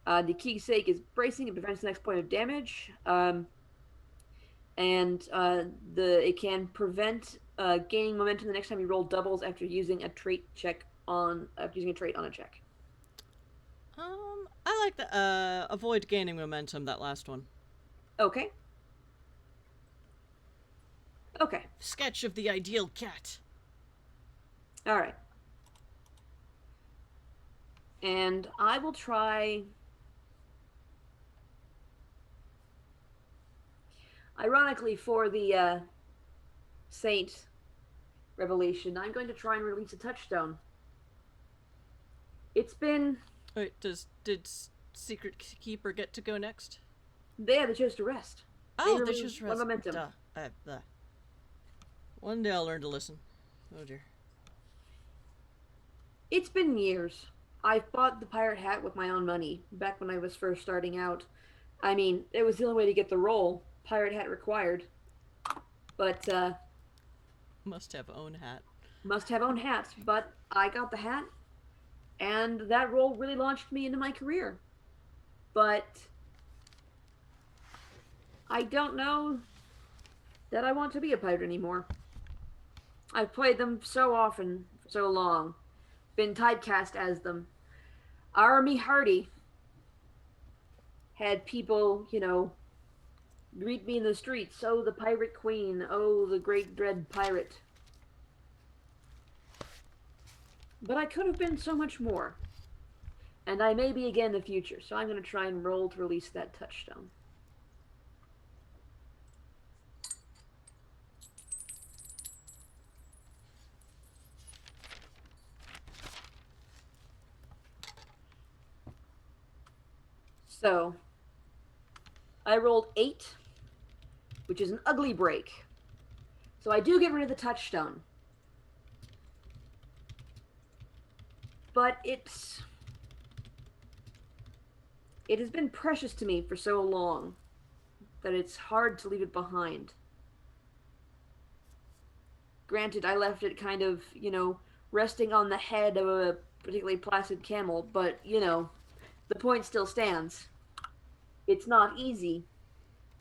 S3: The keepsake is bracing. It prevents the next point of damage. It can prevent gaining momentum the next time you roll doubles after using a trait on a check.
S1: I like the avoid gaining momentum. That last one.
S3: Okay. Okay.
S1: Sketch of the ideal cat.
S3: All right. And I will try. Ironically, for the Saint Revelation, I'm going to try and release a touchstone. It's been.
S1: Wait, did Secret Keeper get to go next?
S3: They chose to rest.
S1: Oh, they chose to rest.
S3: One momentum.
S1: One day I'll learn to listen. Oh dear.
S3: It's been years. I bought the pirate hat with my own money back when I was first starting out. I mean, it was the only way to get the role. Pirate hat required. But,
S1: Must have own hat.
S3: Must have own hat. But I got the hat, and that role really launched me into my career. But I don't know that I want to be a pirate anymore. I've played them so often, for so long, been typecast as them. Army Hardy had people, greet me in the streets. Oh, the pirate queen. Oh, the great dread pirate. But I could have been so much more. And I may be again in the future, so I'm going to try and roll to release that touchstone. So, I rolled 8, which is an ugly break. So I do get rid of the touchstone. But it has been precious to me for so long that it's hard to leave it behind. Granted, I left it kind of, resting on the head of a particularly placid camel, but, the point still stands. It's not easy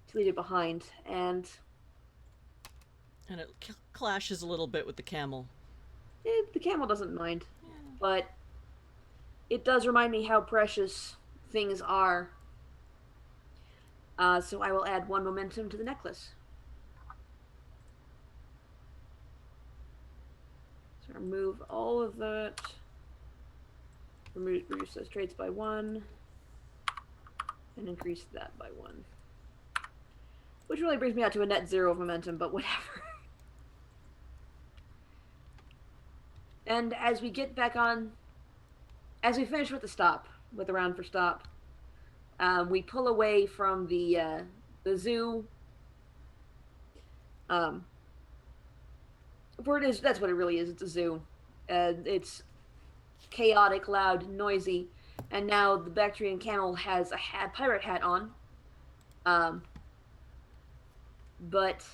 S3: to leave it behind, and
S1: it clashes a little bit with the camel.
S3: The camel doesn't mind, but it does remind me how precious things are. So I will add 1 momentum to the necklace. So remove all of that. Reduce those traits by 1. And increase that by 1. Which really brings me out to a net 0 of momentum, but whatever. And as we get back on, as we finish with the round for stop, we pull away from the zoo. That's what it really is. It's a zoo. It's chaotic, loud, noisy. And now the Bactrian camel has a pirate hat on. But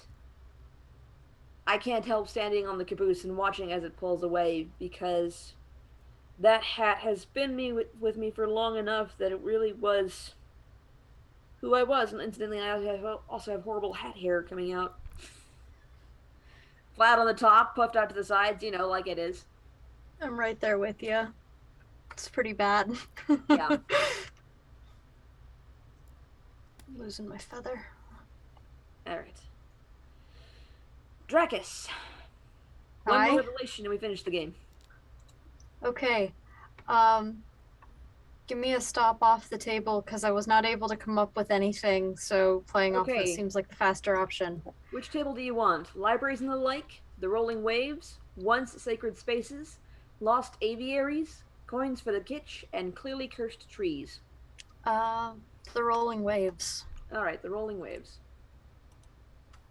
S3: I can't help standing on the caboose and watching as it pulls away, because that hat has been with me for long enough that it really was who I was. And incidentally, I also have horrible hat hair coming out. Flat on the top, puffed out to the sides, like it is.
S2: I'm right there with you. It's pretty bad.
S3: Yeah.
S2: Losing my feather.
S3: Alright. Dracus. One more revelation and we finish the game.
S2: Okay. Give me a stop off the table because I was not able to come up with anything, so playing off this
S3: Okay.
S2: seems like the faster option.
S3: Which table do you want? Libraries and the like? The rolling waves? Once sacred spaces? Lost aviaries? Coins for the kitsch? And clearly cursed trees?
S2: Uh, the rolling waves.
S3: Alright, the rolling waves.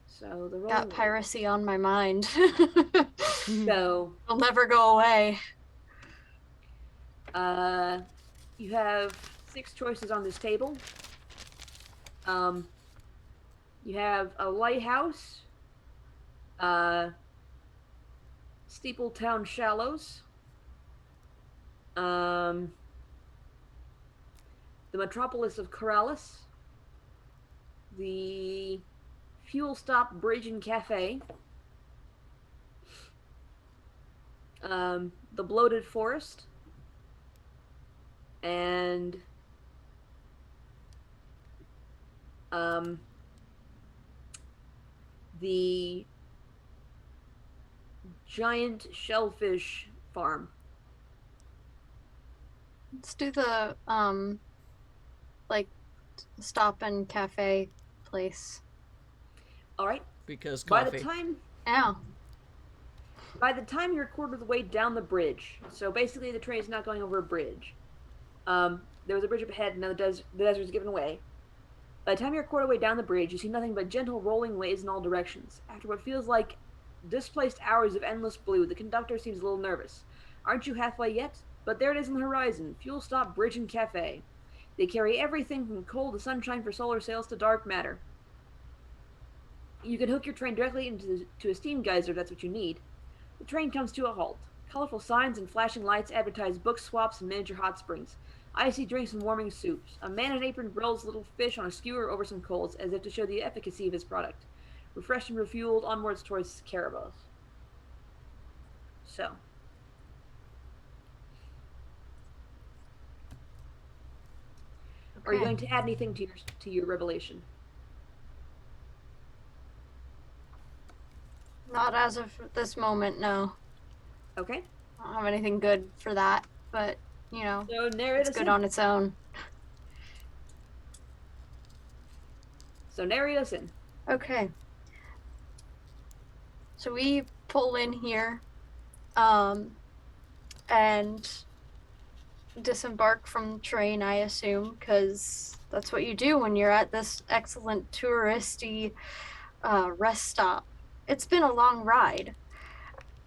S3: So the rolling
S2: Got
S3: waves.
S2: piracy on my mind.
S3: So
S2: It'll never go away.
S3: you have 6 choices on this table. You have a lighthouse, Steepletown Shallows, the metropolis of Corrales, the Fuel Stop Bridge and Cafe, the Bloated Forest, and the giant shellfish farm.
S2: Let's do the like stop and cafe place.
S3: All right.
S1: Because
S3: By
S1: coffee.
S3: the time
S2: Yeah.
S3: you're a quarter of the way down the bridge, so basically the train is not going over a bridge. There was a bridge up ahead, and now the desert is given way. By the time you're a quarter way down the bridge, you see nothing but gentle rolling waves in all directions. After what feels like displaced hours of endless blue, the conductor seems a little nervous. Aren't you halfway yet? But there it is on the horizon. Fuel Stop Bridge and Cafe. They carry everything from coal to sunshine for solar sails to dark matter. You can hook your train directly into a steam geyser if that's what you need. The train comes to a halt. Colorful signs and flashing lights advertise book swaps and miniature hot springs. Icy drinks and warming soups. A man in an apron grills little fish on a skewer over some coals as if to show the efficacy of his product. Refreshed and refueled, onwards towards Cerebos. So. Are you going to add anything to your revelation?
S2: Not as of this moment, no.
S3: Okay.
S2: I don't have anything good for that, but you know,
S3: So narrate
S2: it's
S3: us
S2: good
S3: in.
S2: on its own.
S3: So narrate us in.
S2: Okay. So we pull in here, and disembark from the train, I assume, because that's what you do when you're at this excellent touristy rest stop. It's been a long ride,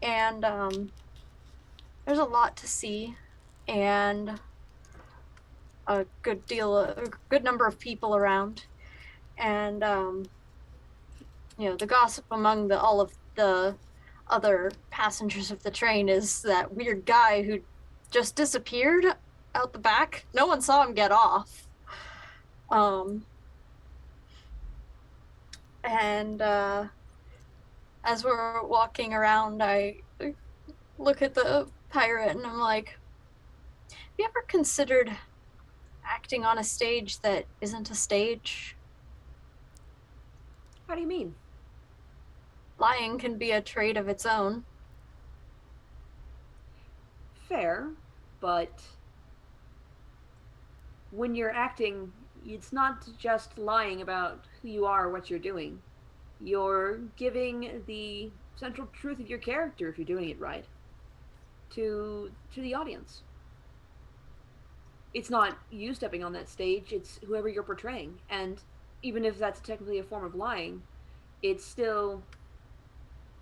S2: and there's a lot to see, and a good number of people around, and you know, the gossip among all of the other passengers of the train is that weird guy who just disappeared out the back. No one saw him get off. And as we're walking around, I look at the pirate and I'm like, have you ever considered acting on a stage that isn't a stage?
S3: How do you mean?
S2: Lying can be a trait of its own.
S3: Fair, but when you're acting, it's not just lying about who you are or what you're doing. You're giving the central truth of your character, if you're doing it right, to the audience. It's not you stepping on that stage, it's whoever you're portraying. And even if that's technically a form of lying, it's still,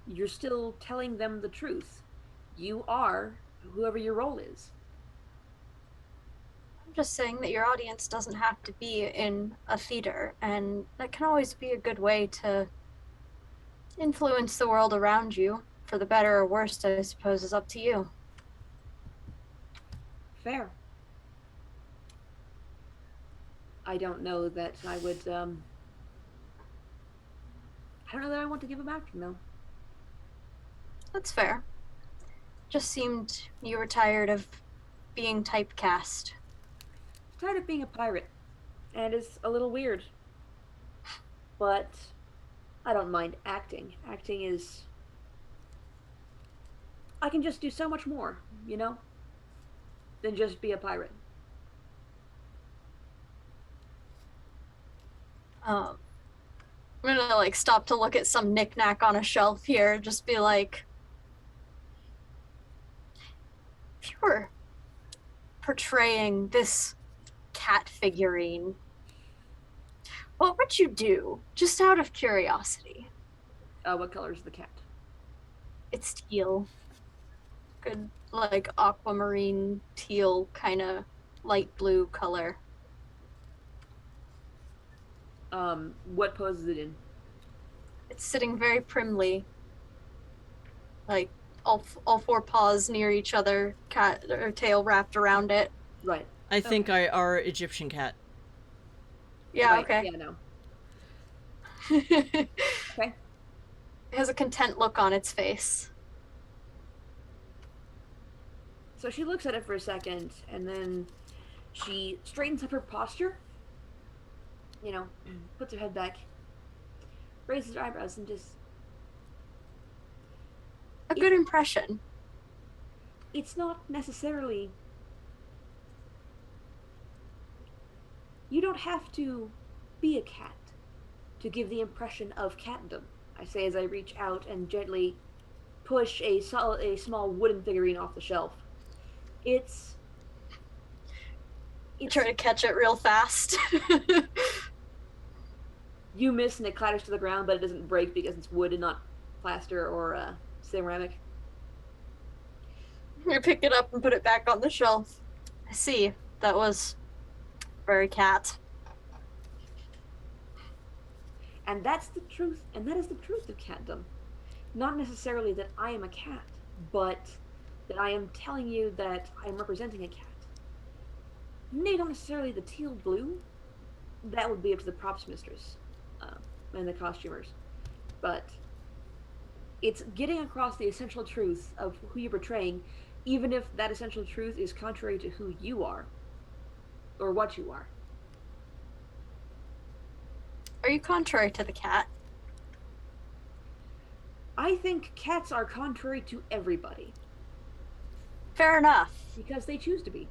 S3: you're still telling them the truth. You are whoever your role is.
S2: I'm just saying that your audience doesn't have to be in a theater, and that can always be a good way to influence the world around you. For the better or worse, I suppose, is up to you.
S3: Fair. I don't know that I would, I don't know that I want to give him acting, though.
S2: That's fair. Just seemed you were tired of being typecast.
S3: Tired of being a pirate, and it's a little weird. But I don't mind acting. Acting is, I can just do so much more, you know, than just be a pirate.
S2: Um, I'm gonna like stop to look at some knickknack on a shelf here. Just be like, if you were portraying this cat figurine, what would you do? Just out of curiosity.
S3: What color is the cat?
S2: It's teal. Good, like aquamarine teal, kind of light blue color.
S3: What pose is it in?
S2: It's sitting very primly, like all four paws near each other, cat or tail wrapped around it.
S3: Right.
S1: I think our Egyptian cat.
S2: Yeah,
S3: Right.
S2: okay.
S3: Yeah, no.
S2: It
S3: Okay.
S2: has a content look on its face.
S3: So she looks at it for a second, and then she straightens up her posture. You know, puts her head back, raises her eyebrows, and just...
S2: A good impression.
S3: It's not necessarily... You don't have to be a cat to give the impression of catdom, I say as I reach out and gently push a small wooden figurine off the shelf. It's
S2: Try to catch it real fast.
S3: You miss and it clatters to the ground, but it doesn't break because it's wood and not plaster or ceramic.
S2: I pick it up and put it back on the shelf. I see. That was very cat.
S3: And that's the truth, and that is the truth of catdom. Not necessarily that I am a cat, but that I am telling you that I am representing a cat. Maybe not necessarily the teal blue. That would be up to the props mistress and the costumers. But it's getting across the essential truth of who you're portraying, even if that essential truth is contrary to who you are, or what you are.
S2: Are you contrary to the cat?
S3: I think cats are contrary to everybody,
S2: Fair enough.
S3: because they choose to be.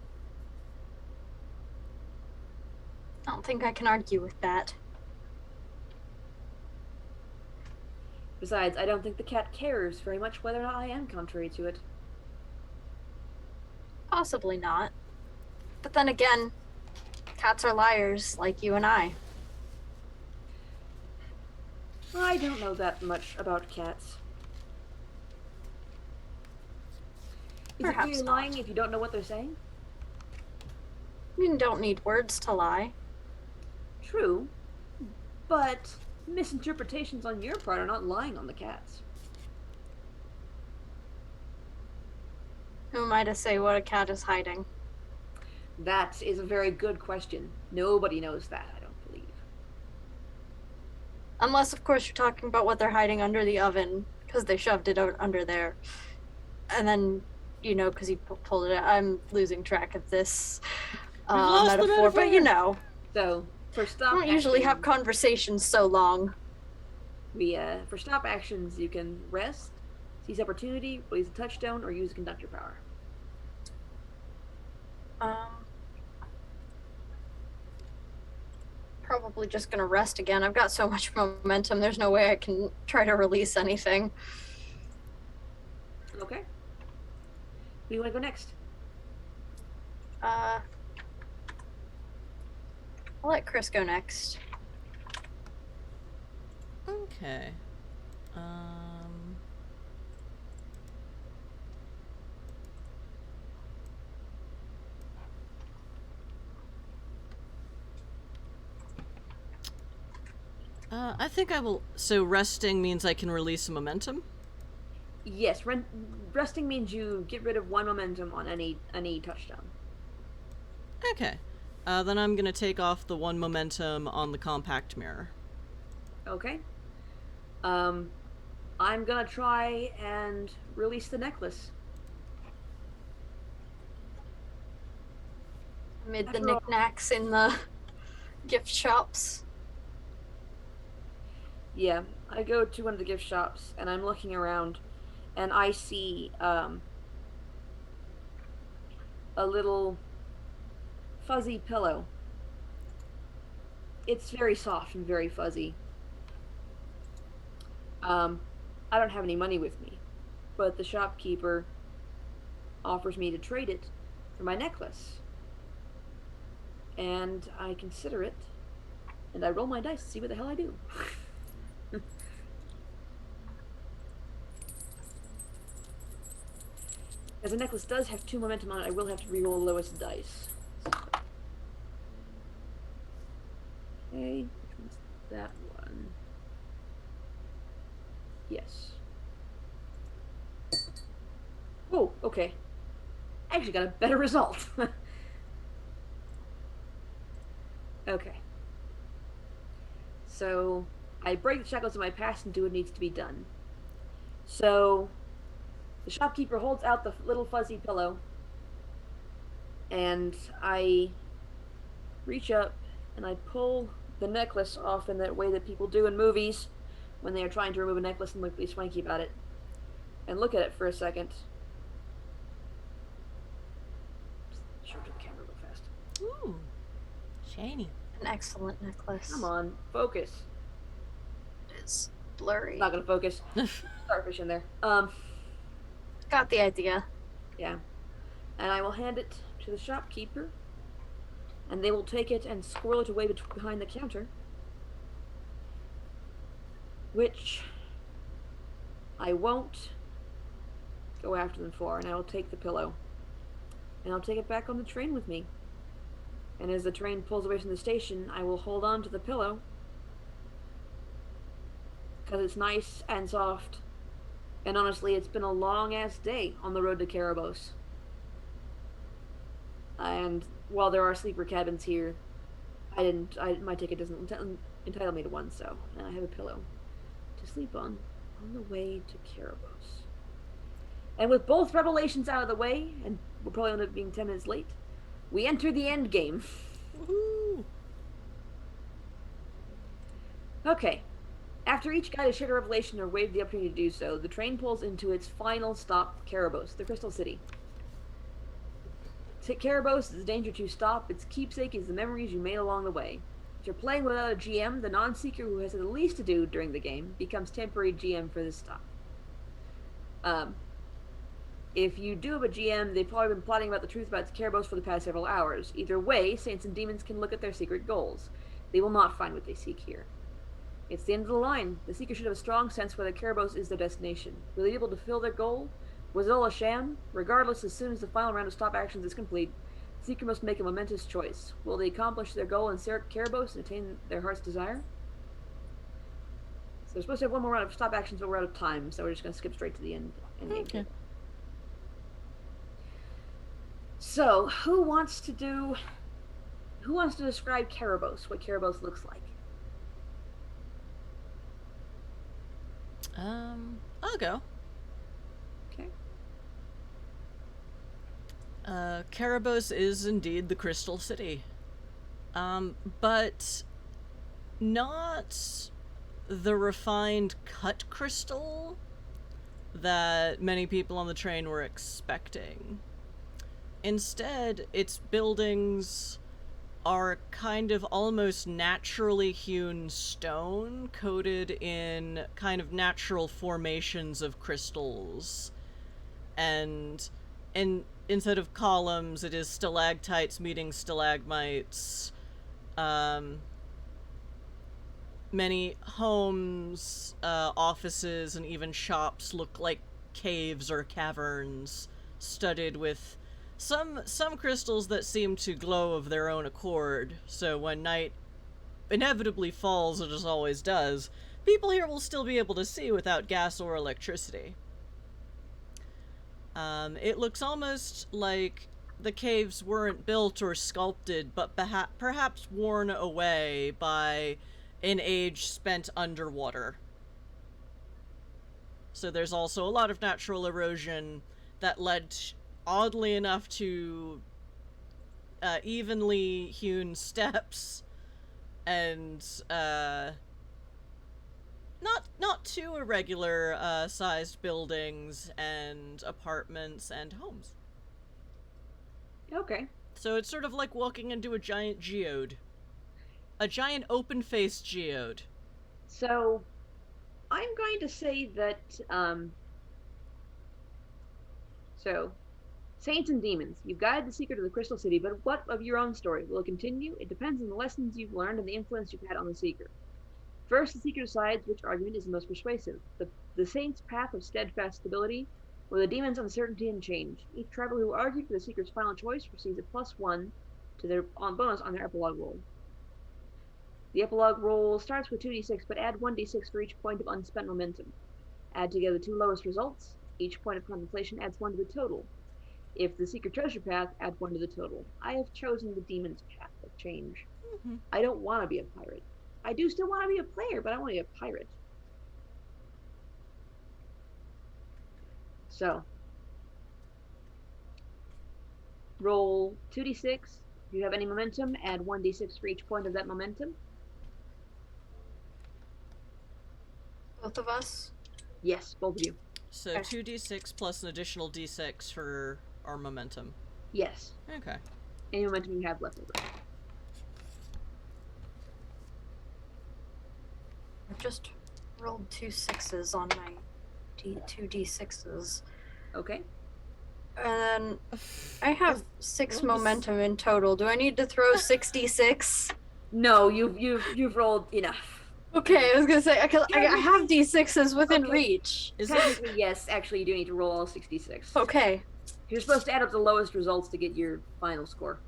S2: I don't think I can argue with that.
S3: Besides, I don't think the cat cares very much whether or not I am contrary to it.
S2: Possibly not. But then again, cats are liars, like you and I.
S3: I don't know that much about cats. Is
S2: Perhaps
S3: it really
S2: not.
S3: lying if you don't know what they're saying?
S2: You don't need words to lie.
S3: True, but misinterpretations on your part are not lying on the cats.
S2: Who am I to say what a cat is hiding?
S3: That is a very good question. Nobody knows that, I don't believe.
S2: Unless, of course, you're talking about what they're hiding under the oven, because they shoved it out under there. And then, you know, because you pulled it out. I'm losing track of this
S1: lost the
S2: metaphor, but you know.
S3: So, for
S2: I
S3: stop
S2: don't usually have
S3: actions,
S2: conversations so long.
S3: for stop actions, you can rest, seize opportunity, release a touchstone, or use a conductor power.
S2: Probably just gonna rest again. I've got so much momentum, there's no way I can try to release anything.
S3: Okay. Who do you want to go next?
S2: I'll let Chris go next.
S1: Okay. I think I will. So resting means I can release some momentum.
S3: Yes, resting means you get rid of one momentum on any touchdown.
S1: Okay. Then I'm gonna take off the one momentum on the compact mirror.
S3: Okay. I'm gonna try and release the necklace.
S2: Amid the
S3: After all-
S2: knickknacks in the gift shops.
S3: Yeah, I go to one of the gift shops and I'm looking around and I see a little fuzzy pillow. It's very soft and very fuzzy. Um, I don't have any money with me, but the shopkeeper offers me to trade it for my necklace. And I consider it, and I roll my dice to see what the hell I do. As the necklace does have 2 momentum on it, I will have to reroll the lowest dice. Okay, which one's that one? Yes. Oh, okay. I actually got a better result. Okay. So, I break the shackles of my past and do what needs to be done. So, the shopkeeper holds out the little fuzzy pillow, and I reach up and I pull the necklace off in that way that people do in movies when they are trying to remove a necklace and look really swanky about it, and look at it for a second. Show to the camera real fast.
S1: Ooh, shiny.
S2: An excellent necklace.
S3: Come on, focus.
S2: It's blurry.
S3: It's not gonna focus. Starfish in there.
S2: Got the idea.
S3: Yeah. And I will hand it to the shopkeeper, and they will take it and squirrel it away behind the counter, which I won't go after them for, and I will take the pillow, and I'll take it back on the train with me. And as the train pulls away from the station, I will hold on to the pillow, because it's nice and soft. And honestly, it's been a long-ass day on the road to Cerebos. And while there are sleeper cabins here, my ticket doesn't entitle me to one, so I have a pillow to sleep on the way to Cerebos. And with both revelations out of the way, and we'll probably end up being 10 minutes late, we enter the end game.
S1: Woohoo!
S3: Okay. After each guy has shared a revelation or waived the opportunity to do so, the train pulls into its final stop, Cerebos, the Crystal City. Cerebos is a danger to stop. Its keepsake is the memories you made along the way. If you're playing without a GM, the non-seeker who has the least to do during the game becomes temporary GM for this stop. If you do have a GM, they've probably been plotting about the truth about Cerebos for the past several hours. Either way, saints and demons can look at their secret goals. They will not find what they seek here. It's the end of the line. The seeker should have a strong sense whether Cerebos is their destination. Will they be able to fulfill their goal? Was it all a sham? Regardless, as soon as the final round of stop actions is complete, the seeker must make a momentous choice. Will they accomplish their goal in Cerebos and attain their heart's desire? So we're supposed to have one more round of stop actions, but we're out of time, so we're just going to skip straight to the end game.
S1: Okay.
S3: So, who wants to describe Cerebos, what Cerebos looks like?
S1: I'll go.
S3: Okay.
S1: Cerebos is indeed the Crystal City. But not the refined cut crystal that many people on the train were expecting. Instead, its buildings are kind of almost naturally hewn stone coated in kind of natural formations of crystals. And instead of columns, it is stalactites meeting stalagmites. Many homes, offices, and even shops look like caves or caverns studded with some crystals that seem to glow of their own accord, so when night inevitably falls, as it always does, people here will still be able to see without gas or electricity. It looks almost like the caves weren't built or sculpted, but perhaps worn away by an age spent underwater. So there's also a lot of natural erosion that led, oddly enough, to evenly hewn steps and not too irregular sized buildings and apartments and homes.
S3: Okay.
S1: So it's sort of like walking into a giant geode. A giant open-faced geode.
S3: So, I'm going to say that, so, Saints and Demons, you've guided the secret of the Crystal City, but what of your own story? Will it continue? It depends on the lessons you've learned and the influence you've had on the Seeker. First, the Seeker decides which argument is the most persuasive. The Saints' path of steadfast stability, or the Demons' uncertainty and change. Each traveler who argued for the Seeker's final choice receives a +1 to their bonus on their epilogue roll. The epilogue roll starts with 2d6, but add 1d6 for each point of unspent momentum. Add together the two lowest results. Each point of contemplation adds 1 to the total. If the Seeker chose your path, add 1 to the total. I have chosen the Demon's path of change.
S1: Mm-hmm.
S3: I don't want to be a pirate. I do still want to be a player, but I want to be a pirate. So, roll 2d6. If you have any momentum, add 1d6 for each point of that momentum.
S2: Both of us?
S3: Yes, both of you.
S1: So
S2: Okay.
S1: 2d6 plus an additional d6 for our momentum.
S3: Yes.
S1: Okay.
S3: Any momentum you have left over.
S2: I've just rolled 2 6s on my 2d6s.
S3: Okay.
S2: And I have 6
S1: Oops.
S2: momentum in total. Do I need to throw 66?
S3: No, you've rolled enough.
S2: Okay, I was gonna say, I have d6s within
S3: Okay.
S2: reach.
S1: Is it?
S3: Technically, yes. Actually, you do need to roll all 66.
S2: Okay.
S3: You're supposed to add up the lowest results to get your final score.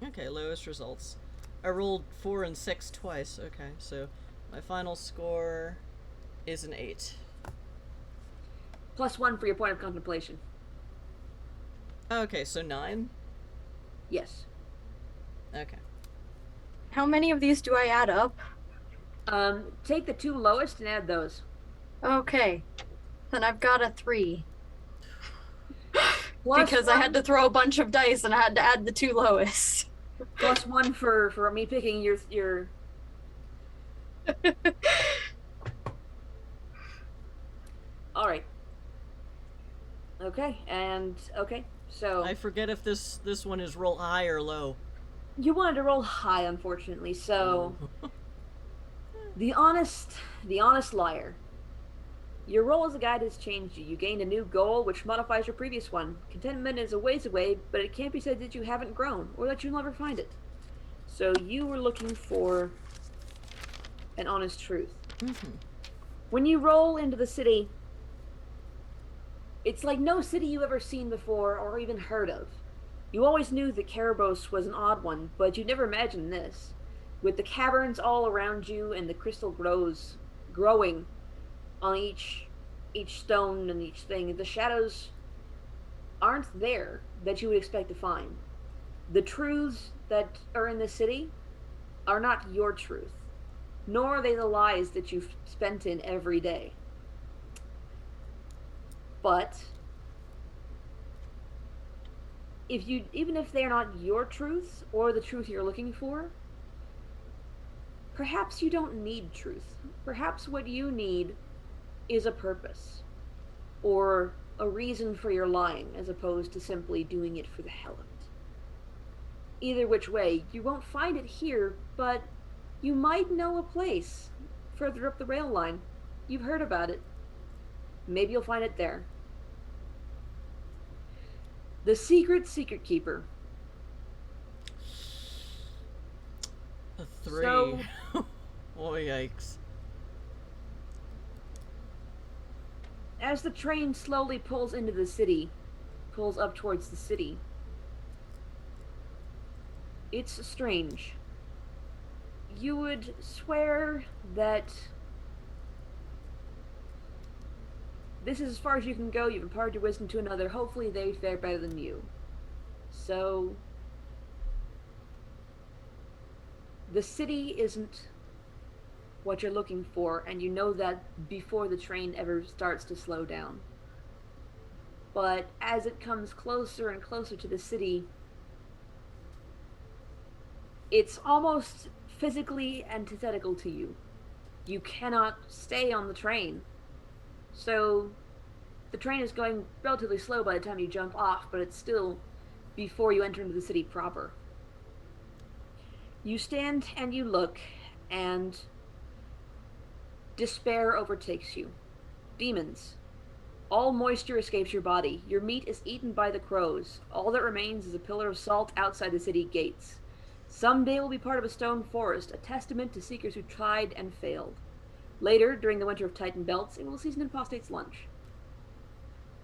S1: Okay, lowest results. I rolled 4 and 6 twice. Okay, so my final score is an 8.
S3: +1 for your point of contemplation.
S1: Okay, so 9?
S3: Yes.
S1: Okay.
S2: How many of these do I add up?
S3: Take the two lowest and add those.
S2: Okay. Then I've got a 3.
S3: Plus
S2: Because I had to throw a bunch of dice and I had to add the 2 lowest.
S3: +1 for me picking your All right. Okay, and okay. So
S1: I forget if this one is roll high or low.
S3: you wanted to roll high, unfortunately. So the honest liar. Your role as a guide has changed you. You gained a new goal which modifies your previous one. Contentment is a ways away, but it can't be said that you haven't grown or that you'll never find it. So you were looking for an honest truth.
S1: Mm-hmm.
S3: When you roll into the city, it's like no city you've ever seen before or even heard of. You always knew that Cerebos was an odd one, but you never imagined this. With the caverns all around you and the crystal growing on each stone and each thing, the shadows aren't there that you would expect to find. The truths that are in the city are not your truth, nor are they the lies that you've spent in every day. But even if they're not your truths or the truth you're looking for, perhaps you don't need truth. Perhaps what you need is a purpose or a reason for your lying as opposed to simply doing it for the hell of it. Either which way, you won't find it here, but you might know a place further up the rail line. You've heard about it. Maybe you'll find it there. The Secret Keeper.
S1: A 3.
S3: So-
S1: Oh, yikes.
S3: As the train slowly pulls into the city, pulls up towards the city, it's strange. You would swear that this is as far as you can go. You've imparted your wisdom to another. Hopefully they fare better than you. So the city isn't what you're looking for, and you know that before the train ever starts to slow down. But as it comes closer and closer to the city, it's almost physically antithetical to you. You cannot stay on the train. So the train is going relatively slow by the time you jump off, but it's still before you enter into the city proper. You stand and you look, and despair overtakes you. Demons. All moisture escapes your body. Your meat is eaten by the crows. All that remains is a pillar of salt outside the city gates. Someday will be part of a stone forest, a testament to seekers who tried and failed. Later, during the winter of Titan Belts, it will season apostate's lunch.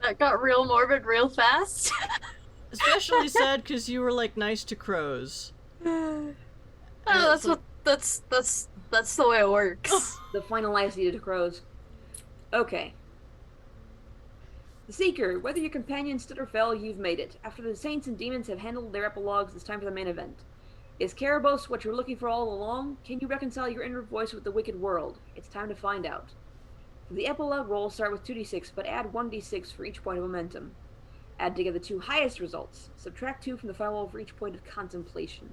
S2: That got real morbid real fast.
S1: Especially sad because you were like nice to crows.
S2: Oh,
S1: it's
S2: that's what that's the way it works.
S3: The final idea to crows. Okay. The Seeker, whether your companion stood or fell, you've made it. After the saints and demons have handled their epilogues, it's time for the main event. Is Cerebos what you're looking for all along? Can you reconcile your inner voice with the wicked world? It's time to find out. For the epilogue roll, start with 2d6, but add 1d6 for each point of momentum. Add together the two highest results. Subtract 2 from the final roll for each point of contemplation.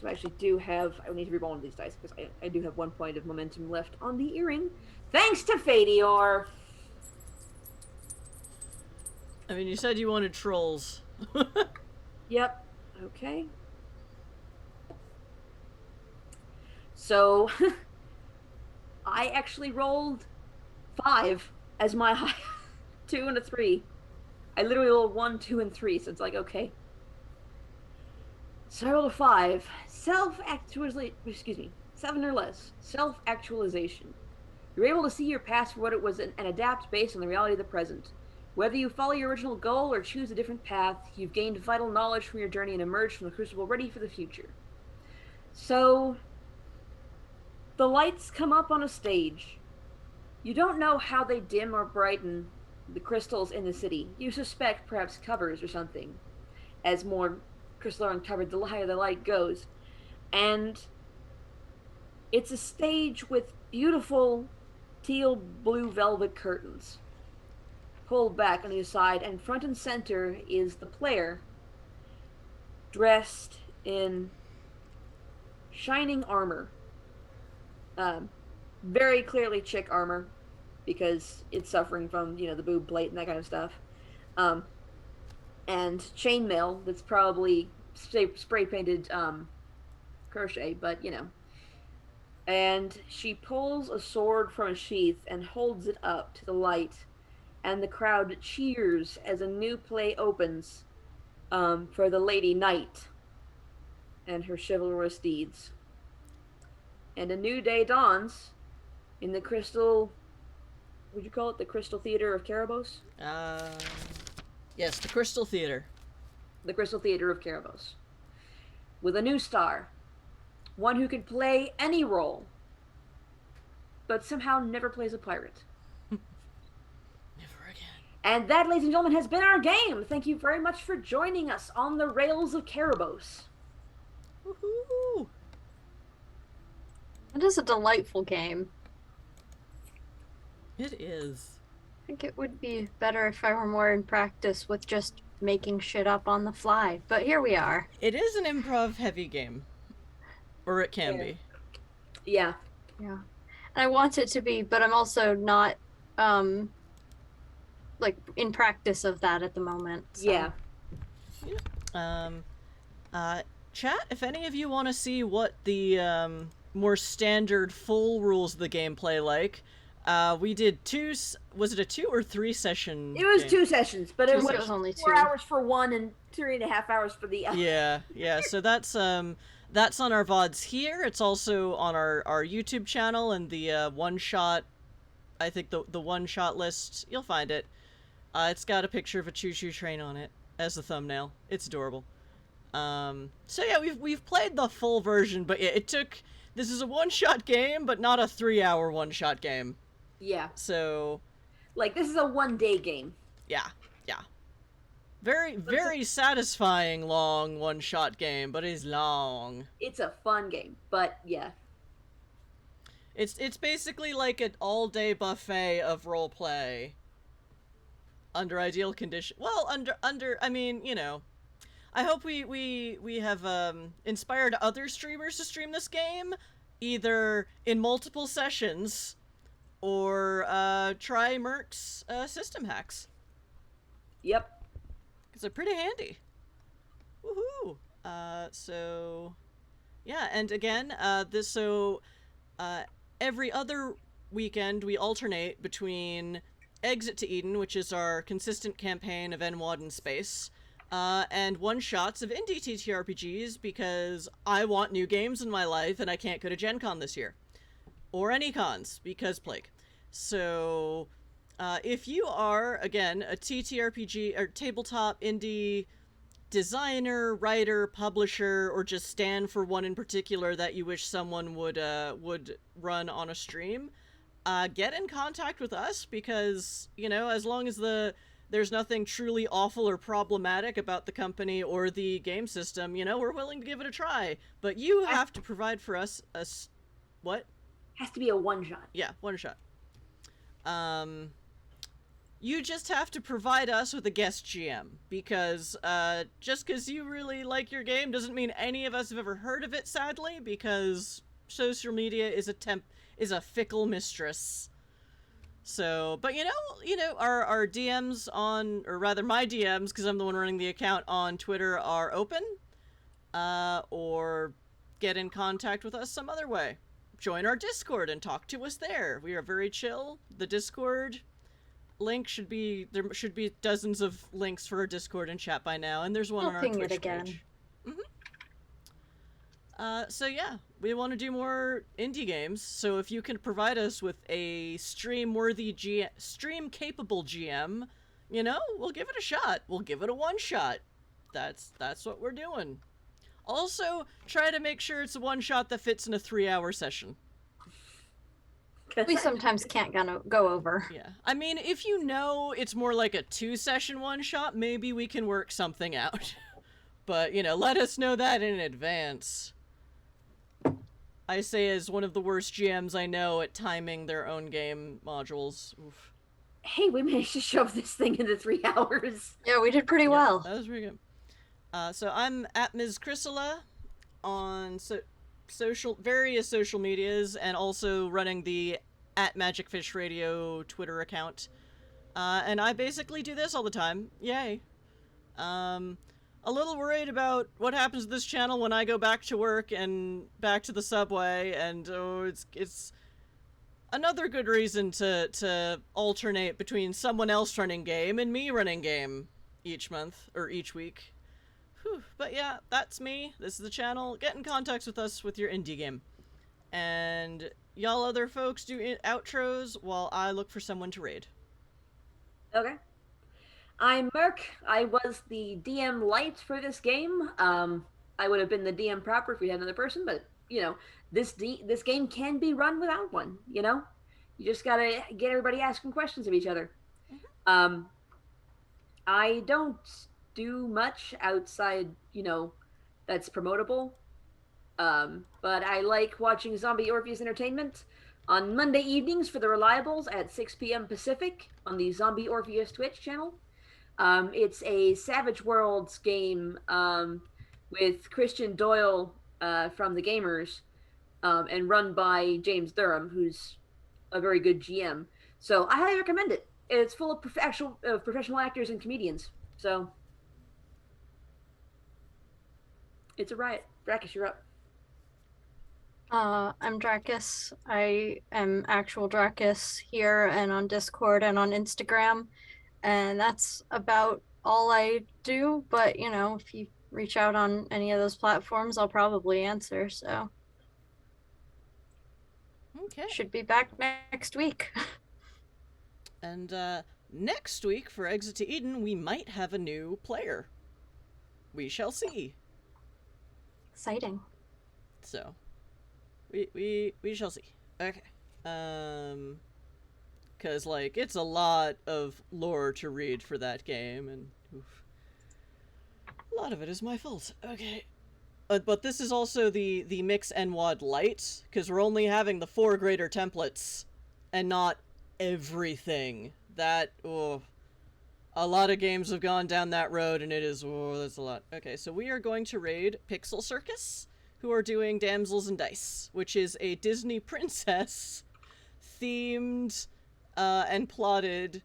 S3: So I actually do have... I need to reroll one of these dice, because I do have 1 point of momentum left on the earring. Thanks to Fadior!
S1: I mean, you said you wanted trolls.
S3: Yep. Okay. So, I actually rolled 5 as my high. 2 and a 3. I literally rolled 1, 2, and 3, so it's like, okay. So I rolled a 5. 7 or less. Self-actualization. You're able to see your past for what it was and adapt based on the reality of the present. Whether you follow your original goal or choose a different path, you've gained vital knowledge from your journey and emerged from the crucible ready for the future. So, the lights come up on a stage. You don't know how they dim or brighten the crystals in the city. You suspect perhaps covers or something. As more crystals are uncovered, the higher the light goes. And it's a stage with beautiful teal blue velvet curtains pulled back on either side, and front and center is the player dressed in shining armor. Very clearly chick armor, because it's suffering from, the boob plate and that kind of stuff. And chainmail that's probably spray painted crochet, but And she pulls a sword from a sheath and holds it up to the light, and the crowd cheers as a new play opens for the Lady Knight and her chivalrous deeds. And a new day dawns in the crystal... Would you call it the Crystal Theater of Cerebos?
S1: Yes, the Crystal Theater.
S3: The Crystal Theater of Cerebos. With a new star. One who can play any role, but somehow never plays a pirate.
S1: Never again.
S3: And that, ladies and gentlemen, has been our game. Thank you very much for joining us on the rails of Cerebos.
S1: Woohoo!
S2: It is a delightful game.
S1: It is.
S2: I think it would be better if I were more in practice with just making shit up on the fly, but here we are.
S1: It is an improv-heavy game. Or it can be.
S3: Yeah.
S2: Yeah. And I want it to be, but I'm also not, in practice of that at the moment. So.
S3: Yeah.
S1: Chat, if any of you want to see what the, more standard full rules of the game play like, we did was it a 2 or 3 session
S3: It was
S1: game?
S3: 2 sessions, but it was
S2: only
S3: 4
S2: 2
S3: hours for one and 3.5 hours for the other.
S1: Yeah, so that's on our VODs here. It's also on our YouTube channel and the one-shot, I think the one-shot list, you'll find it. It's got a picture of a choo-choo train on it as the thumbnail. It's adorable. So yeah, we've played the full version, but yeah, this is a one-shot game, but not a 3-hour one-shot game.
S3: Yeah.
S1: So...
S3: this is a one-day game.
S1: Yeah. Very satisfying long one-shot game, but it's long.
S3: It's a fun game, but yeah.
S1: It's basically like an all-day buffet of roleplay. Under ideal condition. Well, I mean, I hope we have inspired other streamers to stream this game, either in multiple sessions or try Merc's system hacks.
S3: Yep. Because
S1: they're pretty handy. Woohoo! So Yeah, and again, uh, every other weekend we alternate between Exit to Eden, which is our consistent campaign of NWAD in space, and one-shots of indie TTRPGs because I want new games in my life and I can't go to Gen Con this year. Or any cons, because plague. So, if you are, again, a TTRPG or tabletop indie designer, writer, publisher, or just stand for one in particular that you wish someone would run on a stream, get in contact with us because, you know, as long as there's nothing truly awful or problematic about the company or the game system, you know, we're willing to give it a try. But you have to provide for us what?
S3: Has to be a one-shot.
S1: Yeah, one shot. You just have to provide us with a guest GM, because just because you really like your game doesn't mean any of us have ever heard of it, sadly, because social media is a fickle mistress. So, but you know, our DMs on, or rather my DMs, because I'm the one running the account on Twitter, are open, or get in contact with us some other way. Join our Discord and talk to us there. We are very chill. The Discord link there should be dozens of links for our Discord and chat by now, and there's one on our Twitch
S2: again.
S1: page. So yeah, we want to do more indie games, so if you can provide us with a stream-worthy stream-capable GM, you know, we'll give it a shot. We'll give it a one-shot. That's what we're doing. Also, try to make sure it's a one-shot that fits in a 3-hour session.
S2: We sometimes can't go over.
S1: Yeah. I mean, if you know it's more like a 2-session one-shot, maybe we can work something out. But, you know, let us know that in advance. I say as one of the worst GMs I know at timing their own game modules. Oof.
S3: Hey, we managed to shove this thing into 3 hours.
S2: Yeah, we did pretty well.
S1: That was pretty good. So I'm at Ms. Chrysula on various social medias, and also running the at Magicfish Radio Twitter account. And I basically do this all the time. Yay. A little worried about what happens to this channel when I go back to work and back to the subway, and it's another good reason to alternate between someone else running game and me running game each month, or each week. Whew. But yeah, that's me. This is the channel. Get in contact with us with your indie game. And y'all other folks do outros while I look for someone to raid.
S3: Okay. I'm Merc. I was the DM light for this game. I would have been the DM proper if we had another person, but, you know, this game can be run without one, you know? You just gotta get everybody asking questions of each other.
S1: Mm-hmm.
S3: I don't do much outside, you know, that's promotable. But I like watching Zombie Orpheus Entertainment on Monday evenings for the Reliables at 6 p.m. Pacific on the Zombie Orpheus Twitch channel. It's a Savage Worlds game with Christian Doyle from The Gamers, and run by James Durham, who's a very good GM. So I highly recommend it. It's full of professional actors and comedians. So it's a riot. Brackus, you're up.
S2: I'm Dracus. I am actual Dracus here and on Discord and on Instagram. And that's about all I do. But, you know, if you reach out on any of those platforms, I'll probably answer. So
S1: Okay.
S2: should be back next week.
S1: And next week for Exit to Eden, we might have a new player. We shall see.
S2: Exciting.
S1: So, we shall see. Okay. Cause like it's a lot of lore to read for that game, and oof, a lot of it is my fault. Okay. But this is also the Mix NWAD Lite, because we're only having the 4 greater templates, and not everything. That, oh, a lot of games have gone down that road, and it is, oh, that's a lot. Okay, so we are going to raid Pixel Circus, who are doing Damsels and Dice, which is a Disney princess themed and plotted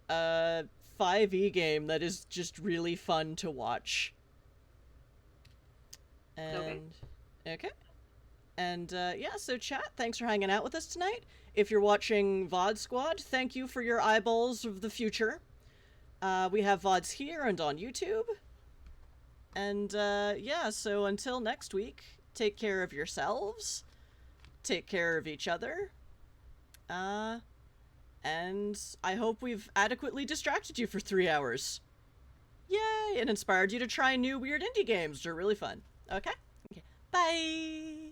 S1: 5e game that is just really fun to watch. And Okay. And yeah, so chat, thanks for hanging out with us tonight. If you're watching VOD Squad, thank you for your eyeballs of the future. We have VODs here and on YouTube. And yeah, so until next week, take care of yourselves, take care of each other, and I hope we've adequately distracted you for 3 hours. Yay! And inspired you to try new weird indie games. They're really fun. Okay? Bye!